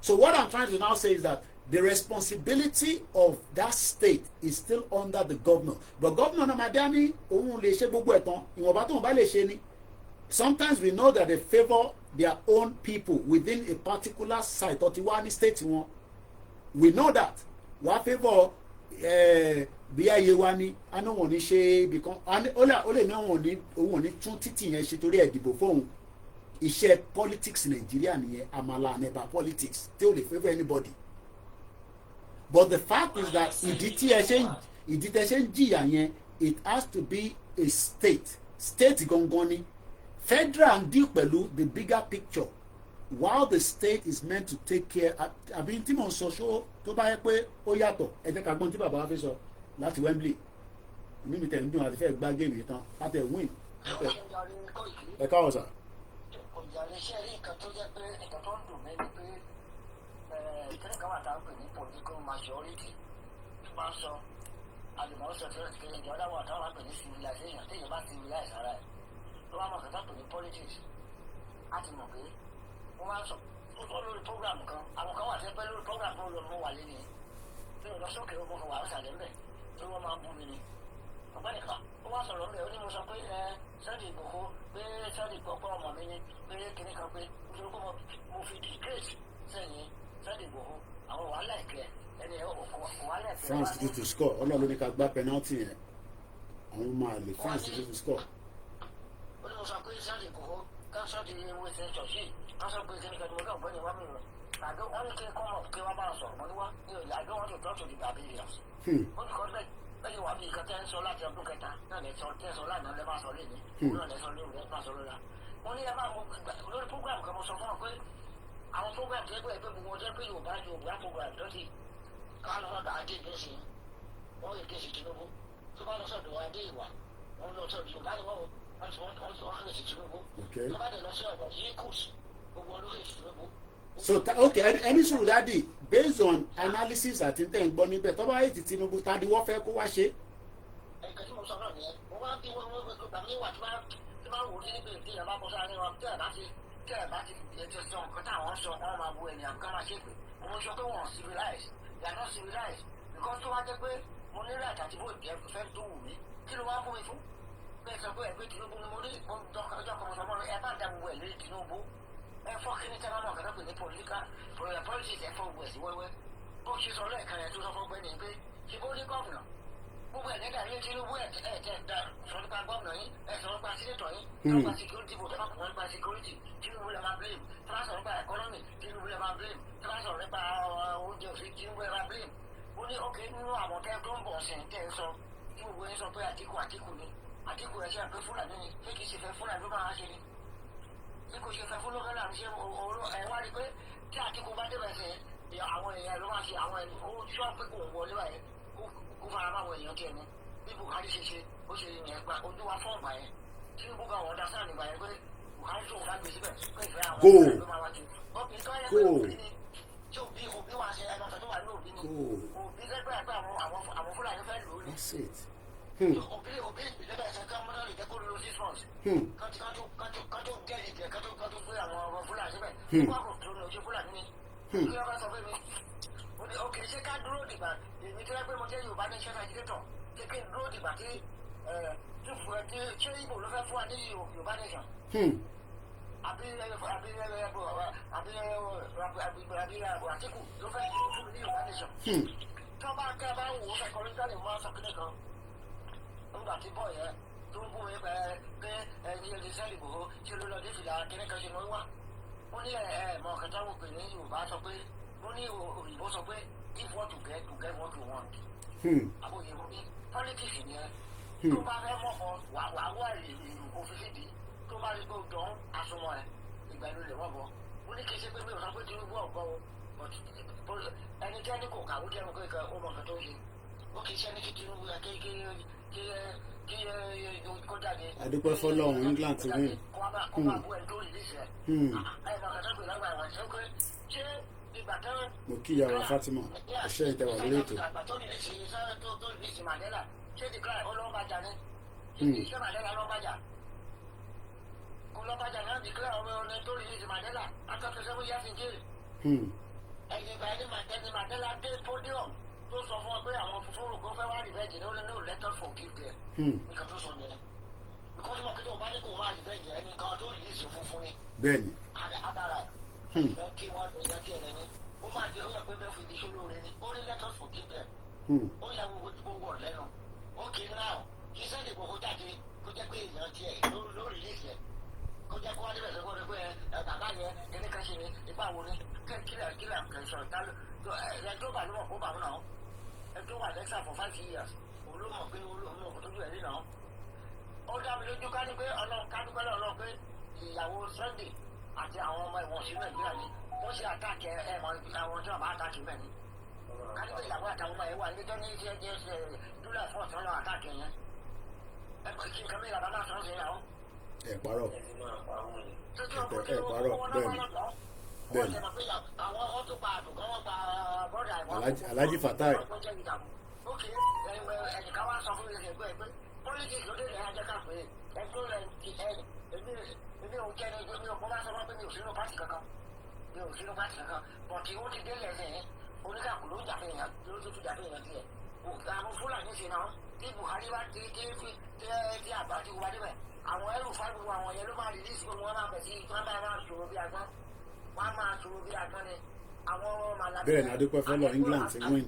So what I'm trying to now say is that the responsibility of that state is still under the governor. But governor Namadani, òun lè ṣe gbogbo ẹ̀ tán, ìwọ̀nba tóun bá lè ṣe ni. Sometimes we know that they favour their own people within a particular site or tiwani state wọn. We know that. Wàá favour bí ayé wa ni a ní wọn ní ṣe because ó lè ní òun ní tún títì yẹn ṣe torí ẹ̀ dìbò fóun. Iṣẹ́ politics Nàìjíríà nìyẹn, àmàlà ànẹ̀bà politics tí ó lè favour anybody. But the fact is that ìdí tẹ́ ṣe ń jìyà yẹn, it has to be a state gangan ni. Federal ń deal pẹ̀lú the bigger picture while the state is meant to take care. Àbí tí mò ń sọ ṣó tó bá yẹ pé ó yàtọ̀ ẹ jẹ́ ká gbọ́n tí bàbá wa fi sọ láti Wembley. Èmi mi tẹ̀ ń dùn àti fẹ́ gbá géèmì tán láti ẹ̀ win. Ẹ káwọ̀ sà. Ìjàlè iṣẹ́ rí nǹkan tó jẹ́ pé nǹkan tó ń dùn mí ni pé ìkíní kan wà tá a pè ní political majority tó máa ń sọ àlùmọ́ sọ tí ó ti kéde ìjọba dáwọ́ àtàwọn àpè ní civilization tí ìjọba civilize ara ẹ̀ tó wá mọ̀ kẹta pè ní politics á ti mọ̀ pé wọ́n máa ń sọ ó sọ lórí program kan àwọn kan wà sí pé lórí program kan lọ mọ́ wà lé ni tí ò lọ sókè ó mọ̀ wà ó sàlẹ̀ ńbẹ̀ tí wọ́n máa ń bú mi ni ọ̀gbẹ́ni kan ó wá sọ̀rọ̀ ńbẹ̀ ó ní mo sọ pé Sunday Igboho pé Sunday Igboho ọmọ mi ni pé kíní kan pé nítorí pé mo fi disgrace sẹ́yìn Sunday Igboho àwọn wàhálà ẹ̀kẹ́ ẹni wàhálà ẹ̀kẹ́. France ti to score ọlọ́run ló ní ká gbá penalty yẹn àwọn máa lè France ti to score. ó ní mo sọ pé Sunday Igboho káńsọ̀ di ewé ṣe ṣọ̀ṣì káńsọ̀ pé kíní kan ní ọ̀gbẹ́ni wá mi rẹ̀ àgọ́ wọn ní kí n kọ́ mọ̀ kí wọ́n bá sọ̀rọ̀ mọ́ níwá ní òye àgọ́ wọn tó tọ́jú di barbarians. ó ní kọ́ bẹ́ẹ̀ wà bí nǹkan tẹ́ ń sọ láti ọdún kẹta náà lè sọ tẹ́ sọ lánàá lẹ́ máa sọ lẹ́ni náà lẹ́ sọ lórí ẹ̀ máa sọ lọ́la. wọ́n ní ẹ máa mú lórí program kan mo sọ fún ọ pé àwọn program tó ẹgbẹ́ ẹgbẹ́ gbogbo ọjọ́ pé Yorùbá program tó ti ká lọ sọ́dọ̀ adé ìgbésí wọ́n lè gé sí Tinubu tó bá lọ sọ́dọ̀ adé ìwà wọ́n lọ sọ́dọ̀ Yorùbá ni wọ́n ti wọ́n lè sí Tinubu tó bá dẹ̀ lọ sí ọ̀dọ̀ yìí kù gbogbo olóyè Tinubu. So okay, any sùúrù dáàdì based on analysis àti tẹ̀ ń gbọ́ níbẹ̀ tó bá yẹ ti Tinubu ta ni wọ́n fẹ́ kó wá ṣe. ẹ̀ka tí mo sọ náà nìyẹn mo máa ń bí wọ́n gbàgbé wà tí máa ń wò ní níbi ìdí ìyàbá bọ́ sáré wọn tẹ́ ẹ̀ bá ti ètò sọ nǹkan táwọn sọ wọ́n máa bu ènìyàn kan máa ṣe pé mo sọ pé wọ́n civilize they are not civilized because tó wá jẹ́ pé mo ní right àti bó ìjẹ́ fẹ́ tó wù mí kí ló wá fún mi fún bẹ́ẹ̀ sọ pé ẹgbẹ́ Tinubu ni mo ní ọjọ́ kan mo sọ mọ́ ẹ bá da gbogbo ẹ̀ lé Tinubu ẹ fọ́ kí ní tẹ́lá náà kẹ́tọ́ pé ní politics ẹ fọ́ gbogbo ẹ̀ sí wẹ́wẹ́ bó ṣe sọ lẹ́ẹ̀kan ẹ̀ tó sọ fún gbẹ́ni pé ṣe bó ní gọ́ọ̀nà gbogbo ẹ̀ nígbà yín Tinubu ẹ̀ tẹ́ da sọ nípa gọ́ọ̀nà yín ẹ̀ sọ nípa sínétọ̀ yín nípa security bò tẹ́ bá kọ̀ nípa security Tinubu lè máa blame tẹ́ bá sọ nípa economy Tinubu lè máa blame tẹ́ bá sọ nípa oúnjẹ òfin Tinubu lè máa blame ó ní ókè nínú àwọn tẹ́ tó ń bọ̀ ọ̀sẹ̀ tẹ́ ń sọ tí gbogbo yín sọ pé Àtíkù ni Àtíkù ẹ̀ ṣe àpé Fúlàní ni pé kì í ṣe fẹ́ Fúlàní ló máa ṣe ni bí kò ṣe fẹ́ fún lókè náà ṣe ẹ̀ wá rí pé tí Àtíkù bá débẹ̀ sí àwọn èèyàn ló máa ṣe àwọn owó tí wọ́n pé kò wọlé báyẹn kó fara máa wọ èèyàn tiẹ̀ ní bí Buhari ṣe ṣe ó ṣe yẹn gba ojú wa fún ọgbà yẹn Tinubu bá wọn dá sáà nígbà yẹn pé Buhari tó wà gbé síbẹ̀ pé ìfẹ́ àwọn ọmọ ló máa wá jù ọbẹ̀ tó yẹ pé òbí ni tí òbí wa ṣe ẹnu ọ̀sẹ̀ tó wà ní òbí ni òbí lẹ́gbẹ̀ẹ́ pé àwọn Fúlàní fẹ́ lò ó ní òbí ìbílẹ̀ ẹ̀sẹ̀ ká mọ́tò lè jẹ́ kó lo 6 months kájọ gẹ́lì jẹ́ kájọ gbé àwọn ọmọ Fúlàní síbẹ̀ wọ́n kò tó ní ojú Fúlàní ni kí wọ́n bá sọ fún mi ó ní ok ṣé ká dúró dìgbà èmi tí wọ́n pé mo jẹ́ Yorùbá ní ṣẹ́ta ìdílétọ̀ ṣé kí n dúró dìgbà tí ṣé Ìgbò ló fẹ́ fún wa ní Yorùbá nation àbí Àtíkù ló fẹ́ fún mi ní Yorùbá nation tó bá kẹ́ bá wò ó kẹ́kọ̀ọ́ nígbà lè máa sọ kíní kan nígbà tí bọ́ yẹn tó ń bú mi pé ẹni ẹni sẹ́ẹ̀lì gbòó ṣe ló lọ dé fìlà kíní kan ṣe ló wà ó ní mọ̀ kẹta wò pé ní Yorùbá sọ pé ó ní òyìnbó sọ pé if what you get what you want. àbòyè mo ní politics yẹn tó bá fẹ́ mọ̀kàn wà wá ìlú òfin sídi tó bá rí pé ó dán asomọ ẹ̀ ìgbà ìlú rẹ̀ wọ́n bọ̀ ó ní kí n ṣe pé mi ò sọ pé Tinubu ọ̀gbọ́ o ẹni tí ẹni kò kàwé jẹun kékeré ó mọ̀ nǹkan tó ṣe ó kì í ṣe ní kí Tinubu kí kó jáde. adúpẹ́ fọlọ́run England ti win. kó máa bú ẹni tó rí níṣẹ́ ẹ̀ mọ̀ nǹkan tó gbé lágbàá wọn ṣe pé ṣé ìgbà tán. mo kí ìyàwó Fatima ẹ̀ṣẹ́ ìtẹ̀wà lórí ètò. ìgbà tó ní ìṣe tó ní ìṣe Mandela ṣé ti kíláà ọlọ́ọ̀bàjà ni ṣé Mandela lọ́ọ̀bàjà ọlọ́ọ̀bàjà náà ti kíláà ọmọ ọ̀nà tó ní ìṣe Mandela after 7 years in jail. ẹ̀yìn ìgbà ẹni Mandela dé podium tó sọ fún ọ pé àwọn funfun rògbò fẹ́ wá rìvẹ́jì ní ó lé ní let us forgive them. nǹkan tó sọ nìyẹn because wọn kí ló bá ní kó wá rìvẹ́jì ẹni kan tó rí ìṣe funfun ni. bẹ́ẹ̀ni. adara ẹ̀ kí wọ́n lè yẹ kí ẹ̀ lẹ́ni ó máa di ọyọ pé bẹ́ẹ̀ fi di ṣòro rẹ ni ó ní let us forgive them. ó yà gbogbo lẹ́nu ok now kí sẹ́ni gbogbo jáde kó jẹ́ pé èèyàn tiẹ̀ ló release ẹ̀ kó jẹ́ kó wá níbẹ̀ lọ́wọ́ rẹ pé bàbá yẹn kíní kan ṣe ni ipa wo ni kílẹ̀ kẹsàn-án tá ẹ̀ tó bá lọ́wọ́ kó bá wọn náà ẹ̀ tó wà lẹ́sà for 5 years òun ló mọ̀ pé olóòmọ̀ kò tójú ẹ̀ rí náà ó dá mi lójú ká ní pé kádúpẹ́ lọ́ọ́ pé ìyàwó Sunday àti àwọn ọmọ ìwọ̀n sí Nàìjíríà ni wọ́n ṣe àtàkì ẹ̀mọ àwọn tí wọ́n bá àtàkì mẹ́rin kádúpẹ́ ìyàwó àtàwọn ọmọ ẹ̀wà níjọ́ ní ṣe dúlà fún ọ̀tún lọ àtàkì yẹn ẹgbẹ́ kí nǹkan mìíràn bá náà sọ̀rọ̀ sí ìyàwó. ẹ parọ́ ẹ parọ́ bẹ́ẹ̀ni Alhaji Fatai. ok ẹnìkan wá sọ fún mi ẹgbẹ́ pé politics ló dé ní ajẹ́ ká pé ẹgbẹ́ rẹ̀ ti èmi ò jẹ́ èmi ò kọ́ bá sọ fún pé mi ò sínú pátì kankan bọ̀tí ó ti dé lẹ́sẹ̀ oníkàkú ló ń jàfẹ́ yẹn ló tún jàfẹ́ yẹn tiẹ̀ àwọn Fúlàní ṣe náà tí Buhari bá tí àgbà tí wọ́n débẹ̀ àwọn ẹrù fáwọn àwọn yẹn ló máa rí lísì wọn máa bẹ̀ sí wọn máa sọ̀rọ̀ bí agbọ́n wọn máa sọ̀rọ̀ bí agbọ́n ni àwọn màlàbí. bẹ́ẹ̀ ni adúpẹ́ fọlọ́ England ti win.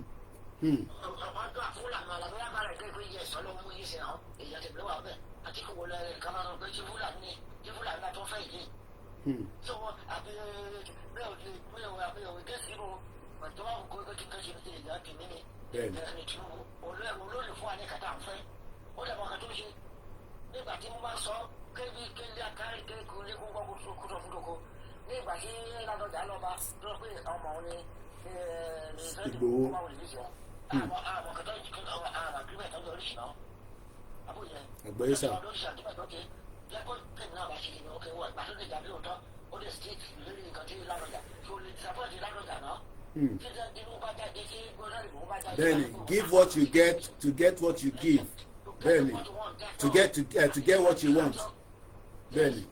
ọ̀pọ̀lọpọ̀ Fúlàní màlàbí agbára ìgbẹ́ pé yẹ sọ́lọ́ mú yìí ṣe hàn èèyàn ti gbéwà bẹ́ẹ̀ àti kí wọlé kámánà pé tí Fúlàní bá tó fẹ́ yìí. so àbí bẹ́ẹ̀ ò gẹ́sì bò pẹ̀tọ́ àwọn kó kí n kẹ́sì ní ìgbà kìíní ni ẹni tí olóòlù fún wa ní kàtà ń fẹ́ ó lè mọ ọkàn tó ṣe nígbà tí mo bá sọ kébi akárí kéku lé kókó kótó fúdòkó nígbà tí Ládọjà lọ́ba tó pé ọmọ òun ni Ìgbòho àwọn kẹtọ́ àwọn agreement ọjọ́ oríṣi náà àbúyẹ àgbẹ̀yẹ sà. lẹ́kọ̀ọ́ tẹ̀mí náà bá ṣe kí ni ó kéwọ́ ìgbà tó lè jà bí òótọ́ ó lè state lórí nǹkan tí Ládọjà tó lè support Ládọjà náà. Bẹ́ẹ̀ni, give what you get to get what you give. Bẹ́ẹ̀ni, to get what you want. Bẹ́ẹ̀ni.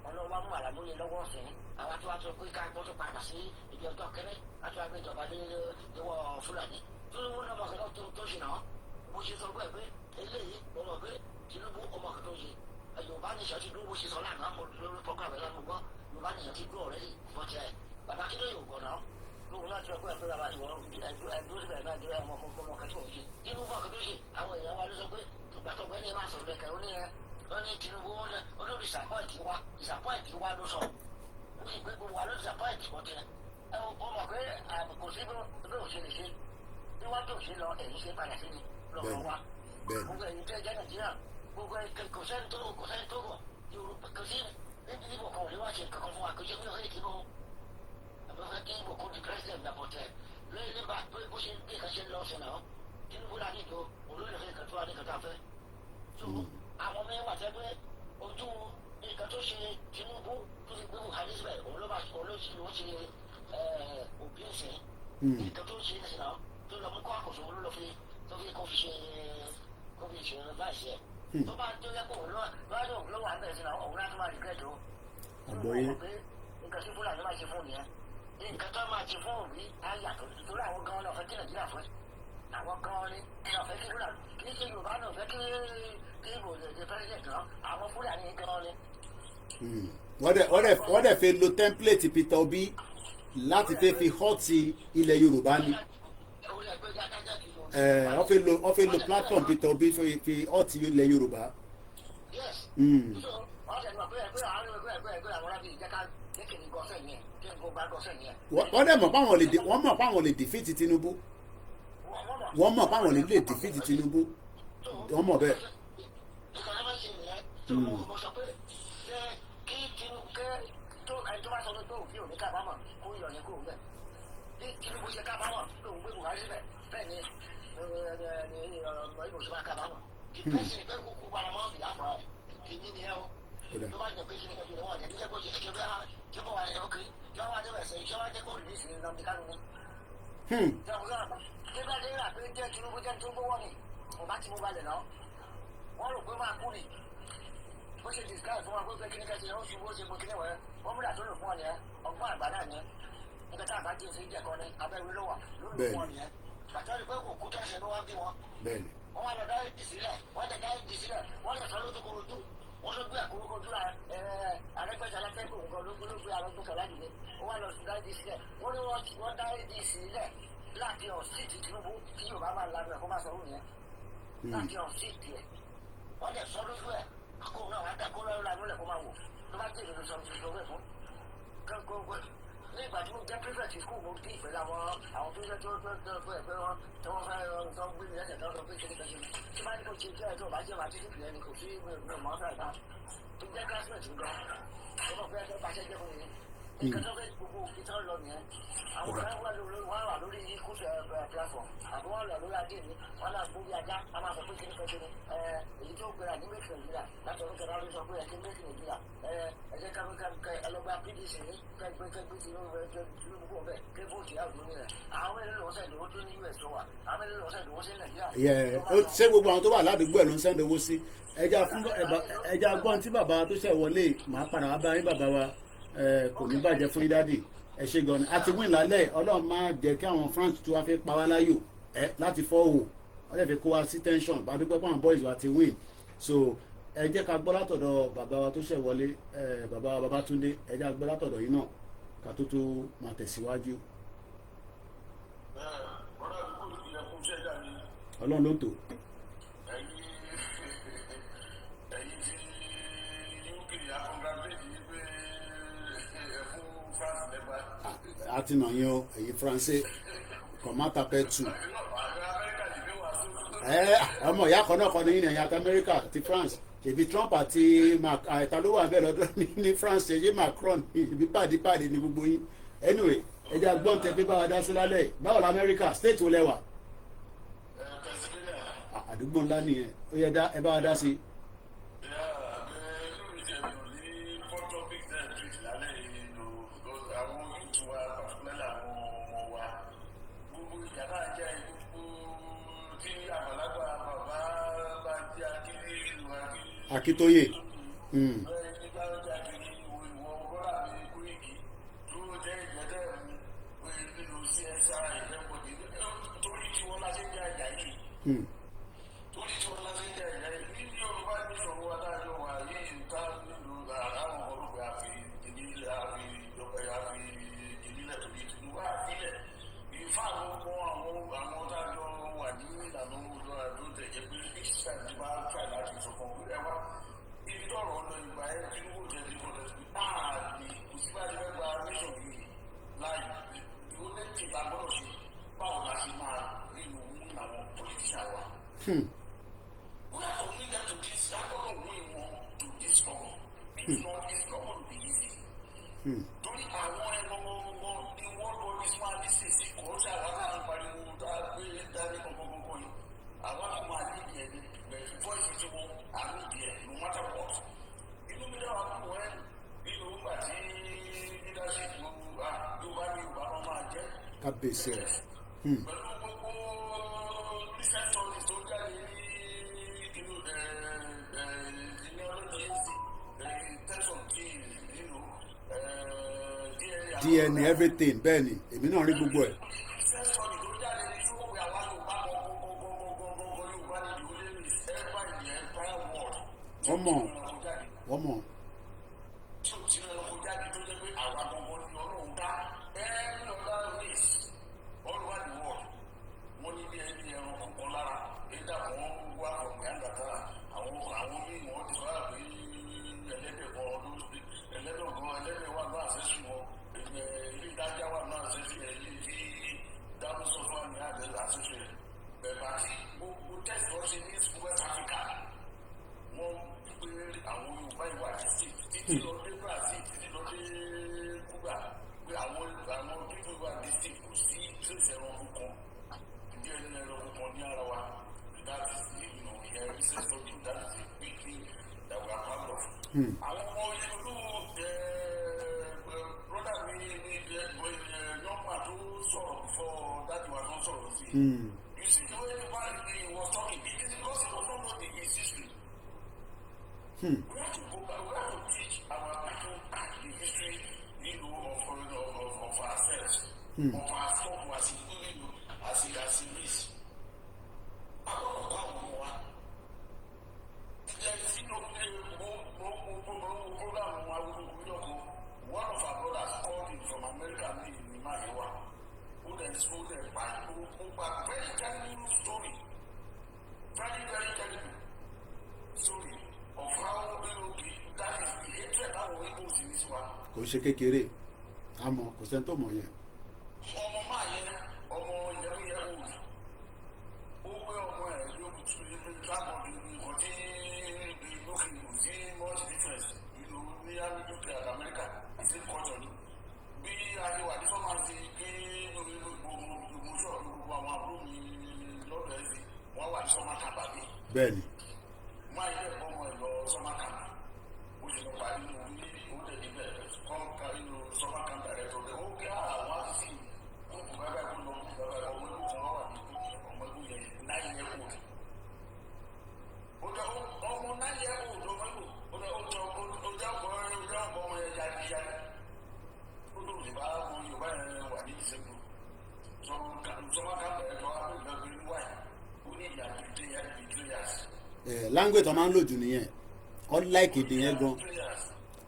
ọlọ́wọ́ mú àlàmúyẹ lọ́wọ́ ọ̀sẹ̀ àwọn tí wàá tó pé ká gbọ́dọ̀ padà sí ibi ọjọ́ kẹrẹ́ láti wá gbé ìjọba lọ́wọ́ Fúlàní tó ní wọn lọ́mọ kẹlẹ́ tó ṣe náà mo ṣe sọ pé eléyìí mo mọ̀ pé Tinubu ọmọ kan tó ṣe Yorùbá nìṣẹ́ ti dúró bó ṣe sọ lánàá mo lórí pọ́kà rẹ̀ lánàá gbọ́ Yorùbá nìṣẹ́ ti dúró ọ̀rẹ́ yìí bọ́tẹ́ bàbá kí ló yóò gbọ́ náà lóhun láti ọgbẹ́ ẹ̀fẹ́ bàbá ìwọ ẹ̀dúró síbẹ̀ náà jẹ́ ọmọ kan tó ṣe Tinubu ọkàn tó ṣe àwọn èèyàn wa ló sọ pé tùgbàtọ̀gbẹ́ ni ẹ máa sọ̀rọ̀ lẹ́kẹ̀ẹ́ ó ní wọ́n ní Tinubu olórí disappoint wa ló sọ ó sì gbé gbogbo wa ló disappoint wọ́n tẹ ẹ o mọ̀ pé kò sí bí ó ṣe lè ṣe bí wọ́n tó ṣe lọ èyí ṣe padà sí ni lọ́wọ́ wa gbogbo èyí tẹ́ jẹ́ Nàìjíríà gbogbo kò sẹ́ni tó rọ̀ Yorùbá kò sí níbi ìbò kan ò lè wá ṣe kankan fún wa kò ṣe pé ọ̀rẹ́ ìdìbò àbẹ̀fẹ́ kí ìbò kó di president àbọ̀tẹ̀ lóyún nípa pé bó ṣe bí kan ṣe lọ ṣe náà Tinubu láti ìjọ olóyè kan tó wà ní kàtà fẹ́ àwọn mẹ́wàá tẹ́ pé ojú nǹkan tó ṣe Tinubu tó ti gbé Buhari síbẹ̀ òun ló ṣe òbí ẹ̀sìn nǹkan tó ṣe ẹ̀sìn náà tó lọ mú kó àkóso òun ló fi kó fi ṣe báyìí ẹ̀ tó bá tó yẹ kó òun lọ́wọ́ àbẹ̀rẹ̀ sí náà òun láti máa regret o. àgbọ̀yé nǹkan tí Fúlàní máa ṣe fún nìyẹn nǹkan tó máa ṣe fún òbí á yàtọ̀ torí àwọn gan-an náà fẹ́ kí Nàìjíríà fẹ́ àwọn gan-an ni náà fẹ́ kí Fúlàní kì í ṣe Yorùbá náà fẹ́ kí ìbò lè ṣe president náà àwọn Fúlàní gan-an ni. wọ́n dẹ̀ fẹ́ lo template Peter Obi láti fẹ́ fi hot ilẹ̀ Yorùbá ni wọ́n fẹ́ lo platform Peter Obi fi hot ilẹ̀ Yorùbá. Wọ́n dẹ̀ mọ̀ páwọn lè defeat Tinubu wọ́n mọ̀ páwọn lè defeat Tinubu wọ́n mọ̀ bẹ́ẹ̀. wọ́n rò pé máa kú ni bó ṣe disguise fún wa pé kíní kẹ́sì ó ṣubú ó ṣe gbó kíní wẹ̀ wọ́n múlà tó lò fún ọ nìyẹn ọgbọ́n àgbà náà nìyẹn nígbà tá a bá jẹ́ sí ìjẹ̀kọ́ ni abẹ́rẹ́ ló wà lórí fún ọ nìyẹn bàtà rí pé kò kú tẹ̀sẹ̀ ló wá bí wọn. wọ́n wá lọ dá ìdí sílẹ̀ wọ́n lè dá ìdí sílẹ̀ wọ́n lè sọ lójúkorojú wọ́n ló gbé àkórókojú Arẹ́gbẹ́ṣọlá tẹ́kọ̀ nǹkan ló gbé Arẹ́gbẹ́ṣọlá dìde wọ́n wá lọ dá ìdí sílẹ̀ wọ́n ní wọ́n dá ìdí sílẹ̀ láti ọ̀sìtì Tinubu tí Yorùbá máa lanu ẹ̀ kó má sọ òun yẹn láti ọ̀sìtì ẹ̀ wọ́n lè sọ lójú ẹ̀ kó náà wá dá kó lọ́ọ́ lanu lẹ̀ kó máa wò ló bá dé ìròyìn sọ̀rọ̀ tuntun rẹ̀ fún gbogbo ní ìgbà tí mo jẹ́ prefect school mo dé ìpè láwọn àwọn tó tó ẹgbẹ́ wọn tí wọ́n fẹ́ tó gbé mi lẹ́sẹ̀ tó gbé kéde kéde tí bá ní kò ṣe jẹ́ ẹjọ́ bá jẹ́ bá títí pìlẹ̀ ni kò sí mi ò mọ́ fẹ́ gbà tó jẹ́ classmate ń gan tó bọ̀ fẹ́ bá ṣẹ́ jẹ́ fún mi nǹkan tó fẹ́ gbogbo òfin tó lọ nìyẹn àwọn kan wà lórí kóso platform àbí wọ́n lọ lórí adé mi wọ́n náà gbóbi ajá a máa sọ pé kí ni kẹ́kẹ́ ni èyí tó gbéra ní méjì Nàìjíríà láti ọdún kẹta ló sọ pé ẹ̀kí méjì Nàìjíríà ẹ̀jẹ̀ kábíkẹ́ ẹlọ́gbà PDC ní kẹ́gbẹ́ Tinubu kò bẹ́ẹ̀ kí vóòtù yà lómi rẹ̀ àwọn mẹ́rin lọ́wọ́ sẹ́yìn lówó tó ní US tó wà àwọn mẹ́rin lọ́wọ́ sẹ́yìn lówó sí Nàìjíríà. ṣé gbogbo àwọn tó wà ládùúgbò ẹ̀ ló ń sẹ́ndowó sí ẹja gbọ́n tí bàbá tó ṣẹ̀ wọlé máa padà wá bá yín bàbá wa kò ní bàjẹ́ fún dádì ẹ ṣe gan ni a ti win lálẹ́ Ọlọ́run máa jẹ́ kí àwọn France tó wá fẹ́ pa wá láyò láti fọ́ òwò wọ́n lè fi kó wa sí tension bá dúpẹ́ pé àwọn boys wa ti win so ẹ jẹ́ ká gbọ́ látọ̀dọ̀ bàbá wa tó ṣẹ̀ wọlé bàbá wa Babátúndé ẹ jẹ́ ká gbọ́ látọ̀dọ̀ yìí náà ká tó máa tẹ̀síwájú. Ọlọ́run ló tò. àti nà yín o èyí faransé kọ̀mátà pẹ́ tù ọmọ ìyá kan náà kọ́ ní ìyẹn àti Amẹ́ríkà ti France ìbí Trump àti ta ló wà bẹ́ẹ̀ lọ́dọ̀ ní France èyí Macron ìbí pàdípàdé ní gbogbo yín anyway ẹjẹ agbọ́n tẹ pé báwa dá sí lálẹ́ báwo la Amẹ́ríkà state wo lẹ́wà àdúgbò ńlá nìyẹn ó yẹ ẹ bá wa dá sí. Akitoye. Kábíyèsí rẹ̀. DNA everything bẹ́ẹ̀ ni èmi náà rí gbogbo ẹ̀. wọ́n mọ̀. You see the way he was talking, it is because he was not knowing his history. We have to go back, we have to teach our people the history, of ourselves, of our stock as it is. One of our brothers called him from America, in Mahiwa, who then spoke them back, very terrible story, very terrible story of how that is the hatred that we put in this one. Kò ṣe kékeré àmọ́ kò sẹ́ni tó mọ̀ yẹn. Ọmọ máa yẹn ọmọ ìyẹ́wò ó gbé ọmọ ẹ̀ yóò tún ní lábọ̀ ní nǹkan tí ìlú kìlú sí much difference ìlú ní UK and America ìsí culture ni bí ayéwà ní sọ́mà ti gbé gbogbo ṣọ́ọ̀bù gbogbo àwọn àbúrò mi lọ́dọ̀ ẹ̀ sí wọ́n wà ní sọ́mà kàbà bí. Bẹ́ẹ̀ni. Máa ilé ẹ̀kọ́ ọmọ ẹ̀ lọ sọ́mà kàbà ó sì lọ parí ní orí oúnjẹ níbẹ̀ kọ́ńkà nínú sọ́mà kàbà rẹ̀ tó bẹ̀ ó kí àwọn àti kókò bàbá ẹ̀kọ́ lọ kókò bàbá ọmọ ẹ̀kọ́ kan wà ní ọmọ ẹ̀kọ́ yẹn 9 years old. Ó jẹ́ ọmọ 9 years old ọmọ ẹ̀kọ́ ó jẹ́ ọmọ ẹ̀ yáyá ó tó lè bá ọmọ Yorùbá yẹn wà ní ìṣẹ́gun sọ́mà kàbà ẹ̀ lọ́wọ́ àbúrò ìgbàgbé wáyé ó ní ìyá ìdíyàs. Language tó máa ń lò jù nìyẹn wọ́n like èdè yẹn gan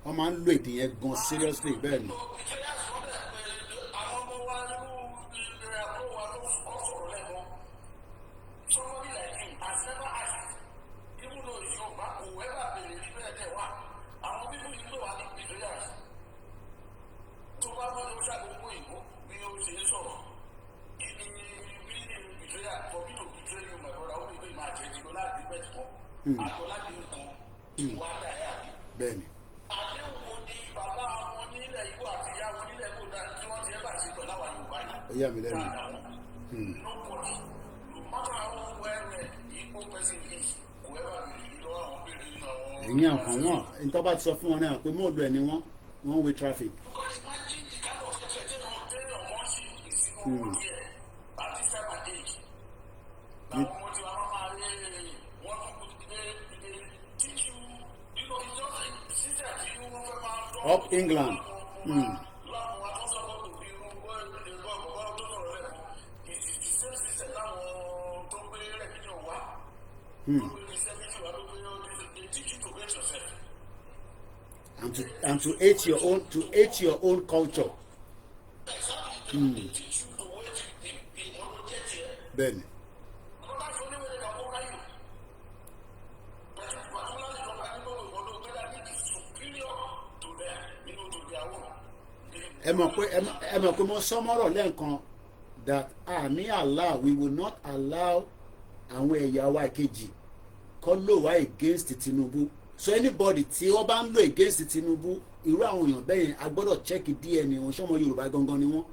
wọ́n máa ń lo èdè yẹn gan seriously bẹ́ẹ̀ ni. Bẹ́ẹ̀ni. Ó yà mí lẹ́nu. Ẹ̀yin àkàn wọn nítorí bá ti sọ fún wọn náà pé mọ́ọ̀dù ẹ̀ ni wọ́n way traffic. Up England. And to hate your own culture. Bẹ́ẹ̀ni. ẹ mọ̀ pé mo sọmọ́rọ̀ lẹ́ẹ̀kan that ní Allah we will not allow àwọn ẹ̀yà wa kejì kọ́ lò wá against Tinubu so anybody tí wọ́n bá ń lò against Tinubu irú àwọn èèyàn bẹ́ẹ̀ yẹn a gbọ́dọ̀ check DNA wọn ṣọmọ Yorùbá gangan ni wọ́n.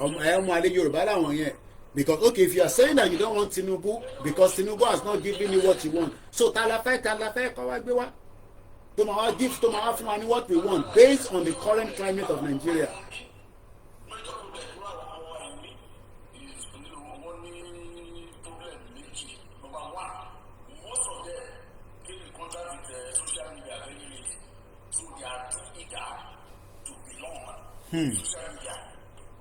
ọmọ alẹ́ Yorùbá làwọn yẹn. Because okay, if you are saying that you don't want Tinubu because Tinubu has not given you what you want, so talafẹ kọ́ wá gbé wá tó máa wá give tó máa wá fún wa ní what we want based on the current climate of Nigeria. eager to belong. Social media.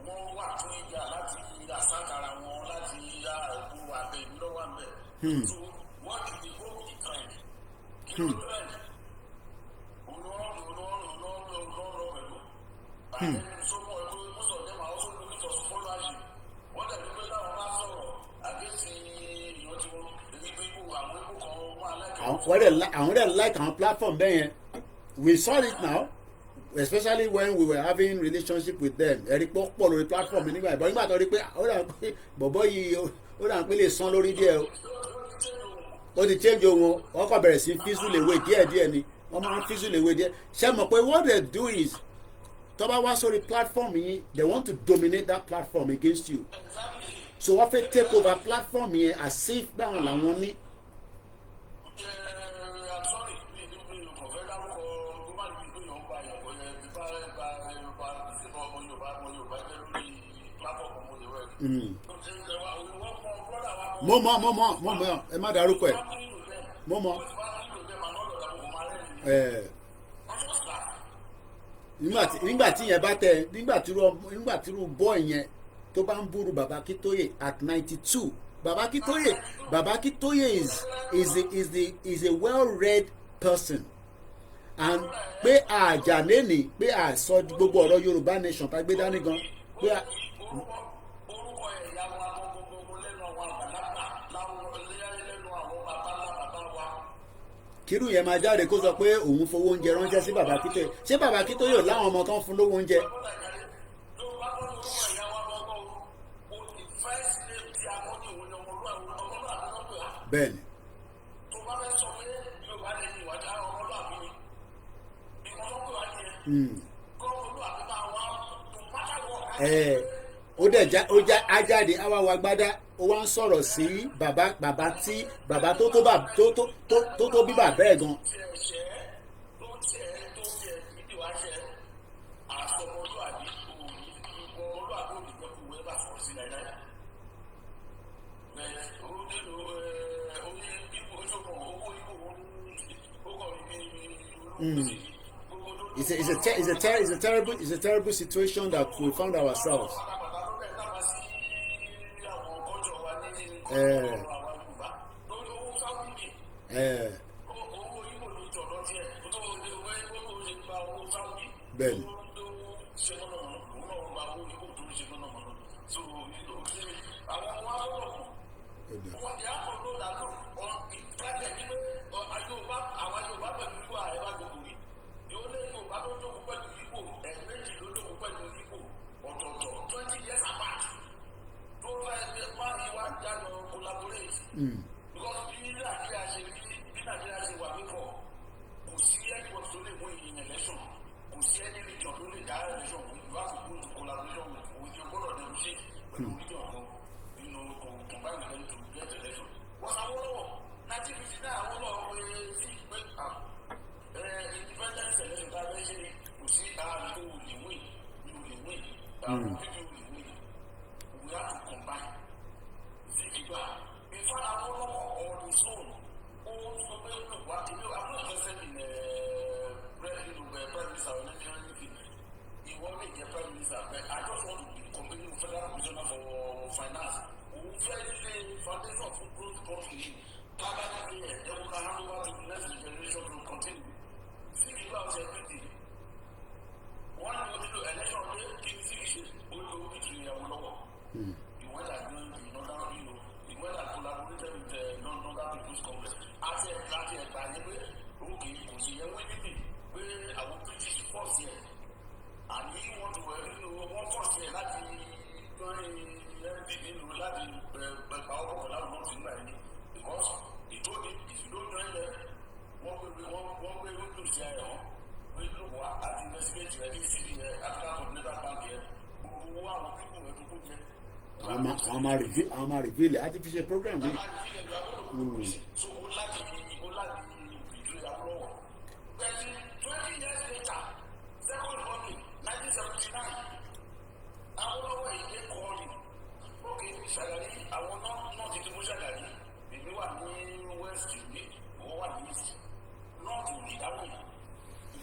Wọ́n wà tún eager láti àsákàrà wọn láti ẹ̀kú àbẹ̀ ìlọ́wọ́ àbẹ̀. So what is the goal of the trend? Kí ló trend? And then so most of them are also looking for scholarship. What are the people that are against the people I would like our platform then. We saw it now, especially when we were having relationship with them. Eric Pop lórí platform anyway, but nígbà tó rí pé ó dà pé bọ̀bọ̀ yìí ó dà pé lè san lórí díẹ̀ ó ti change ohun ọkọ̀ bẹ̀rẹ̀ sí fizzle away díẹ̀ ni wọ́n máa ń fizzle away díẹ̀. Ṣé mọ̀ pé what they do is tó bá wá sórí platform yìí they want to dominate that platform against you. So wọ́n fẹ́ take over platform yẹn as if báwọn làwọn ní. Mo mọ ẹ má dárúkọ ẹ mo mọ nígbà tí yẹn bá tẹ nígbà tí irú bọ́ yẹn tó bá ń búrú Baba Akintoye at 92 Baba Akintoye is a well-read person and pé àjà lẹ́nìí pé àsọ gbogbo ọ̀rọ̀ Yorùbá nation tá gbé dání gan pé kírú yẹn máa jáde kó sọ pé òun fowó oúnjẹ ránṣẹ́ sí Baba Akintoye ṣé Baba Akintoye ò láwọn ọmọ kan fún lówó oúnjẹ. bẹ́ẹ̀ni. Ó dẹ̀ ajáde àwa wa gbádá ó wá ń sọ̀rọ̀ sí bàbá tó bí bàbá ẹ̀ gan. It's a terrible situation that we found ourselves. Ben. I'm a reveal artificial program.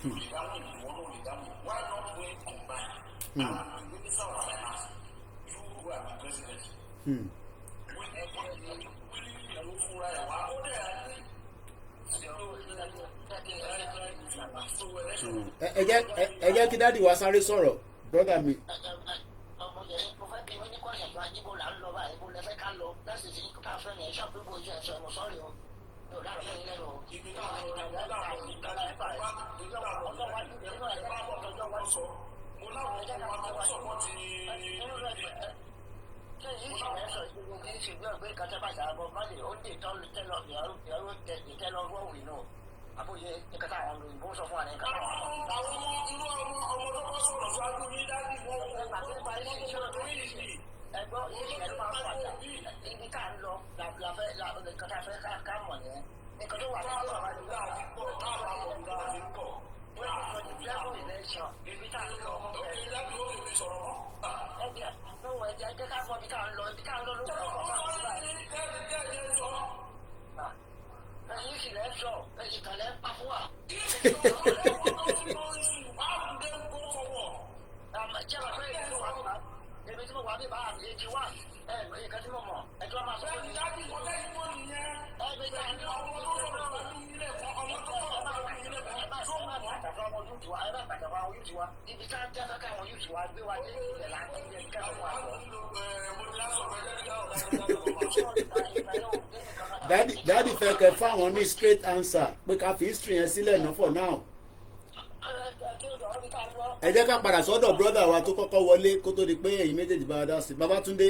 ìdáhùn ìwọ náà lè dáhùn why not we combine and the minister of finance you who are the president with ẹgbẹ́ ìlú fúnra ẹ̀ wá ó dẹ̀ ẹ jẹ́ kí dáàdi wa sáré sọ̀rọ̀ brother mi. ọmọ yẹn mo fẹ́ kí wọ́n ní kọ́ ẹ̀yà àjíbò là ń lọ báyìí bó lẹ fẹ́ ká lọ láti ṣe ká fẹ́ yẹn ṣọ́ọ̀bù bó ṣe ẹ̀ṣọ́ ẹ̀mọ sọ́ọ̀rì o yóò dára fún ilé o. ibi náà ló ń bá àwọn ìdájọ́ ìfàyà ìjọba ọlọ́wà nínú ẹ̀ bá wọ́n tọ́jọ́ wá sọ mo láwọn ẹ̀jẹ̀ kan tó sọ̀pọ̀ ti ṣé yìí ṣe ẹ̀ṣọ́ ìgbìmọ̀ kì í ṣe gbé ọ̀gbẹ́ ìkàtàbàṣà àbọ̀ mọ́lẹ̀ ó lè tẹ́lọ̀ àbóyé ìkàtà àwọn olùyìnbó sọ fún àníkà. àwọn irú ọmọ tó kọ́ sọ̀rọ̀ síwájú ní dájú wọn kò pàṣẹ parí ní ìṣòro tó yìí sí. ẹgbọ́n ìṣẹ̀lẹ̀ ló máa ń pàṣẹ ibi ká ń lọ ìkàtà fẹ́ ká mọ̀ yẹn. nǹkan tó wà ní ìlú àwọn ìlú àti pọ̀ káàbà àwọn ìlú àti pọ̀. wọ́n ti sọ ìdílé àwọn ìlẹ́ṣọ̀ ibi tá a lọ ọmọ bẹ́ẹ̀. ìlẹ́bí ó lè fi sọ̀rọ̀ mọ́. ẹgbẹ́ lówó ẹ̀jẹ̀ jẹ́ ká mọ ibi ká ń lọ ló ń ẹ̀yin sì lẹ́ sọ ẹ̀yin kan lẹ́ pa fún wa. jẹ́ bàbá yìí ló wà nípa ebi tí mo wà nípa èjì wá nǹkan tí mo mọ̀ ẹ̀jọ́ máa sọ fún mi. ẹ̀mí ìgbà ní ọmọ tó sọ̀rọ̀ pẹ̀lú ilé ẹ̀kọ́ ọmọ tó sọ̀rọ̀ pẹ̀lú ilé ẹ̀kọ́ tó mọ̀ pàtàkì ọmọ yúùtù wa ẹ̀rọ pàtàkì àwọn yúùtù wa ibi tá a jẹ́ fẹ́ àwọn yúùtù wa gbé wa dé ilẹ̀ láti ilé ìkẹ́kọ̀ọ́ wa lọ. Daddy fẹ́ kẹ́ fáwọn ní straight answer pé ká fi history yẹn sílẹ̀ náà for now. ẹ jẹ́ ká padà sọ́dọ̀ brother wa tó kọ́kọ́ wọlé kó tó di pé èyí méjèèjì bá wa dá sí. Babátúndé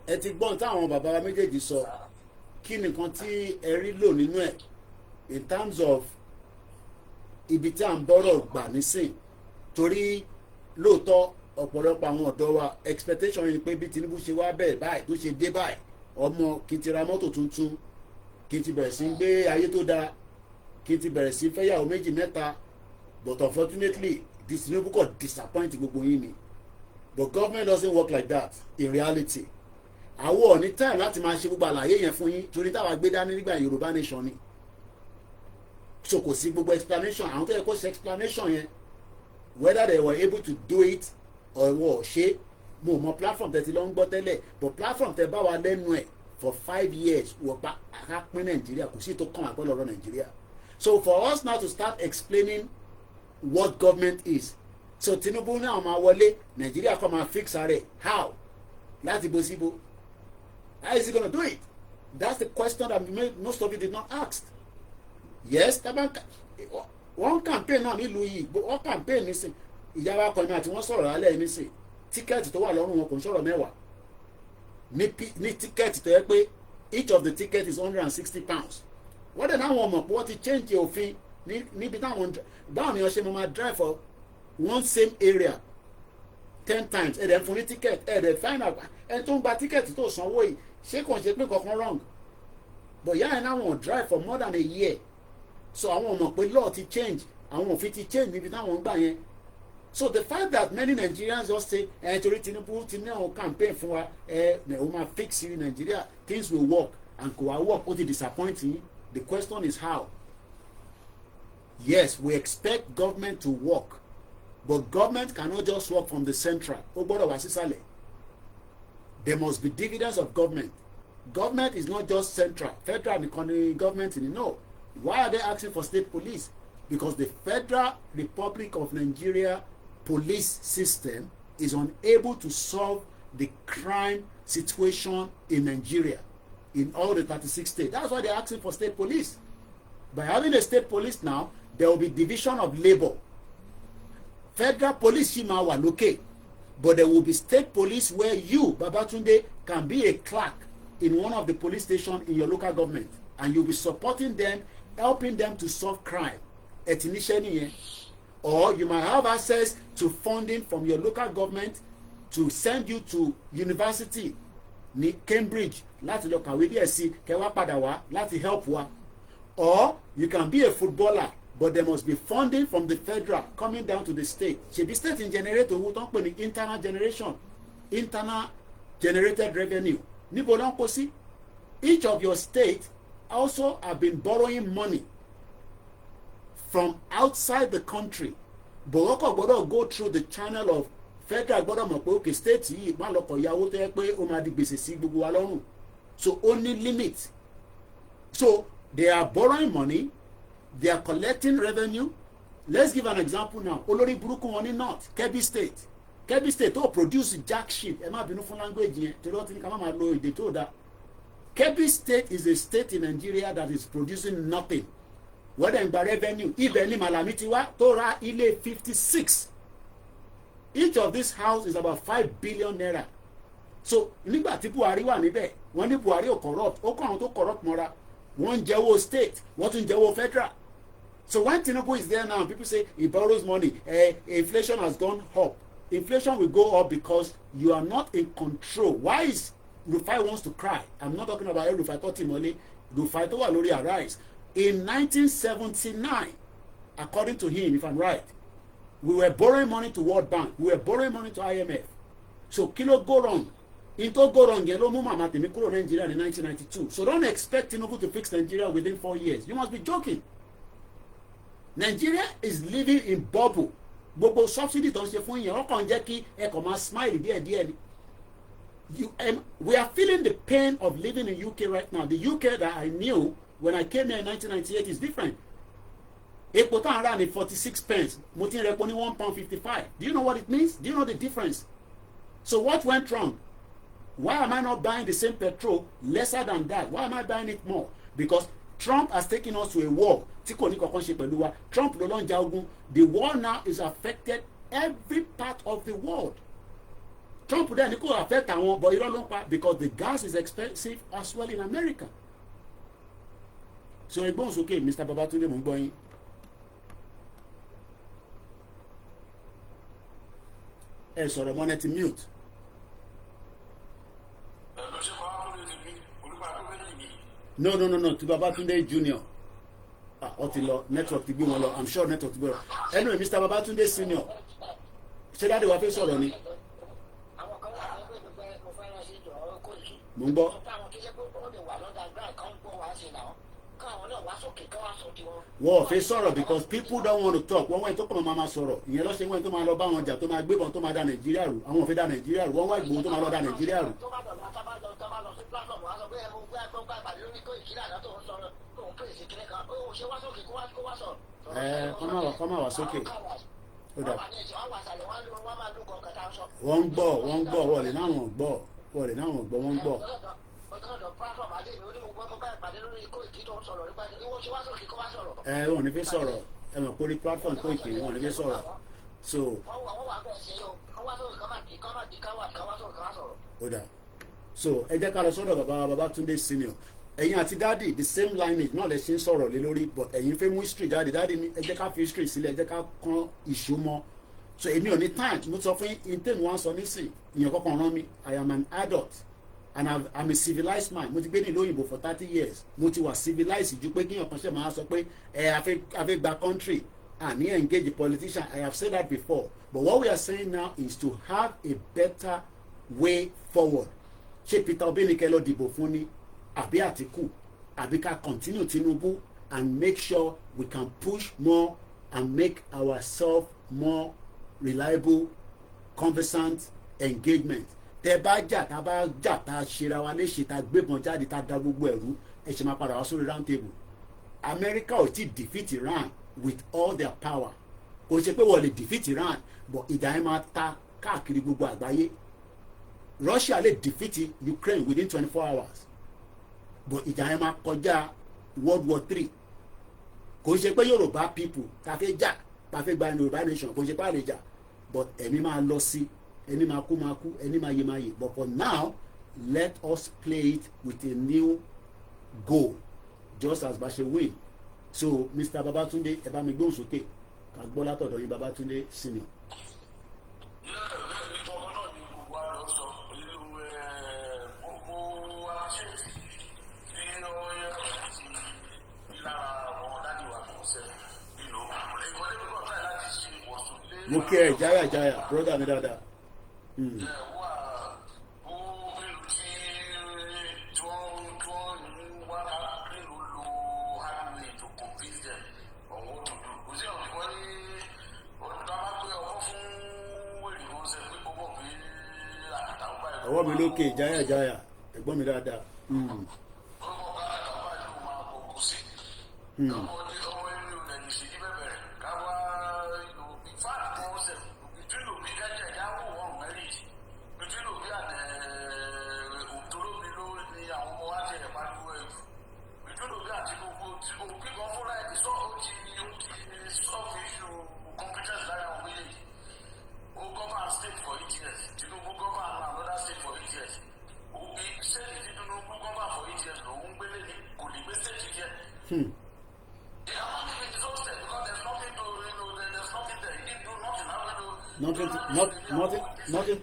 ẹ ti gbọ́n táwọn bàbá wa méjèèjì sọ kí nìkan tí ẹ rí lò nínú ẹ̀ in terms of ibi tí à ń bọ́rọ̀ gbà nísìn torí lóòótọ́ ọ̀pọ̀lọpọ̀ àwọn ọ̀dọ́ wa expectation yìí pé bí Tinubu ṣe wá bẹ́ẹ̀ báyìí tó ṣe dé báyìí ọmọ kí n ti ra mọ́tò tuntun kí n ti bẹ̀rẹ̀ sí gbé ayé tó dáa kí n ti bẹ̀rẹ̀ sí fẹ́yàwó méjì mẹ́ta but unfortunately this Tinubu kò disappoint gbogbo yín ni but government doesn't work like that in reality àwọn ò ní time láti máa ṣe gbogbo àlàyé yẹn fún yín torí táwa gbé dání nígbà Yorùbá nation ni so kò sí gbogbo explanation àwọn tó yẹ kó ṣe explanation yẹn whether they were able to do it or wọ́n ṣe mo mọ platform tẹ ti lọ ń gbọ́ tẹ́lẹ̀ but platform tẹ bá wa lẹ́nu ẹ̀ for 5 years wọ́n pa àkápín Nàìjíríà kò sí tó kàn àgbọ̀ lọ́rọ̀ Nàìjíríà so for us now to start explaining what government is so Tinubu náà máa wọlé Nàìjíríà kọ́ máa fix ara how láti bo síbo how is he gonna do it that's the question that most of you did not ask yes one campaign náà nílùú yìí one campaign nísìn ìyáwó akọni àti wọ́n sọ̀rọ̀ alẹ́ nísìn tíkẹ́ẹ̀tì tó wà lọ́rùn wọn kò ń sọ̀rọ̀ mẹ́wàá ní tíkẹ́ẹ̀tì tó yẹ pé each of the ticket is £160 wọ́n dẹ̀ náà wọ́n mọ̀ pé wọ́n ti change òfin níbi táwọn báwọn ni wọ́n ṣe máa drive for one same area 10 times ẹ̀dẹ̀ fún ní ticket ẹ̀dẹ̀ fine out ẹni tó ń gba ticket tó sanwó yìí ṣé kò ṣe pé kankan wrong but yáà ẹ̀ náà wọ́n drive for more than a year so àwọn mọ̀ pé law ti change àwọn òfin ti change níbi táwọn ń gbà yẹn so the fact that many Nigerians just say torí Tinubu ti ní àwọn campaign fún wa ó máa fix in Nigeria things will work and kò wá work ó ti disappoint yín the question is how yes we expect government to work but government cannot just work from the central ó gbọ́dọ̀ wá sísàlẹ̀ there must be dividends of government government is not just central federal nìkan ni government ni no why are they asking for state police because the Federal Republic of Nigeria police system is unable to solve the crime situation in Nigeria in all the 36 states. That's why they're asking for state police. By having a state police now, there will be division of labor. Federal police shima wa loke, but there will be state police where you, Babatunde, can be a clerk in one of the police stations in your local government, and you'll be supporting them, helping them to solve crime. Or you might have access to funding from your local government to send you to university ní Cambridge láti lọ kàwé díẹ̀ sí kẹwàá padà wá láti help wa. Or you can be a footballer but there must be funding from the federal coming down to the state. Ṣebí state in generate owó tó ń pè ní internal generated revenue níbo ló ń kó sí. Each of your state also have been borrowing money from outside the country, but wọ́n kàn gbọ́dọ̀ go through the channel of federal gbọ́dọ̀ mọ̀ pé okay state yìí má lọ kọ̀ ìyàwó tó yẹ pé ó máa di gbèsè sí gbogbo wa lọ́rùn. So only limit. So they are borrowing money, they are collecting revenue. Let's give an example now. Olórí burúkú wọn ní North Kebbi State. Kebbi State tó produce jack shit. Ẹ má bínú fún language yẹn torí wọ́n ti ní ká má máa lo èdè tó dáa. Kebbi State is a state in Nigeria that is producing nothing. Wọ́n dẹ̀ ń gba revenue. Ibẹ̀ ni Malami ti wá tó ra ilé 56. Each of this house is about 5 billion naira. So nígbà tí Buhari wà níbẹ̀ wọ́n ní Buhari ò corrupt ó kọ́ àwọn tó corrupt mọ́ra wọ́n ń jẹ́wọ́ state wọ́n tún jẹ́wọ́ federal. So when Tinubu is there now, people say he borrows money. Inflation has gone up. Inflation will go up because you are not in control. Why is Rufai wants to cry? I'm not talking about Rufai Totimole. Rufai tó wà lórí arise. In 1979, according to him, if I'm right, we were borrowing money to World Bank. We were borrowing money to IMF. So kilo go wrong. Into go wrong, yellow mama tèmi kúrò Nigeria in 1992. So don't expect Tinubu to fix Nigeria within 4 years. You must be joking. Nigeria is living in bubble. Gbogbo subsidy tó ń ṣe fún yẹn, wọ́n kàn jẹ́ kí ẹ kàn máa smile díẹ̀díẹ̀ ni. We are feeling the pain of living in UK right now. The UK that I knew when I came here in 1998 is different. Epo tá à ń rà ní 46 pence. Mo ti ń rẹpo ní £1.55. Do you know what it means? Do you know the difference? So what went wrong? Why am I not buying the same petrol lesser than that? Why am I buying it more? Because Trump has taken us to a war. Tí kò ní kankan ṣe pẹ̀lú wa. Trump ló lọ ń ja ogun. The war now is affected every part of the world. Trump dẹ̀ ní kò affect àwọn but irọ́ ló ń pa because the gas is expensive as well in America. So ẹgbọ́n sókè Mr. Babatunde mò ń gbọ́ yín. Ẹ sọ̀rọ̀ mọ́ nẹ́tì mute. No, to Babatunde Junior. Ó ti lọ network ti gbé wọn lọ. I'm sure network ti gbé wọn. Anyway, Mr. Babatunde Senior. Ṣé dáadé wa fẹ́ sọ̀rọ̀ ni? Mo ń gbọ́. Wọ́n fẹ́ sọ̀rọ̀ because people don't want to talk. Wọ́n wá ètò kan máa sọ̀rọ̀. Ìyẹn lọ́sẹ̀ wọ́n tó máa lọ bá wọn jà tó máa gbébọn tó máa da Nàìjíríà rú. Àwọn ò fẹ́ da Nàìjíríà rú. Wọ́n wá Ìgbòho tó máa lọ da Nàìjíríà rú. Kọ́ máa wá sókè. Wọ́n ń gbọ́ wọlé náà wọ́n gbọ́ wọ́n ń gbọ́. Wọ́n ní fi sọ̀rọ̀ mọ̀ pé orí platform Koiki wọ́n ní fi sọ̀rọ̀ so. So ẹ jẹ́ ká lọ sọ́dọ̀ Babatunde Senior. Ẹ̀yin àti dáàdì the same lineage náà lè ṣe ń sọ̀rọ̀ lé lórí but ẹ̀yin fẹ́ mú history jáde dáàdì ní ẹ jẹ́ ká fi history sílẹ̀ ẹ jẹ́ ká kán ìṣó mọ́. So èmi ò ní time mo sọ fún intanet wọn sọ nísìn ìyẹn kọ́kàn rán mi I am an adult and I'm a civilized man. Mo ti gbé ní ìlú òyìnbó for 30 years. Mo ti wà civilized ju pé kíyàn kan ṣe máa sọ pé a fẹ́ gba country and engage a politician. I have said that before. But what we are saying now is to have a better way forward. Ṣé Peter Obi ní kẹ́ lọ dìbò fún ni àbí Àtíkù àbí ká continue Tinubu and make sure we can push more and make ourselves more reliable, conversant engagement. Tẹ bá jà tá bá jà tá ṣera wa léṣe tá gbébọn jáde tá da gbogbo ẹ̀rú ẹ ṣe máa padà wá sórí round table. America ò tí defeat Iran with all their power. Kò ṣe pé wọ́n lè defeat Iran but ìjà yẹn máa ta káàkiri gbogbo àgbáyé. Russia lè defeat Ukraine within 24 hours but ìjà yẹn máa kọjá World War III. Kò ṣe pé Yorùbá people tá fẹ́ jà tá fẹ́ gba Yorùbá nation kò ṣe pé àlè jà but ẹ̀mí máa lọ sí ẹni máa kú ẹni máa yé but for now let us play it with a new goal just as Bashe win. So Mr. Babatunde ẹ bá mi gbóhùn sókè ká gbọ́ látọ̀dọ̀ yín Babatunde Senior. Mo kí ẹ jáyà brother mi dáadáa. ọwọ́ mi lókè jáyà ẹ̀gbọ́n mi dáadáa.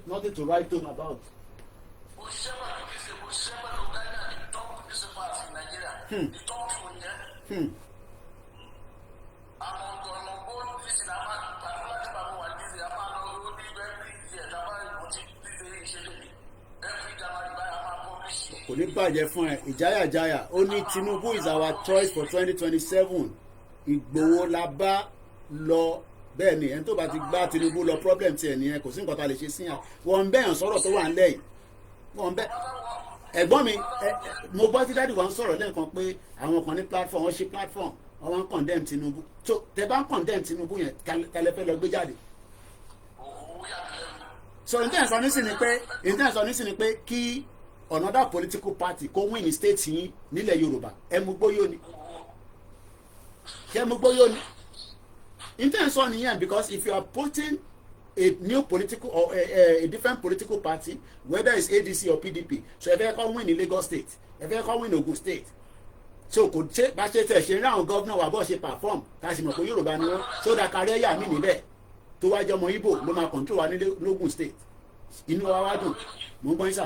Nothing to write home about. Kò ní bàjẹ́ fún ẹ ìjáyàjáyà ó ní Tinubu is our choice for 2027 Ìgbòho la bá lọ bẹ́ẹ̀ ni ẹni tó bá ti gbá Tinubu lọ problem tiẹ̀ nìyẹn kò sí nǹkan tá a lè ṣe sí yàn wọ́n bẹ́ẹ̀ sọ̀rọ̀ tó wà ń lẹ́yìn wọ́n bẹ́ẹ̀ ẹ̀gbọ́n mi mo gbọ́ tí dáàdì wa ń sọ̀rọ̀ lẹ́ẹ̀kan pé àwọn kan ní platform wọ́n ṣe platform wọ́n wá ń condemn Tinubu tó tẹ bá ń condemn Tinubu yẹn kálẹ̀ fẹ́ lọ gbé jáde. so ìtẹ́sọ̀ nísìn ni pé kí another political party kó win ní state yín nílẹ̀ Yorùbá ẹ mú gbóyò ni kí ẹ mú gbóyò ni. Intention nìyẹn because if you are putting a new political or a different political party whether it's ADC or PDP so ẹ fẹ́ kó win in Lagos state ẹ fẹ́ kó win Ogun state so kò ṣe bá ṣe tẹ̀ ṣe ń ráhùn gọ́vnà wà bọ́ ṣe perform ká sì mọ̀ pé Yorùbá ni wọ́n so that kárẹ́yà mí níbẹ̀ tó wájú ọmọ Ìgbò ló máa control wa ní Ogun state inú wa wá dùn mò ń gbọ́n sà.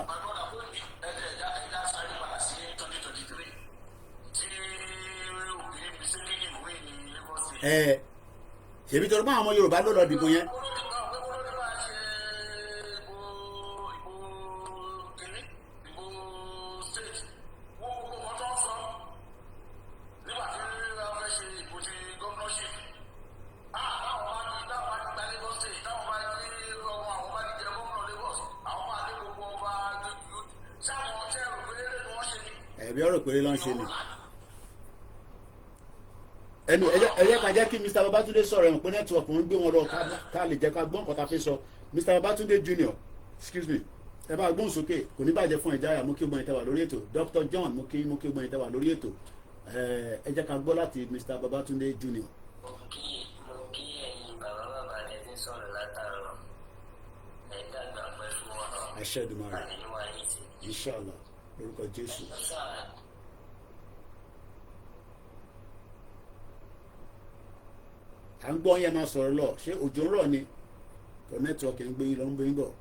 ṣèbí tó bá àwọn ọmọ Yorùbá ló lọ dìbò yẹn. ẹ̀bí ọ̀rọ̀ péré ló ń ṣe ni. ẹnu ẹyẹ ká jẹ́ kí Mr. Babatunde sọ̀rọ̀ ẹ̀wọ̀n pé network ń gbé wọn lọ ká lè jẹ́ ká gbọ́n nǹkan tá a fi sọ Mr. Babatunde Junior excuse me ẹ bá gbóhùn sókè kò ní bàjẹ́ fún ìjáyà mú kí gbọ́n ìtẹ́wà lórí ètò Dr. John mú kí gbọ́n ìtẹ́wà lórí ètò ẹ jẹ́ ká gbọ́ láti Mr. Babatunde Junior. mo kí ẹ̀yin bàbá rẹ̀ ti sọ̀rọ̀ látàárọ̀ ẹ̀ dàgbà pẹ́ fún wọn. àṣẹ Èdùmàrè inshallah lórúkọ Jésù. à ń gbọ́ yẹn máa sọ̀rọ̀ lọ ṣé òjò ń rọ̀ ni tó nẹ́tíwọ́ọ̀kì ń gbé yín lọ ń gbé yín bọ̀.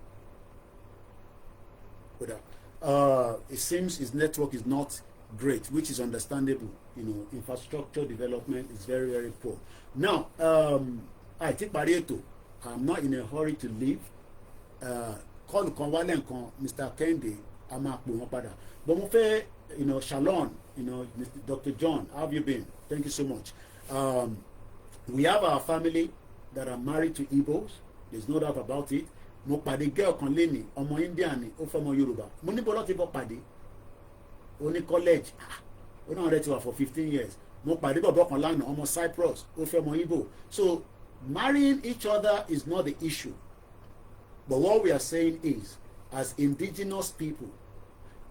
It seems his network is not great, which is understandable. Infrastructure development is very, very poor. Now, I think parí ètò. I'm not in a hurry to leave. Call kan wálé nǹkan Mr. Kende a máa pè wọ́n padà. But mo fẹ́, Shalom, Dr. John, how have you been? Thank you so much. We have our family that are married to Igbos. There's no doubt about it. Mo pàdé girl kan léni ọmọ India ni ó fẹ́ ọmọ Yorùbá mo níbo lọ́ọ́ ti bọ́ pàdé ó ní college ó náà rẹ̀ ti wà for 15 years mo pàdé bọ̀bọ̀ kan lánàá ọmọ Cyprus ó fẹ́ ọmọ Igbo. So marrying each other is not the issue, but what we are saying is as indigenous people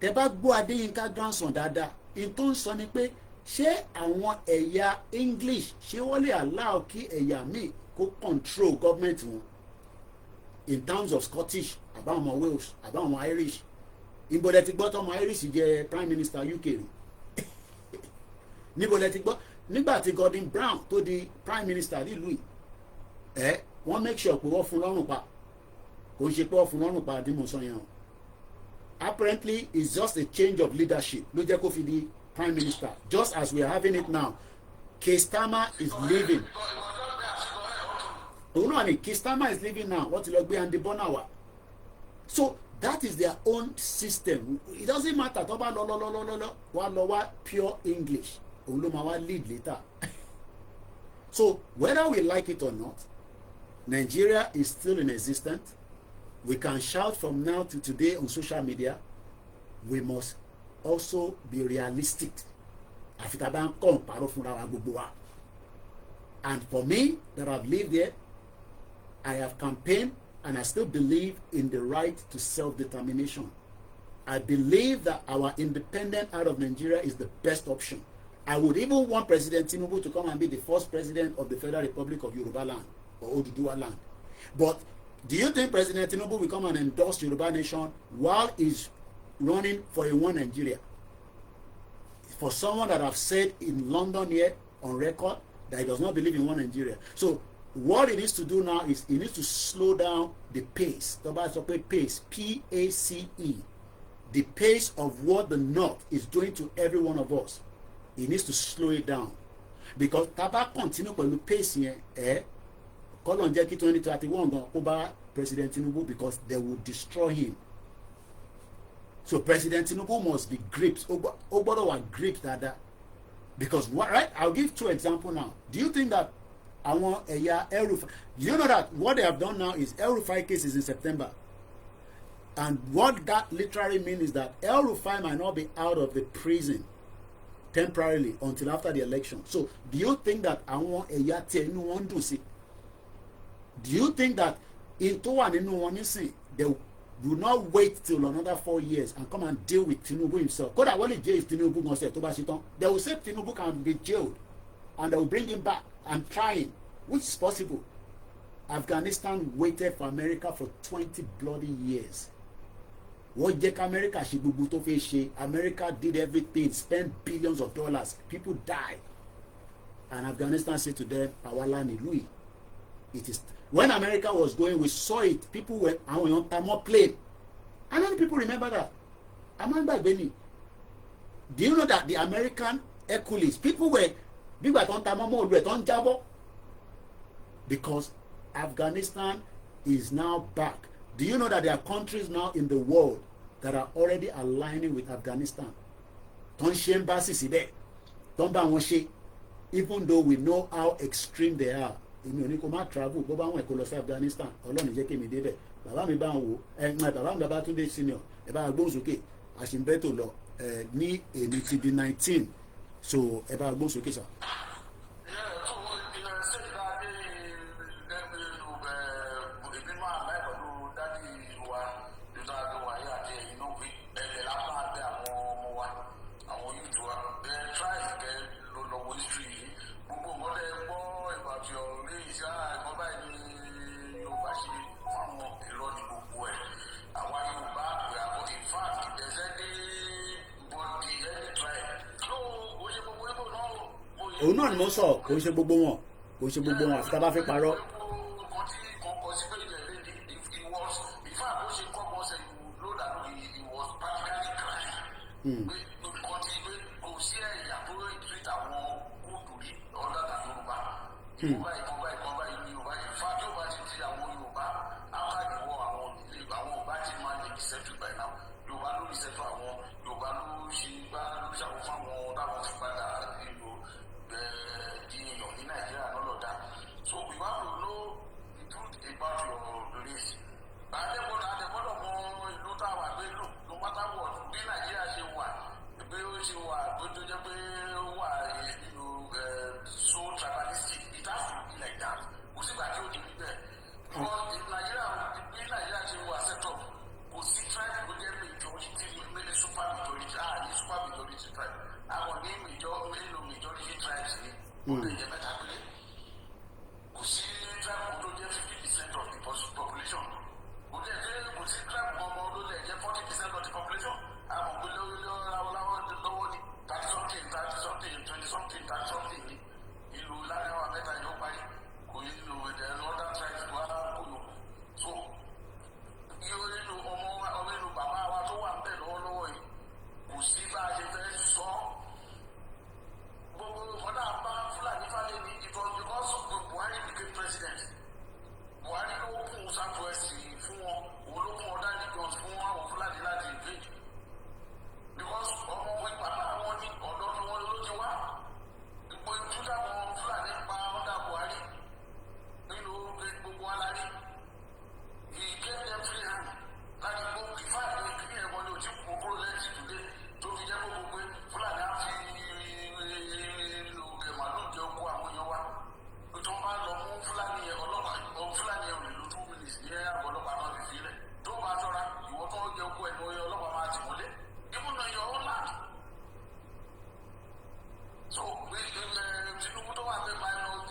tẹ́ bá gbọ́ Adéyínká grandson dáadáa in tó ń sọ ni pé ṣé àwọn ẹ̀yà English ṣé wọ́n lè allow kí ẹ̀yà míì kó control government wọn in terms of Scottish àbáwọn ọmọ Wales àbáwọn ọmọ Irish níbo lẹ ti gbọ́ tọmọ Irish jẹ Prime Minister UK rí níbo lẹ ti gbọ́ nígbà tí Gordon Brown tó di Prime Minister nílùú wọ́n make sure pé wọ́n fún lọ́rùn pa kò ń ṣe pé wọ́n fún lọ́rùn pa àdìmọ̀sán yẹn o apparently it's just a change of leadership ló jẹ́ kó fi di Prime Minister just as we are having it now. Keir Starmer is leaving. Keir Starmer is leaving now. What will be Andy Bonawa? So that is their own system. It doesn't matter. Toba lo pure English. Olumawa lead later. So whether we like it or not, Nigeria is still in existence. We can shout from now to today on social media. We must also be realistic. And for me, that I've lived here, I have campaigned and I still believe in the right to self-determination. I believe that our independence out of Nigeria is the best option. I would even want President Tinubu to come and be the first president of the Federal Republic of Yoruba land or Oduduwa land. But do you think President Tinubu will come and endorse Yoruba nation while he's running for a one Nigeria? For someone that have said in London here on record that he does not believe in one Nigeria. So what he needs to do now is he needs to slow down the pace. Pace, P-A-C-E. The pace of what the North is doing to every one of us. He needs to slow it down. Because Taba continue with the pace here, call on Jackie 2031 over President Tinubu because they will destroy him. So President Tinubu must be gripped. Obodo was gripped that. Because what, right? I'll give 2 examples now. Do you think that I want a year El-Rufai? You know that what they have done now is El-Rufai case is in September. And what that literally means is that El-Rufai might not be out of the prison temporarily until after the election. So do you think that I want a year no one to see? Do you think that into one in one see they will not wait till another 4 years and come and deal with Tinubu himself? Because when the jail is Tinubu going to say, they will say Tinubu can be jailed and they will bring him back and try him, which is possible. Afghanistan waited for America for 20 bloody years. What did America America did everything, spent billions of dollars. People died. And Afghanistan said to them, our land is Louis. It is. When America was going, we saw it. People were on more plane. And then people remember that. Amanda Benny. Do you know that the American Hercules, people were because Afghanistan is now back. Do you know that there are countries now in the world that are already aligning with Afghanistan? Even though we know how extreme they are. Travel, Afghanistan. Bàbá mi bá ń wo bàbá mi bàbá Túndé senior ẹ bá gbóhùn sókè àṣìǹbẹ́tò lọ ní èmi ti di 19 so ẹ bá gbóhùn sókè sà. òun náà ni mo sọ kò ń ṣe gbogbo wọn àfi tá a bá fi parọ́.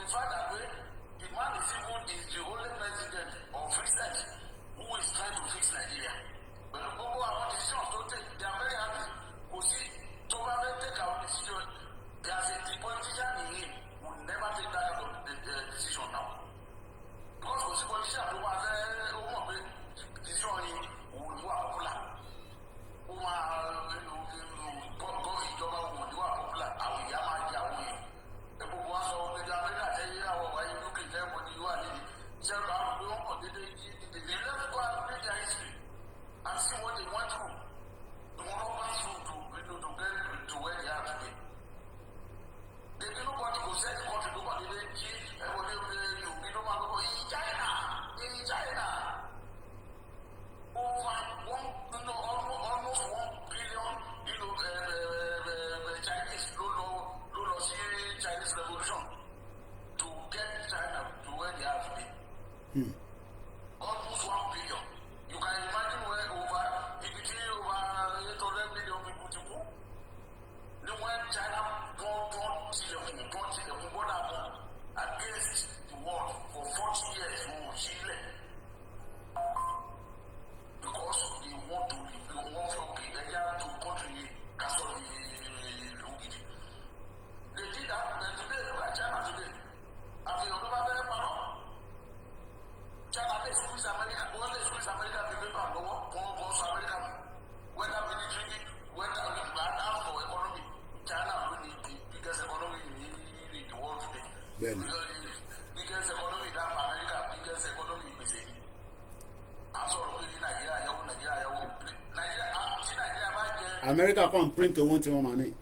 fact that way, the man is the only president of recent who is trying to fix Nigeria. But the people are on decisions to take, they are very happy. Because see, to take our decision, the politician in him will never take that kind of decision now. Because the politician who was decision will be popular. Who are ìjọba òun ni wà popular, àwọn ìyá máa jẹ àwọn èèyàn. Gbogbo wa sọ pé Amẹ́ríkà tẹ́yẹ àwọn ọ̀wá yìí lókè lẹ́mọ̀ ni wà níbi. Ṣẹ́gun àwọn pé wọ́n kàn déédéé yí dìde. Let's go and read their history and see what they went through. The one who passed through to get to where they are today. They did nobody go set the country, nobody they key, everybody you be no man go in China. Over almost 1 billion, Chinese Chinese revolution to get China to where they are today. Almost 1 billion. You can imagine where over 800 million people to go. Then when China don't against the world for 40 years, Chile. Because they want to country they did that, and today, like China today, after you never very far, China they squeeze America, when they squeeze America, they make them lower, go America, whether military, whether for economy, China really the biggest economy in the world today. Biggest economy than America, biggest economy is it. America can't print to want your money.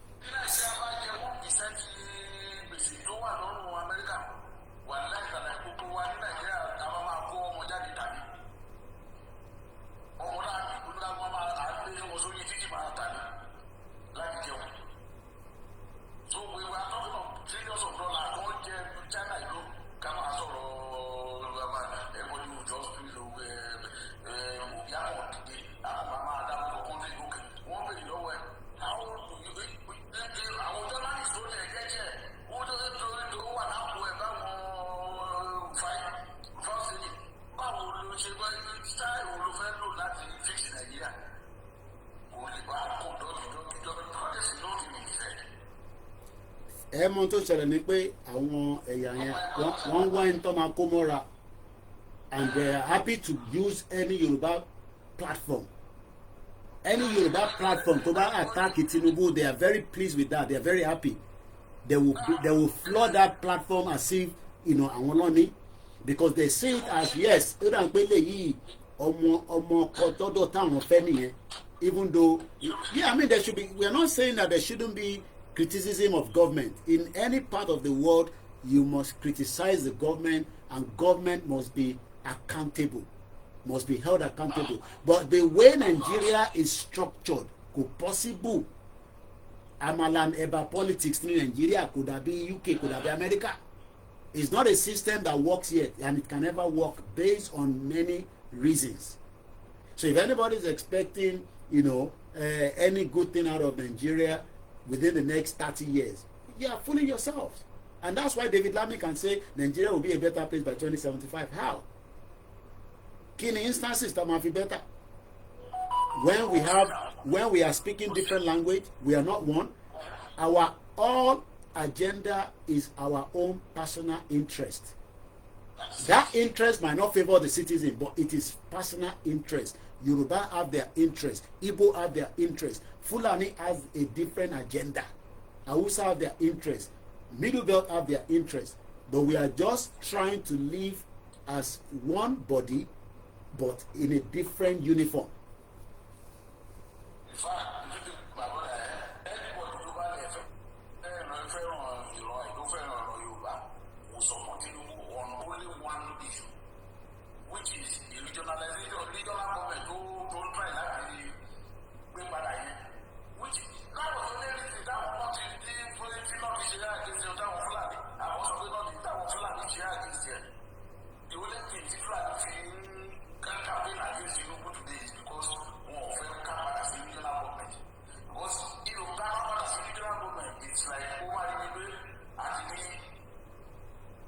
So we were talking of trillions of dollars, don't get China, come as everybody will just feel ẹ̀mọ́ tó ṣẹlẹ̀ ni pé àwọn ẹ̀yà yẹn wọ́n wá ẹni tó máa kó mọ́ra and they are happy to use any Yoruba platform. Any Yoruba platform to attack Tinubu, they are very pleased with that. They are very happy. They will flood that platform as if àwọn lọ́ní, because they see it as yes. Even though, yeah, I mean, there should be. We are not saying that there shouldn't be criticism of government. In any part of the world, you must criticize the government, and government must be accountable, must be held accountable. But the way Nigeria is structured, could possible Amalam Eba politics in Nigeria, could have been UK, could have been America. It's not a system that works yet, and it can never work based on many reasons. So if anybody is expecting, any good thing out of Nigeria within the next 30 years, you are fooling yourselves. And that's why David Lammy can say Nigeria will be a better place by 2075. How? Key instances that might be better. When we are speaking different language, we are not one. Our all agenda is our own personal interest. That interest might not favor the citizen, but it is personal interest. Yoruba have their interest. Igbo have their interest. Fulani has a different agenda. Hausa have their interest. Middle Belt have their interest. But we are just trying to live as one body, but in a different uniform.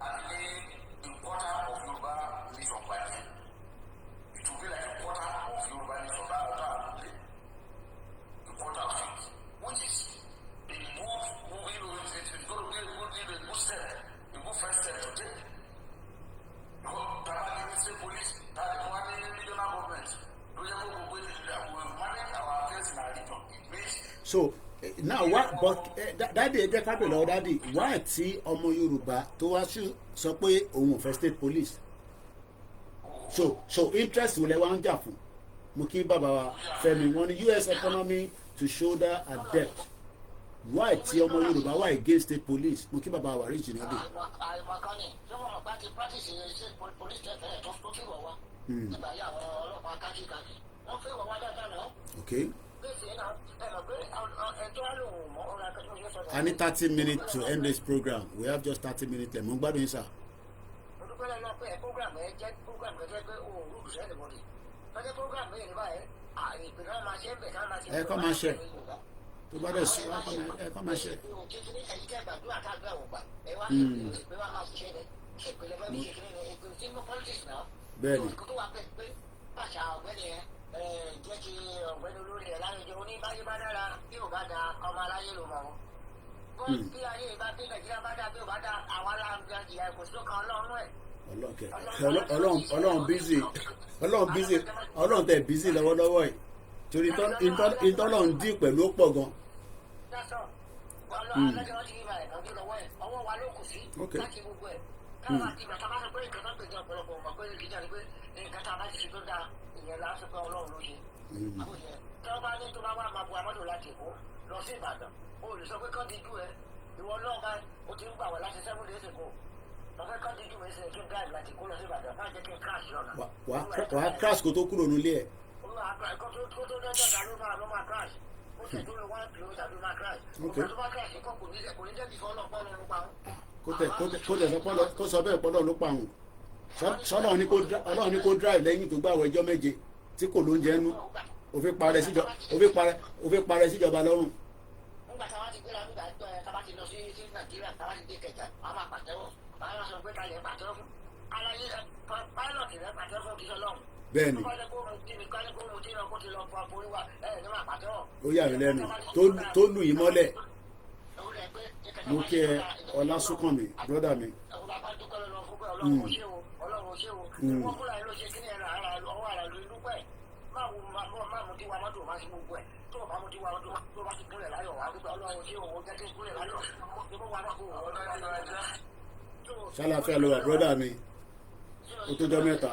and the quarter of Yoruba nation by then. It will be like a quarter of Yoruba nation by OLAKUNLE. A quarter of it, which is a good moving, it's going to be a good step, a good first step to take. Because the state police, the regional government, we will manage our affairs in our region. It means. So now what? But daddy ẹ jẹ́ ká bẹ̀rẹ̀ lọ́wọ́ daddy why tí ọmọ Yorùbá tó wá sọ pé òun ò fẹ́ state police so interest wo lẹ wá ń jà fún mo kí bàbá wa Fẹ́mi wọ́n ní US economy to shoulder a debt why tí ọmọ Yorùbá wà against state police mo kí bàbá wa rí jìnnà dé. àìmọ̀kànnì tí wọ́n bá ti practice state police tẹ̀lé tó kí wọ̀ wá nígbà yà àwọn ọlọ́pàá kájíkájí wọ́n fẹ́ wọ̀ wá dáadáa náà. Okay. I need 30 minutes to end this program. We have just 30 minutes left. Mo gbádùn yín sir. Ẹ kọ́ máa ṣe. Tó bá dẹ̀ sọ ẹ kọ́ máa ṣe. Bẹ́ẹ̀ni. Jẹ́ kí ọ̀gbẹ́ni olórí ẹ̀ lálejò oníbáyé bá dára bí ò bá da ọmọ aláyé ló mọ̀ wọ́n. Bí ayé ìbá bí Nàìjíríà bá dá bí ò bá da àwọn aláǹgbá ìyá ẹ̀kọ́ sí lókàn Ọlọ́run ẹ̀. Ọlọ́run tẹ̀ bísí lọ́wọ́lọ́wọ́ ẹ̀ torí ìtọ́lọ́run dín pẹ̀lú ó pọ̀ gan. Ọwọ́ wa ló kù sí láti gbogbo ẹ̀. Káwọn àti ìgbà tá a bá sọ pé nǹkan tó ń pèjọ ọ̀pọ̀lọpọ̀ ọ̀pọ̀ pé kìí jáde pé nǹkan tá a bá ti ṣe tó dáa ìyẹn lásán pé Ọlọ́run ló ṣe. Tí wọ́n bá ní tó bá wà máa bu amọ́tò láti Èkó lọ sí Ìbàdàn o lè sọ pé kán ti jú ẹ ìwọ náà bá o ti ń gbà wẹ̀ láti 7 days ago wọ́n fẹ́ kán ti jú ẹ sí kí n drive láti Èkó lọ sí Ìbàdàn má jẹ́ kí n crash lọ́nà. Wàá crash kó tó kúrò nílé ẹ̀. Kó tó dọ́jọ́ ta ló máa crash ó sì dúró 1 kilometre ló máa crash. Òkè tó bá crash kò ní jẹ́ bí fọ́nà pọ́nà ló pa kó sọ bẹ́ẹ̀ pọ́nà ló pa òun Ọlọ́run ní kó drive lẹ́yìn tó gbàwọ̀ ẹjọ́ méje tí kò ló ń jẹ́ nú òfin parẹ́ síjọba lọ́rùn. Nígbà táwa ti gbéra nígbà táwa ti lọ sí Nàìjíríà táwa ti dé Kẹjà àwọn máa pàtẹ́wọ́ báyọ̀ sọ pé kalẹ̀ pàtẹ́wọ́ fún aláyé pilot rẹ̀ pàtẹ́wọ́ fún kíṣọ́ lọ́run. Bẹ́ẹ̀ni. Ó yà mí lẹ́nu tó lù yín mọ́lẹ̀ mo kí ẹ Ọlásùnkànmí brọ́dà mi. Ṣàlàfíà ló wà brọ́dà mi ó tó jọ mẹ́ta.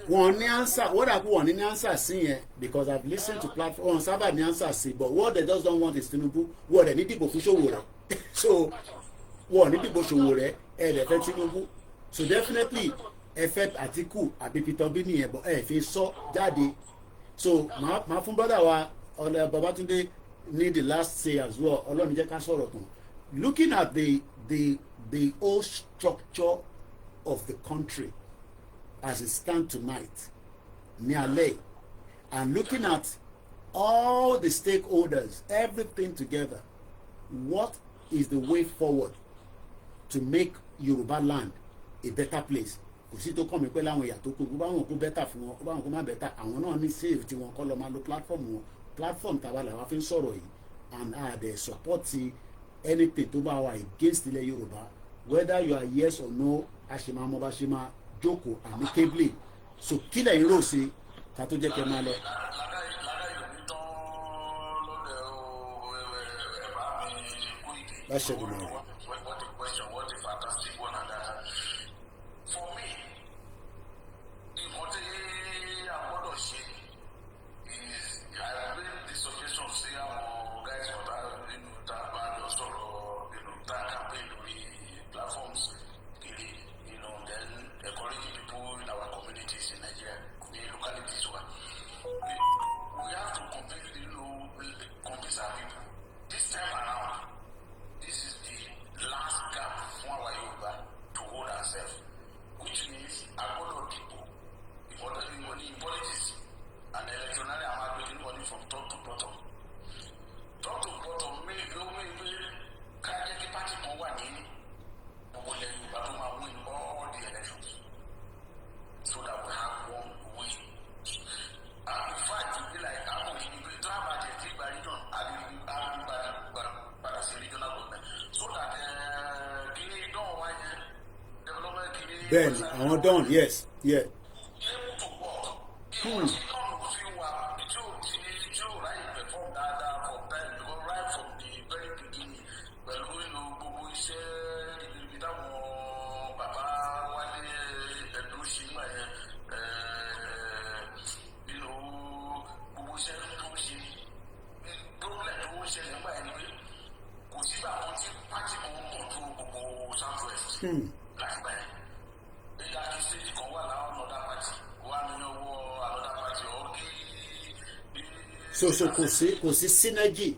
Wọ́n ní answer what I want ní answer sí yẹn because I've listened to platform sábà ní answer sí but what they just don't want is Tinubu wọ́n dẹ̀ ní dìbò fún Ṣòwòrẹ́ so wọ́n ní dìbò Ṣòwòrẹ́ ẹ̀ dẹ̀ fẹ́ Tinubu so definitely ẹ fẹ́ Àtíkù àbí Peter Obi nìyẹn bọ̀ ẹ fi sọ jáde so màá fún brother wa ọ̀lẹ́ Babátúndé ní the last say as well Ọlọ́run jẹ́ ká sọ̀rọ̀ tán looking at the whole structure of the country as it stands tonight ní alẹ́ and looking at all the stakeholders everything together what is the way forward to make Yoruba land a better place kò sí tó kàn mí pé láwọn ìyà tó kù bá wọn kó bẹ́tà fún wọn bá wọn kó má bẹ́tà àwọn náà ní save tí wọn kọ́ lọ́ọ́ máa lo platform tàwa làwa fi ń sọ̀rọ̀ yìí and they support anything tó bá wà against ilẹ̀ Yorùbá whether you are yes or no àṣemá mo bá ṣe máa jókòó amicably so kí lẹ́yìn rò sí ká tó jẹ́ kẹ́ máa lọ. Láṣẹ ìdùnnú rẹ̀. everybody from top to bottom. Top to bottom, maybe the party can win all the elections so that we have one win. In fact, it be like I'm going to have a district by region, by the regional government, so that they don't want development. Ben, I want done. Yes, yeah. So kò sí synergy.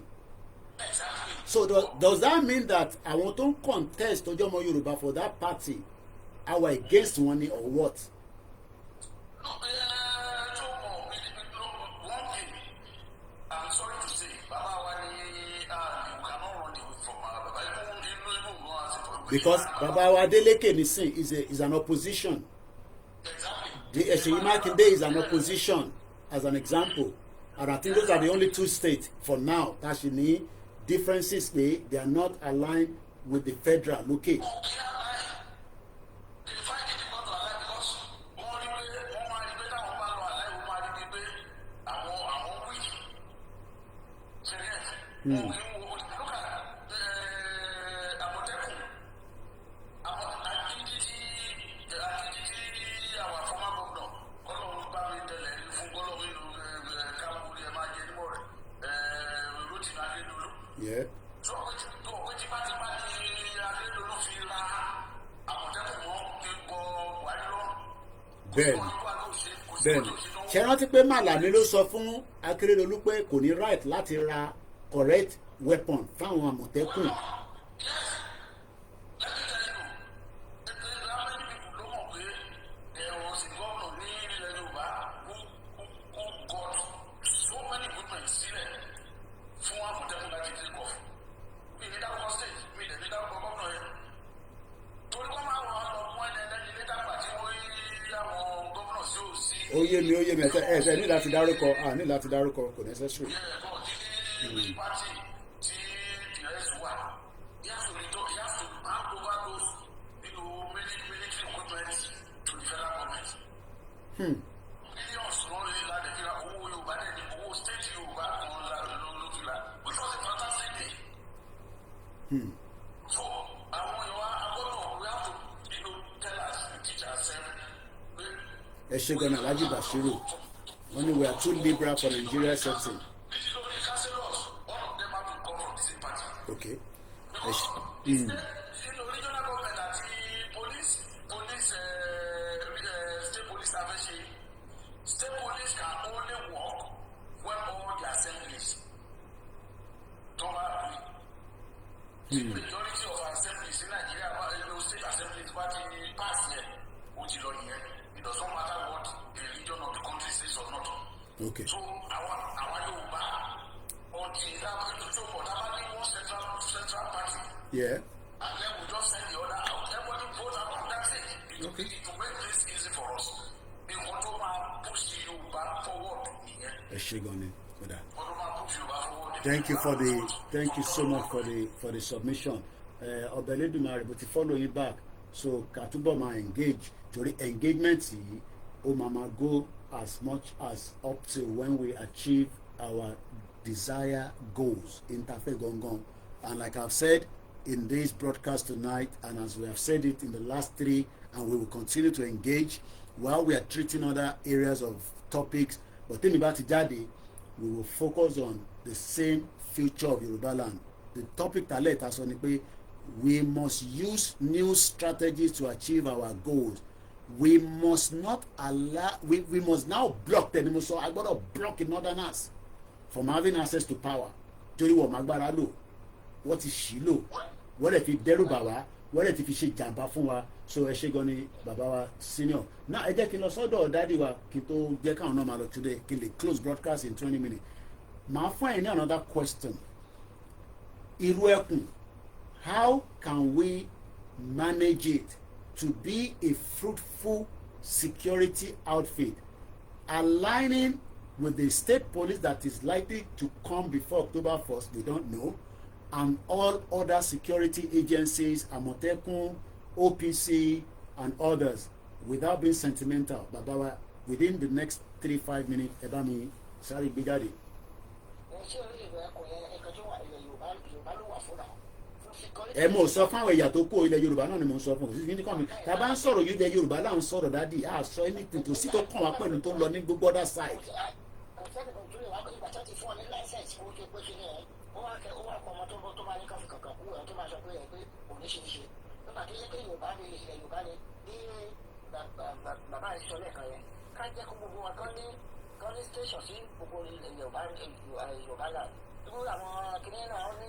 So does that mean that I want to contest Ojo Ọmọ Yorùbá for that party are against one or what? I'm sorry to say, Baba Wale, you cannot run away from Baba. Because Baba Adeleke Nisin is an opposition. Exactly. Seyi Makinde is an opposition, as an example. And I think those are the only two states for now. Tashini differences they are not aligned with the federal. Okay. Yeah. Ben ṣe rántí pé Màlàmí ló sọ fún Akérédolú pé kò ní right láti ra correct weapon fáwọn Àmọ̀tẹ́kùn. Oye mi ẹ ní láti dárúkọ kò necessary. Ẹ ṣe gan-an Alhaji Bashiru wọ́n ní we are too liberal for Nigeria setting. Okay. State police can only work when all the assemblies don't agree. The majority of assemblies in Nigeria, state assemblies, pass here, which is on here. It doesn't matter what the religion of the country says or not. Okay. So our Yoruba, until that one central party. Yeah. And then we just send the other out. Everybody vote out. That's it. Okay. To make this easy for us. They want to push the Yoruba forward. Ẹ ṣe gan-an for that. Thank you so much for the submission. Ọbẹ̀lẹ́dùmarè bó ti follow you back, so kàtúbọ̀ máa engage torí engagement yìí ó máa go as much as up to when we achieve our desired goals interfaith gangan. And like I've said in this broadcast tonight, and as we have said it in the last 3, and we will continue to engage while we are treating other areas of topics, but tẹ́mi bá ti jáde, we will focus on the same future of Yoruba land. The topic tálẹ̀ ta sọ ni pé we must use new strategies to achieve our goals. We must not allow, we must now block them. We must block the northerners from having access to power. Torí wọ́n mágbára lò, wọ́n ti ṣì lò, wọ́n lè fi dẹ́rù bà wá, wọ́n lè ti fi ṣe jàǹbá fún wa. So ẹ ṣe gan ni bàbá wa senior. Now ẹ jẹ́ kí n lọ sọ́dọ̀ dádì wa kí n tó jẹ́ káwọn náà máa lọ today kí n lè close broadcast in 20 minutes. màá fún ẹ ní another question. Irú ẹkùn, how can we manage it to be a fruitful security outfit, aligning with the state police that is likely to come before October 1st, we don't know, and all other security agencies, Amotekun, OPC, and others, without being sentimental. Babawa, within the next 3-5 minutes, Ebami, sorry, Bigadi. Ẹ mọ̀ sọ fún àwọn ẹ̀yà tó kó ilẹ̀ Yorùbá náà ni mo ń sọ fún un ní kàn mí tá a bá ń sọ̀rọ̀ ilẹ̀ Yorùbá là ń sọ̀rọ̀ dádì á sọ anything tó sí tó kàn wá pẹ̀lú tó ń lọ ní gbogbo other side.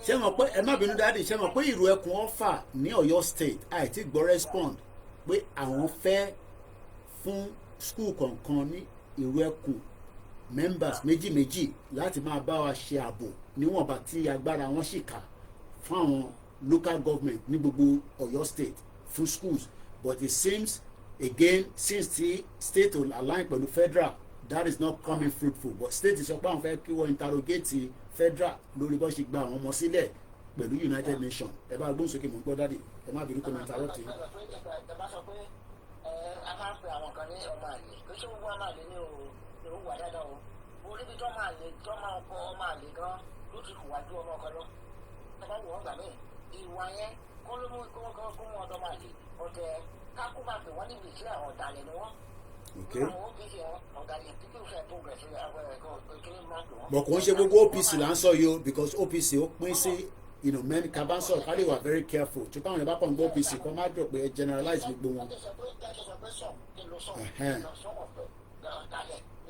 Ṣé mọ̀ pé ẹ má bínú dáàdì, ṣé mọ̀ pé ìrù ẹkùn Ọ̀fà ní Ọ̀yọ́ state àìtí gbọ́ respond pé àwọn fẹ́ fún school kọ̀ọ̀kan ní ìrù ẹkùn members méjì láti máa bá wa ṣe ààbò níwọ̀nba tí agbára wọn sì kà fún àwọn local government ní gbogbo Ọ̀yọ́ state fún schools, but it seems again since the state will align pẹ̀lú federal, that is not coming fruitful. But state sọ pé àwọn fẹ́ kí wọ́n interrogate federal lórí bó ṣe gba àwọn ọmọ sílẹ̀ pẹ̀lú United Nations. Ẹ bá gbóhùn sókè mọ̀ gbọ́ dáàdì, ẹ má bínú comment àrọ́ tì í. A máa ń pe àwọn kan ní ọmọ àlè, kí ṣé gbogbo ọmọ àlè ní òun wà dáadáa o. Orí bí tó máa lè kọ ọmọ àlè gan ló ti hùwà ju ọmọ ọkọ lọ. Ẹ bá wù wọ́n gbà mí, ìwà yẹn kó ló mú kó mú ọdọ máa lè ọ̀tẹ̀ kákó máa pè wọ́n níbi ìṣẹ́ àwọn ọ̀dàlẹ̀ ni wọ́n. Bọ̀ kò ń ṣe gbogbo OPC là ń sọ yìí o, because OPC ó pín sí many cabansor ká lè wà very careful tí táwọn yẹn bá kàn ń gbọ́ OPC kọ́ má dùn pé generalize gbogbo wọn.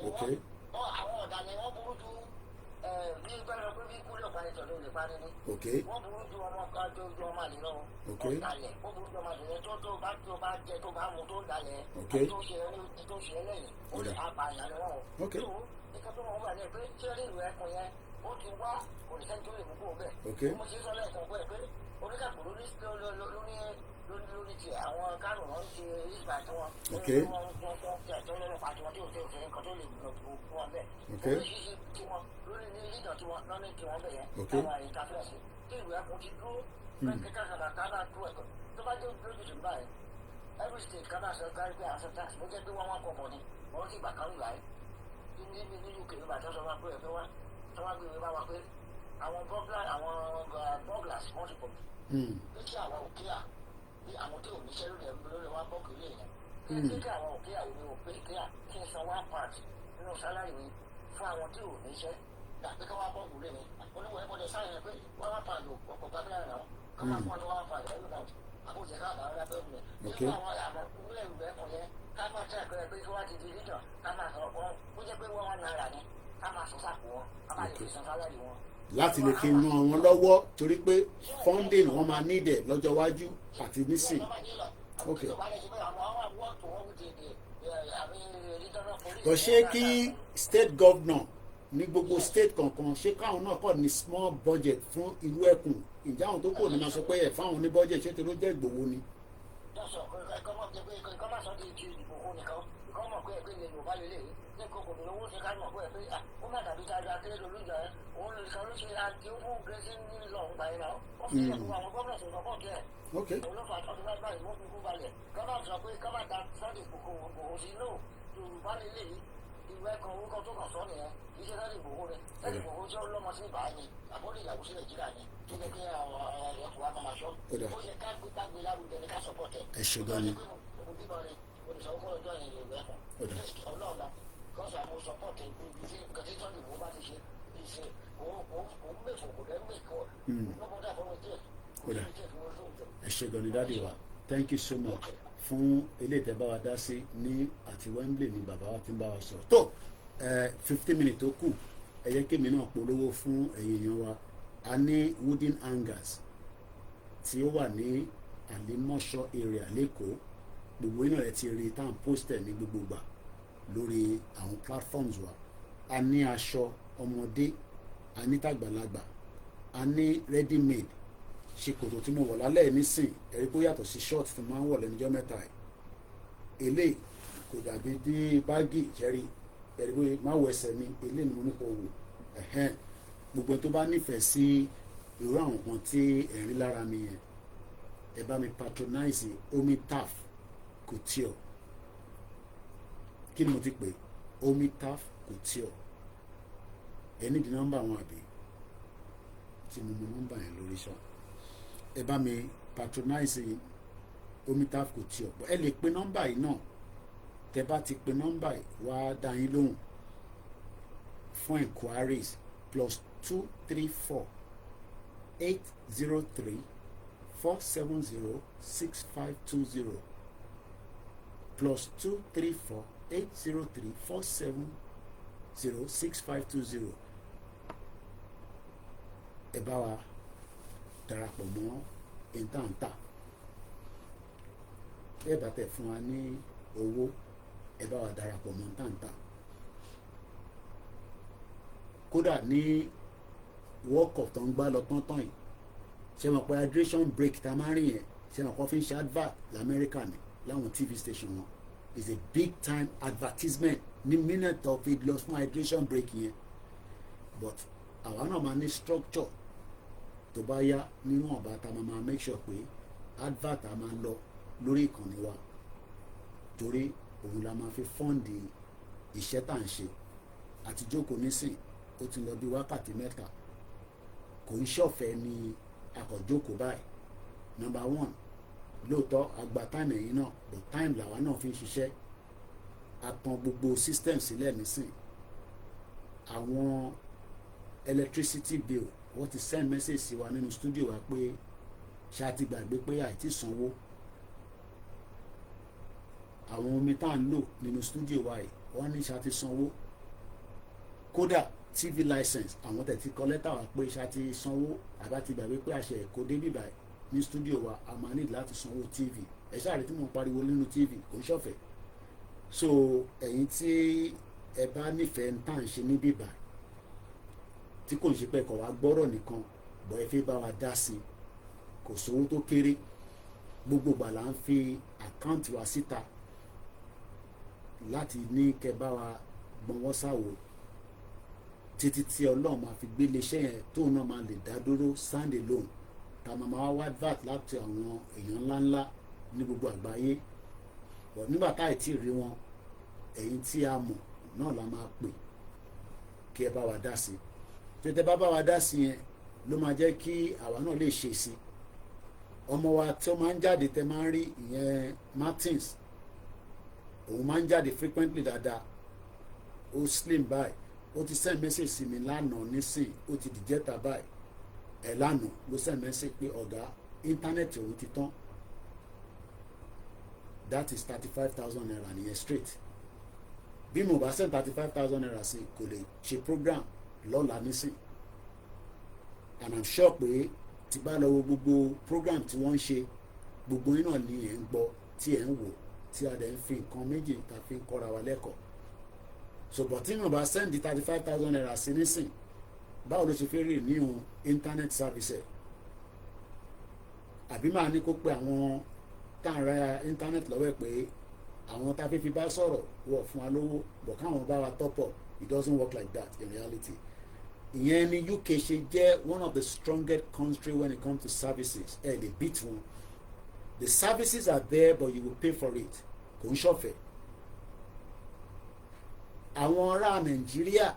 Okay. Àwọn ọ̀dàlẹ̀ wọ́n burú ju bí gbẹ́rọ pé bí kúlẹ̀ parí tọ̀dọ̀ lè parí ní. Okay. Wọ́n burú ju ọmọ kan tó ju ọmọ àlè lọ́wọ́. Okay. Ọ̀dàlẹ̀ wọ́n burú ju ọmọ àlè lọ́wọ́ tó bá jẹ tó bá mu tó dalẹ̀. Okay. Tó ṣe ẹlẹ́yìn. Ó lè apààyàn lọ́wọ́. Okay. Ìkan tó wọ́n wà ní pé tí ẹ̀rí ìlú ẹkùn yẹn ó ti wá òrìṣẹ́ tó lè mú kó bẹ́ẹ̀. Okay. Mo ṣe sọ lẹ́ẹ̀kan pé oníkàkùn lórí ti àwọn kánò wọn ṣe ìgbà tí wọn. Okay. Okay. Okay. Every state kan náà sọ kárí pé àwọn tax ló jẹ́ pé wọ́n wá kọ́ mọ́ ni wọ́n ti gbà kan lù láyé ní UK nígbà tó sọ wá pé ẹ̀fẹ́ wá tó wá gbé wá wá pé àwọn burglars wọ́n ti pọ̀ jù pé kí àwọn òkè à bí àwọn tí ò níṣẹ́ lórí wá bọ́ọ̀kì ilé yẹn pé kí àwọn òkè à òní òpè kí à kí n san 1% nínú sálárì mi fún àwọn tí ò níṣẹ́ dàbí ká wá bọ́ọ̀kì ilé yẹn oníwọ̀ ẹ̀kọ́dẹ̀ sáyẹn pé 1% ọ̀pọ̀ gbàgbé náà ká máa fún ọdún 1% every month. Okay. Láti lè fi ran wọn lọ́wọ́ torí pé funding wọn máa need ẹ̀ lọ́jọ́ iwájú àti nísìn. Okay. Kò ṣe kí state governor ní gbogbo state kankan ṣé káwọn náà kọ́ ní small budget fún ìlú ẹkùn ìjà àwọn tó kù ní máa sọ pé ẹ̀ fáwọn ní budget ṣé tó ló jẹ́ Ìgbòho ni. Okay. Ìwé kan orúkọ tó kàn sọ nìyẹn kì í ṣe lẹ́yìn Ìgbòho rẹ̀ lẹ́yìn Ìgbòho tí ó lọ́mọ sí ìbáyé ni àbórí ìyàwó sí Nàìjíríà ni tó jẹ́ pé àwọn ẹ̀kọ́ wa máa ṣọ́ ó yẹ ká gbé lárugẹ ní ká sọpọ́tẹ̀. Ẹ ṣe gan ni. Olùsọ̀kọ́ ọjọ́ yẹn lè rẹ̀ fún ọlọ́ọ̀la kọ́sà mo sọpọ́tẹ̀ ibi tí nǹkan tí tọ́jú ìwọ bá ti ṣe ìṣe òun mẹ́fọ̀ kò lẹ́ mẹ́kọ́ lọ́kọ́dà fọwọ́ díẹ̀ kò sí díẹ̀ fún ọlọ́ọ̀jọ́. Ẹ ṣe gan ni dáàdi wa, thank you so much fún ilé ìtẹ́ bá wa dá sí ní àti Wembley ni bàbá wa ti ń bá wa sọ̀rọ̀ tó 15 minutes tó kù ẹ jẹ́ kémi náà polówó fún ẹ̀yin èèyàn wa. A ní wooden hangers tí ó wà ní Àlímọ́ṣọ́ area lẹ́kọ̀ọ́, gbogbo iná rẹ̀ ti rí táwọn poster ní gbogbo gbà lórí àwọn platforms wa. A ní aṣọ ọmọdé a ní tàgbàlagbà, a ní ready made. Ṣòkòtò tí mo wọ̀ lálẹ́ nísìn ẹ̀rí kó yàtọ̀ sí short tí mo máa ń wọ̀ lẹ́nujọ́ mẹ́ta ẹ̀. Eléyìí kò dàbí bí báàgì jẹ́rí ẹ̀rí pé má wọ ẹsẹ̀ mi, eléyìí ni mo ní kó wò. Gbogbo tó bá nífẹ̀ẹ́ sí irú àwọn nǹkan tí ẹ̀rí lára mi yẹn, ẹ bá mi patronize Omitaf Couture. Kí ni mo ti pè? Omitaf Couture. Ẹ ní di nọ́mbà wọn àbí? Tí mo mú nọ́mbà yẹn lórí ṣá. Ẹ bá mi patronize Omitaf Couture. Ẹ lè pe nọ́mbà yìí náà. Tẹ bá ti pe nọ́mbà yìí wá dá yín lóhùn fún inquiries +234 803 470 6520 +234 803 470 6520. Ẹ bá wa darapọ̀ mọ́ ìtàǹtà. Ẹ bá tẹ̀ fún wa ní owó, ẹ bá wa darapọ̀ mọ́ ìtàǹtà. Kódà ní World Cup tó ń gbá lọ tán yìí, ṣe mọ̀ pé hydration break tá a máa ń rìn yẹn, ṣe mọ̀ kó fi ń ṣe advert l'Amẹ́ríkà ní láwọn TV station wọn. Is a big time advertisement ní minute of it lọ fún hydration break yẹn. But àwa náà máa ní structure tó bá yá nínú ọ̀bá tá a máa make sure pé advert a máa lọ lórí ìkànnì wa, torí òun la máa fi fọ́ǹdì iṣẹ́ tá à ń ṣe. Àti jókòó nísìn ó ti lọ bí wákàtí mẹ́ta, kò ń ṣọ̀fẹ́ ní akọ̀jókòó báyìí. Number one, lóòótọ́ àgbà time ẹ̀yìn náà, but time làwa náà fi ń ṣiṣẹ́. A tan gbogbo system sílẹ̀ nísìn. Àwọn electricity bill wọ́n ti send message sí wa nínú studio wa pé ṣá ti gbàgbé pé àìtí sanwó. Àwọn omi tá à ń lò nínú studio wa yìí wọ́n ní ṣá ti sanwó. Kódà TV license àwọn tẹ̀ ti kọ lẹ́tà wá pé ṣá ti sanwó, àbá ti gbàgbé pé àṣẹ ẹ̀kọ́ débì báyìí ní studio wa, a máa need láti sanwó TV. Ẹ ṣáà rí tí mo pariwo nínú TV kò ń ṣọ̀fẹ́. So ẹ̀yin tí ẹ bá nífẹ̀ẹ́ ń tàn ṣe níbí báyìí tí kò ń ṣe pé kọ̀ wá gbọ́rọ̀ nìkan, bọ̀ ẹ fi bá wa dá sí i, kò sówó tó kéré. Gbogbo ìgbà là ń fi àkáǹtì wa síta láti ní kẹ́ bá wa gbọ́nwọ́ sáwo títí tí Ọlọ́run máa fi gbé iléeṣẹ́ yẹn tóun náà máa lè dá dúró stand alone. Ta máa wá advert láti àwọn èèyàn ńláńlá ní gbogbo àgbáyé. But nígbà tá ì tí rí wọn, ẹ̀yin tí a mọ̀ náà la máa pè kí ẹ bá wa dá sí i. Tó tẹ́ bá wa dá sí yẹn ló máa jẹ́ kí àwa náà lè ṣe sí i. Ọmọ wa tí ó máa ń jáde tẹ́ máa ń rí ìyẹn Martins, òun máa ń jáde frequently dáadáa. Ó slim báyìí, ó ti send message sí mi lánàá nísìn, ó ti dìjẹ́ta báyìí. Lánàá ló send message pé ọ̀gá íńtánẹ́ẹ̀tì òun ti tán. That is 35,000 naira nìyẹn straight. Bí mo bá send 35,000 naira sí kò lè ṣe program lọ́la nísìn. And I'm sure pé tí bá lọ wo gbogbo program tí wọ́n ń ṣe, gbogbo yín náà ni ẹ̀ ń gbọ́, tí ẹ̀ ń wò, tí a dẹ̀ ń fi nǹkan méjì tá fi ń kọ́ra wa lẹ́kọ̀ọ́. So but tí mo bá send 35,000 naira sí nísìn, báwo ló ṣe fẹ́ rí ní internet service? Àbí máa ní kó pé àwọn tá à ń ra internet lọ́wọ́ ẹ̀ pé àwọn tá a fi bá sọ̀rọ̀ wọ̀ fún wa lówó, bọ̀ káwọn bá wa top up. It doesn't work like that in reality. Ìyẹn ni UK ṣe jẹ́ one of the strongest country when it comes to services. They beat one. The services are there, but you will pay for it. Kò ń ṣọ̀fẹ́. Àwọn ará Nàìjíríà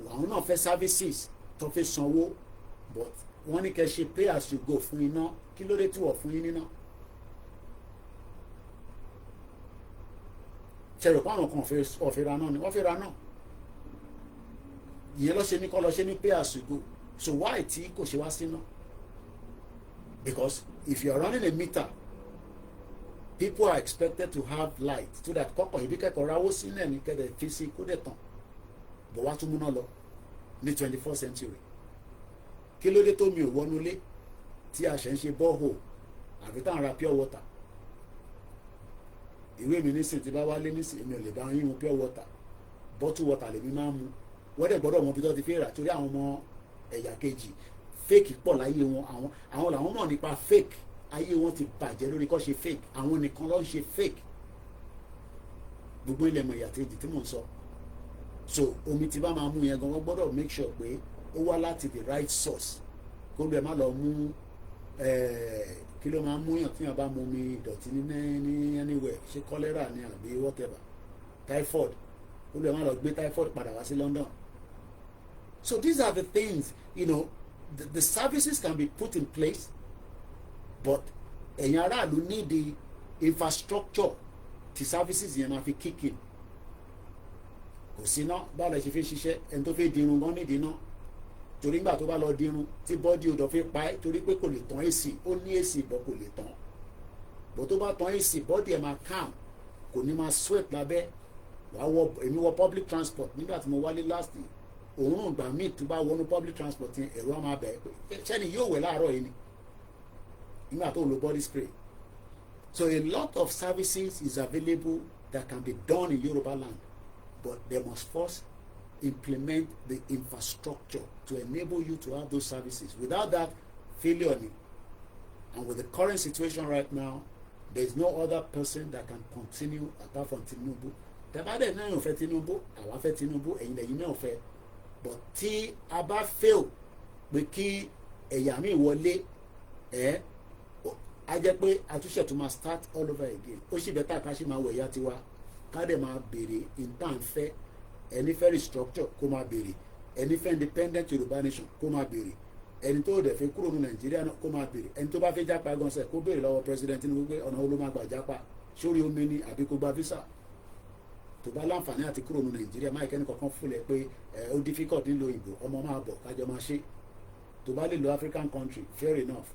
àwọn náà fẹ́ services tó fẹ́ sanwó, but wọ́n ní kẹ́ ṣe pay as you go fún iná. Kí ló dé tí wọ́n fún yín níná? Ṣé rò pé àwọn kan ọ̀fẹ́ ra náà ni wọ́n fẹ́ ra náà? Ìyẹn ló ṣe ní kọ́ lọ ṣe ní pay as you go. So why tí kò ṣe wá síná? Because if you are running a meter, people are expected to have light so that kọ́kọ́ ibi kẹ́kọ̀ọ́ ráwó sílẹ̀ ní kẹ́dẹ̀ fi sí kó dẹ̀ tàn. Bọ̀ wá tún múná lọ ní 21st century. Kí ló dé tó mi ò wọnú ilé tí a ṣe ń ṣe borehole àbí tá à ń ra pure water? Ìwé mi nísìn tí bá wálé nísìn èmi ò lè bá yín mu pure water, bottle water lèmi máa ń mu. Wọ́n dẹ̀ gbọ́dọ̀ mọ ibi tó ti fi rà torí àwọn ọmọ ẹ̀yà kejì fake pọ̀ láyé wọn àwọn làwọn mọ̀ nípa fake ayé wọn ti bàjẹ́ lórí kọ́ ṣe fake àwọn nìkan ló ń ṣe fake gbogbo ilẹ̀ mọ̀ ẹ̀yà kejì tí mò ń sọ so omi tí bá máa mú yẹn gan wọ́n gbọ́dọ̀ make sure pé ó wá láti the right source kó lè má lọ mú kí ló máa mú yàn tí yàn bá mu omi ìdọ̀tí ní anywhere ṣe cholera ni àbí whatever typhoid ó lè má lọ gbé typhoid padà wá sí London. So these are the things, you know, the services can be put in place, but ẹ̀yin aráàlú need the infrastructure ti services yẹn máa fi kick in. Kò sí iná báwo la ṣe fi ṣiṣẹ́ ẹni tó fẹ́ dirun gan nídìí náà torí nígbà tó bá lọ dirun tí bọ́dí odò fi pa ẹ́ torí pé kò lè tán AC ó ní AC bọ́ kò lè tán bọ́ tó bá tán AC bọ́dí ẹ̀ máa calm kò ní máa sweat lábẹ́ èmi wọ public transport nígbà tí mo wálé last year òórùn ìgbà míì tó bá wọnú public transport yẹn ẹ̀rọ máa bẹ̀ pé ṣẹ́ni yóò wẹ̀ láàárọ̀ yìí ni nígbà tó lo body spray. So a lot of services is available that can be done in Yoruba land, but they must first implement the infrastructure to enable you to have those services. Without that, failure. And with the current situation right now, there is no other person that can continue apart from Tinubu. Tẹ́bàdé náà yóò fẹ́ Tinubu, àwa fẹ́ Tinubu, ẹ̀yin lẹ́yìn náà fẹ́. But tí a bá fail pé kí ẹ̀yà mi wọlé a jẹ́ pé àtúnṣe tó máa start all over again. Ó sì bẹ́tà ká sì máa wọ̀ ẹ̀yà tiwa ká dẹ̀ máa béèrè intan fẹ́ ẹni fẹ́ restructure kó máa béèrè ẹni fẹ́ independent Yorùbá nation kó máa béèrè ẹni tó dẹ̀ fẹ́ kúrò ní Nàìjíríà náà kó máa béèrè ẹni tó bá fẹ́ jápa gan sẹ̀ kó béèrè lọ́wọ́ president Tinubu pé ọ̀nà wo ló máa gbà jápa sórí omi ni àbí kó gba visa tó bá láǹfààní àti kúrò ní Nàìjíríà máa kẹ́ni kankan fúnlẹ̀ pé ó difficult nílò ìbò ọmọ máa bọ̀ kájọ máa ṣe tó bá lè lo African country fair enough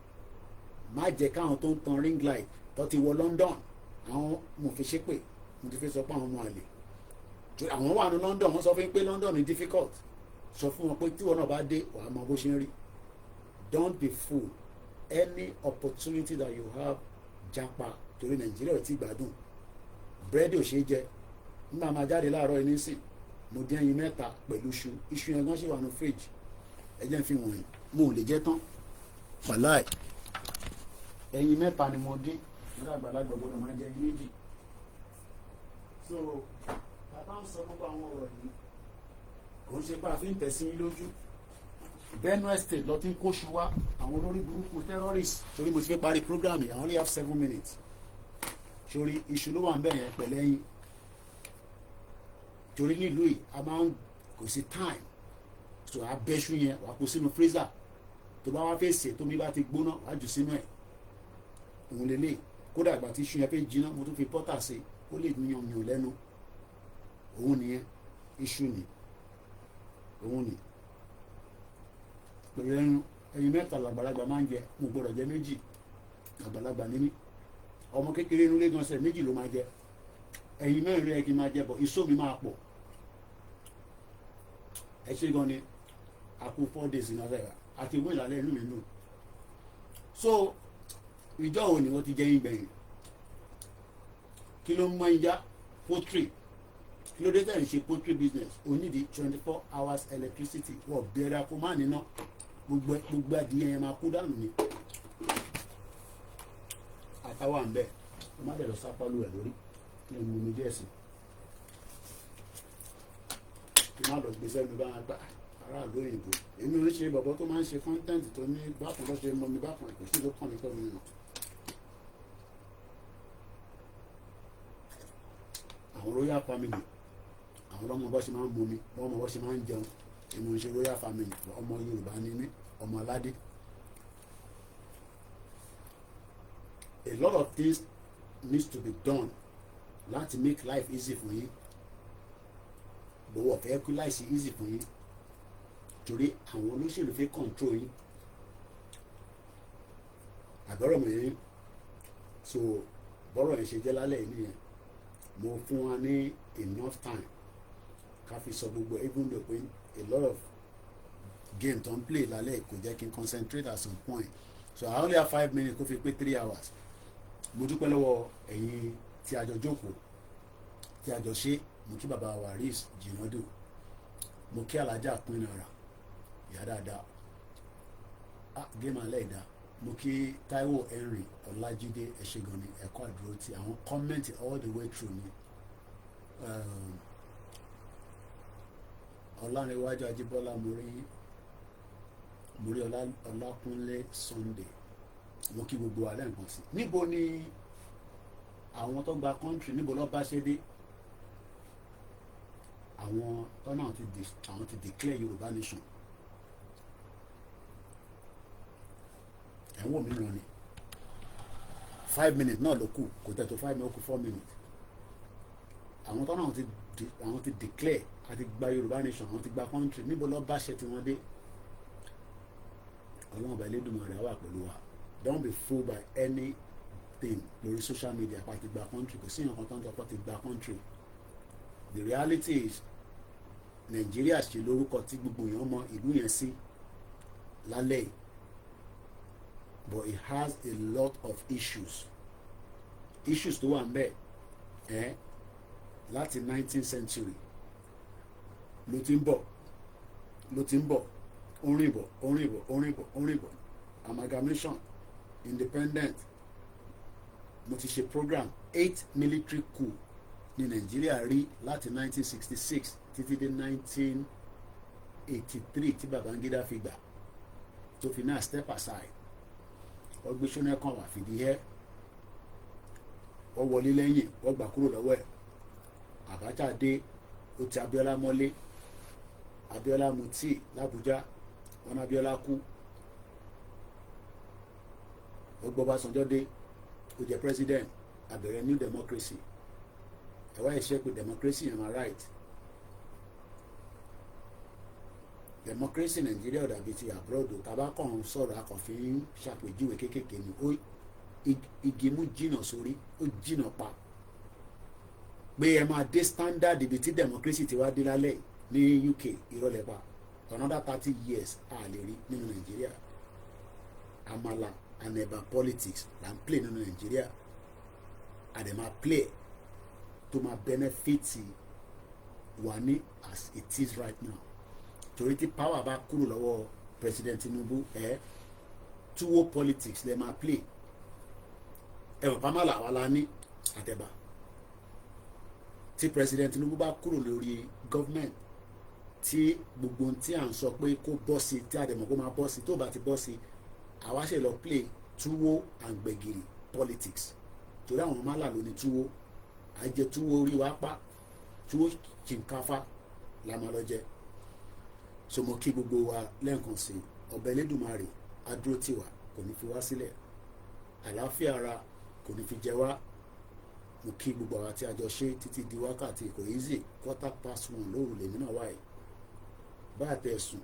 má jẹ́ káwọn tó ń tan ring light tó ti wọ London àwọn mo fi ṣépè mo ti fi sọ pé àwọn ọmọ àlè àwọn wà ní London wọ́n sọ fún pé London is difficult sọ fún wọn pé tí wọn náà bá dé wàá mọ bó ṣe ń rí don't be fooled any opportunity that you have japa torí Nàìjíríà ò tí gbádùn búrẹ́dì ò ṣeé jẹ nígbà máa jáde láàárọ̀ yìí nísìn mo dín ẹyin 3 pẹ̀lú iṣu yẹn gan ṣì wà ní fridge ẹ jẹ́ n fi wọ̀nyí mo ò lè jẹ tán wàláì ẹyin 3 ni mo dín nígbà àgbàlagbà gbọdọ̀ máa jẹ ẹyin 2 so bàbá ń sọ gbogbo àwọn ọ̀rọ̀ yìí kò ń ṣe pé a fi ń tẹ̀sí lójú Benue State lọ tí ń kóṣù wá àwọn olórí burúkú terrorist torí mo ti fẹ́ parí program yìí I only have 7 minutes torí iṣu ló wà ń bẹ̀rẹ̀ pẹ̀lẹ́yìn torí nílùú yìí a máa ń kò sí time so abẹ́ṣu yẹn wà kó sínú freezer tó bá wá fẹ́ sè tómi bá ti gbóná wá jù sínú ẹ̀ òun lélẹ̀ kódà ìgbà tí iṣu yẹn fẹ́ jiná mo tún fi pọ́tà sí ó lè yàn lẹ́nu òun nìyẹn iṣu ni òun ni pẹ̀lú ẹyin 3 làgbàlagbà máa ń jẹ mo gbọ́dọ̀ jẹ 2 àgbàlagbà ní mí ọmọ kékeré inú lẹ́gàn sẹ̀ 2 ló máa jẹ ẹyin 4 rẹ̀ kí n máa jẹ bọ̀ iṣó mi máa pọ̀ ẹ ṣe gan ni a kú 4 days ní ọ̀sẹ̀ àti ìwé ìlàlẹ́ inú mi nù so ìjọ òun ni wọ́n ti jẹ́ yín gbẹ̀yìn kí ló ń mọ ìjà poultry kí ló dé tẹ̀ ń ṣe poultry business o need 24 hours electricity wọ́n bẹ̀rẹ̀ kó má níná gbogbo adìyẹ yẹn máa kú dànù ni àtàwọn àǹbẹ̀ ó má dẹ̀ lọ sápálù ẹ̀ lórí kí ni mo ní díẹ̀ sí kí má lọ gbèsè mi bá wọn gbà aráàlú òyìnbó èmi ò ń ṣe bọ̀bọ̀ tó máa ń ṣe content tó ní bákan lọ́ ṣe mọ mi bákan kò sí ló kàn mí pẹ̀lú mi nù. àwọn royal family àwọn ọmọ bọ́ ṣe máa ń mumi ọmọ bọ́ ṣe máa ń jẹun èmi ò ń ṣe royal family ọmọ Yorùbá ni mí ọmọ aládé. A lot of things needs to be done láti make life easy fún yín bọ̀wọ̀ fẹ́ kú láìsí easy fún yín torí àwọn olóṣèlú fẹ́ control yín àgbọ̀rọ̀ mi yín so bọ́rọ̀ yẹn ṣe jẹ́ lálẹ́ yìí nìyẹn mo fún wa ní enough time ká fi sọ gbogbo even though pé a lot of game tó ń play lálẹ́ kò jẹ́ kí n concentrate at some point so I only have 5 minutes kó fi pé 3 hours mo dúpẹ́ lọ́wọ́ ẹ̀yin tí a jọ jókòó tí a jọ ṣe mo kí bàbá Waris Jinadu mo kí alájà pín náírà ìyá dáadáa géèmù alẹ́ ìdá mo kí Táíwò Henry Ọlájídé ẹ̀ṣẹ̀gan ni ẹ̀kọ́ àdúró ti àwọn kọ́mẹ́ǹtì all the way through ni Ọlánrewájú Ajíbọ́lá mo rí Ọlákúnlé Sunday mo kí gbogbo alẹ́ nǹkan sí. Níbo ni àwọn tó gba country níbo ló bá ṣe dé? Àwọn tọ́nà àwọn ti declare Yorùbá nation. Ẹ̀wọ̀n mi ràn ní 5 minutes náà ló kù kò tẹ̀ tó 5 minutes ó kù 4 minutes. Àwọn tọ́nà àwọn ti declare àti gba Yorùbá nation àwọn ti gba country níbo ló bá ṣe tí wọ́n dé? Ọlọ́run ọba Elédùmarè wà pẹ̀lú wa. Don't be fooled by anything lórí social media pa ti gba country kò sí nǹkan tó ń tọ́pọ̀ ti gba country. The reality is Nàìjíríà ṣe lórúkọ tí gbogbo èèyàn mọ ìlú yẹn sí lálẹ́ yìí. But it has a lot of issues tó wà ń bẹ̀ láti 19th century ló ti ń bọ̀ orin bọ̀ amalgamation independent. Mo ti ṣe program 8 military coup ní Nàìjíríà rí láti 1966 títí dé 1983 tí Babangida fi gbà tó fi náà step aside. Wọ́n gbé Ṣónẹ́kàn wá fìdí ẹ́ wọ́n wọlé lẹ́yìn wọ́n gbà kúrò lọ́wọ́ ẹ̀. Abacha dé ó ti Abíọ́lá mọ́lé. Abíọ́lá mu tíì l'Àbújá wọn ní Abíọ́lá kú. Wọ́n gbọ́ Ọbásanjọ́ dé ó jẹ́ president abẹ̀rẹ̀ new democracy. Ẹ̀wá ìṣe pé democracy yẹn máa right. Democracy Nàìjíríà dàbí ti abroad tabakàn sọ̀rọ̀ akọ̀fin ṣàpèjúwe kéékèèké ni ó igi mú jìnnà sórí ó jìnnà pa pé ẹ máa dé standard ibi tí democracy ti wá dé lálẹ́ ní UK ìrọ̀lẹ́ pa another 30 years a lè rí nínú Nàìjíríà. Àmàlà and ẹ̀bà politics là ń play nínú Nàìjíríà àdèmà play tó máa benefit wà ní as it is right now. Torí tí power bá kúrò lọ́wọ́ President Tinubu túwó politics lè máa play. Ẹ̀wọ̀n pamala wà lá ní àtẹ̀bà. Tí President Tinubu bá kúrò lórí government tí gbogbo tí à ń sọ pé kó bọ́ sí tí àdèmọ̀ kó máa bọ́ sí tó bá ti bọ́ sí àwa ṣe lọ play túwó àgbẹ̀gìrì politics. Torí àwọn málà ló ní túwó àjẹ túwó orí wa pa túwó ṣìǹkáfá la máa lọ jẹ. So mo kí gbogbo wa lẹ́ẹ̀kan sí ọba Elédùmarè adúró tiwa kò ní fi wá sílẹ̀. Àlàáfíà ara kò ní fi jẹ wá. Mo kí gbogbo àwa tí a jọ ṣe títí di wákàtí kò easy 1:15 lóru lèmi náà wáyé. Bá àtẹ̀sùn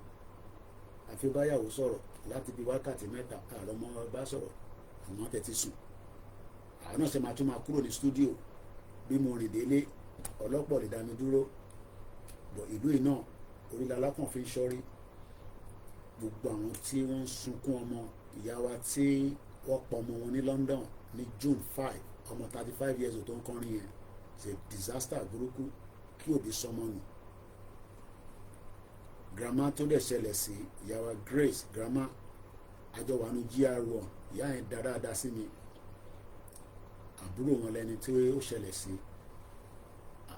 àfi báyàwó sọ̀rọ̀ láti bí wákàtí 3 ààrẹ ọmọ bá sọ̀rọ̀ àwọn tẹ̀ ti sùn. Àwọn náà ṣe máa tún máa kúrò ní stúdíò bí mo rìn délé ọlọ́pọ̀ lè dá mi dúró. Bọ̀ ìlú yìí náà orílẹ̀ alákàn fi ń ṣọ́rí. Gbogbo àwọn tí wọ́n ń sunkún ọmọ ìyá wa tí wọ́n pọ̀ ọmọ wọn ní London ní June 5 ọmọ 35 years old tó ń kọrin yẹn ṣe disaster burúkú kí òbí sọmọ nù. Grandma tó dẹ̀ ṣẹlẹ̀ sí ìyá wa Grace grandma àjọwànú GR1 ìyá yẹn dáadáa sí mi. Àbúrò wọn lẹni tí ó ṣẹlẹ̀ sí.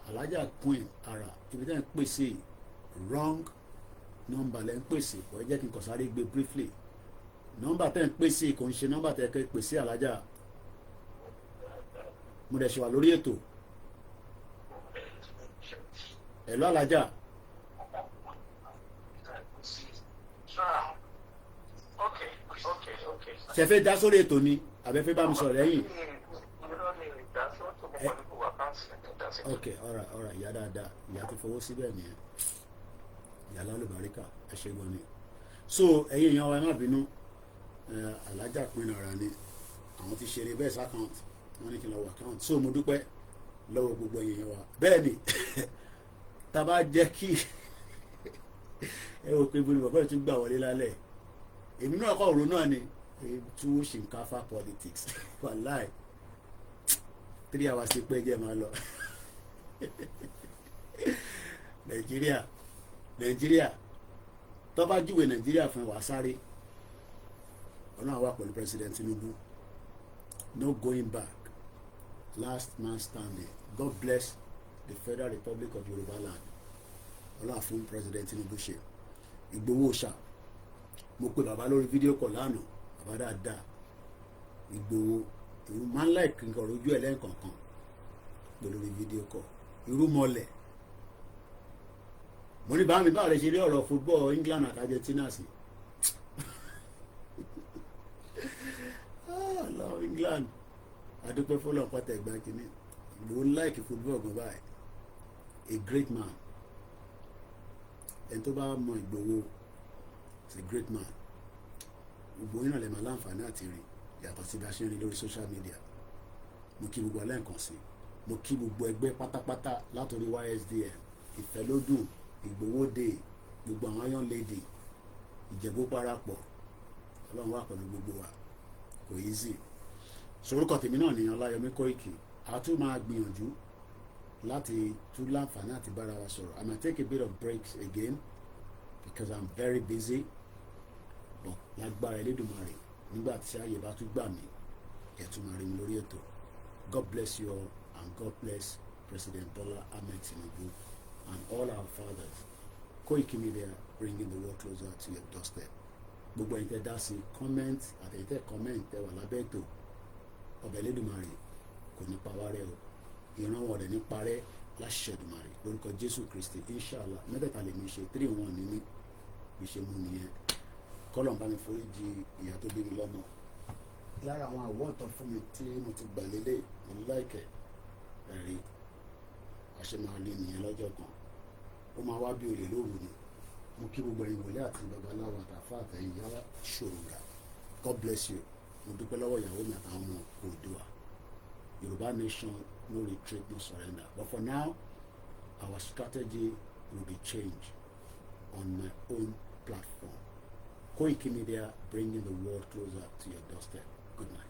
Alájà Queen ara ibi tẹ́ ń pèsè wrong number lẹ́ ń pèsè kò jẹ́ kí n kàn sáré gbé briefly. Number tẹ́ ń pèsè kò ń ṣe number tẹ́ kẹ́ pèsè alájà. Mo dẹ̀ ṣe wà lórí ètò. Hello alájà. Ṣé fẹ́ dá sórí ètò ni àbẹ́ fẹ́ bá mi sọ̀rọ̀ lẹ́yìn? Okay, all right, ìyá dáadáa ìyá tó fọwọ́ síbẹ̀ nìyẹn. Ìyá lálùbáríkà ẹ ṣé gan ni. So ẹ̀yin èèyàn wa ẹ má bínú alájà Queen ara ni àwọn ti ṣeré bẹ́ẹ̀ s'account wọ́n ní kí n lọ wọ account. So mo dúpẹ́ lọ́wọ́ gbogbo ẹ̀yin wa. Bẹ́ẹ̀ ni tá bá jẹ́ kí ẹ wò pé bóni bàbá tún gbà wọlé lálẹ́ èmi náà kọ̀ ọ̀rọ̀ náà ni túwó ṣìǹkáfà politics wàláì 3 hours ti pẹ́ jẹ́ máa lọ. Nàìjíríà tó bá júwe Nàìjíríà fún wa sáré ọlọ́run wà pẹ̀lú President Tinubu. No going back. Last man standing. God bless the Federal Republic of Yoruba land. ọlọ́run fún President Tinubu ṣe. Ìgbòho ṣá, mo pe bàbá lórí fídíò kọ̀ lánàá, bàbá dáadáa. Ìgbòho irú máa ń láì kíkan rojú ẹ̀ lẹ́ẹ̀kọ̀ọ̀kan pé lórí fídíò kọ̀. Irú mọ́lẹ̀. Mo ní báwo lè ṣe rí ọ̀rọ̀ football England àti Argentina sí. Love England. Adúpẹ́ fọlọ́ pátá ẹ̀gbá kìíní. Mo like football gan báyìí. A great man. Ẹni tó bá mọ Ìgbòho is a great man. Gbogbo yín náà lè máa láǹfààní àti rí yàtọ̀ sí bá ṣe ń rí lórí social media. Mo kí gbogbo alẹ́ǹkan sí. Mo kí gbogbo ẹgbẹ́ pátápátá látòrí YSDM, Ìfẹ́lódùn, Ìgbòho Day, gbogbo àwọn Iron Lady, Ìjẹ̀bú parapọ̀. Ọlọ́run wà pẹ̀lú gbogbo wa. Kò easy. Sorúkọ tèmi náà ni Ọláyọmí Kóìkì. A tún máa gbìyànjú láti tún láǹfààní àti bára wa sọ̀rọ̀. I might take a bit of breaks again because I'm very busy. But lágbára Elédùmarè nígbà tí ààyè bá tún gbà mí, ẹ tún máa rí mi lórí ètò. God bless you all and God bless President Bola Ahmed Tinubu and all our fathers. Koikimedia, bringing the world closer to your doorstep. Gbogbo ẹ̀yin tẹ́ dá sí comment àtẹ̀yin tẹ́ comment tẹ́ wà lábẹ́ ètò. Ọbẹ̀ Elédùmarè kò ní pa wá rẹ́ o. Ìran wọn rẹ̀ ní parẹ́ láṣẹ Èdùmarè lórúkọ Jésù Kristi inshallah. Mẹ́tẹ̀ẹ̀ta lè mi ṣe 3-1 ní mí bí ṣe mú nìyẹn. Kọ́lọ̀ bá mi foríjì ìyá tó bí mi lọ́mọ. Lára àwọn àwọ̀ntàn fún mi tí mo ti gbà lélẹ̀ mo láìkẹ̀ ẹ̀rí àṣemáàlì nìyẹn lọ́jọ́ kan. Ó máa wá bí olè lóru ni. Mo kí gbogbo ẹ̀yin wòlé àti babaláwo àtàfà àtẹ̀yìn yàrá ṣòrògà. God bless you. Mo dúpẹ́ lọ́wọ́ ìyàwó mi àtàwọn ọmọ Oòduà. Yorùbá nation, no retreat, no surrender. But for now, our strategy will be changed on my own platform. Koikimedia, bringing the world closer to your doorstep. Good night.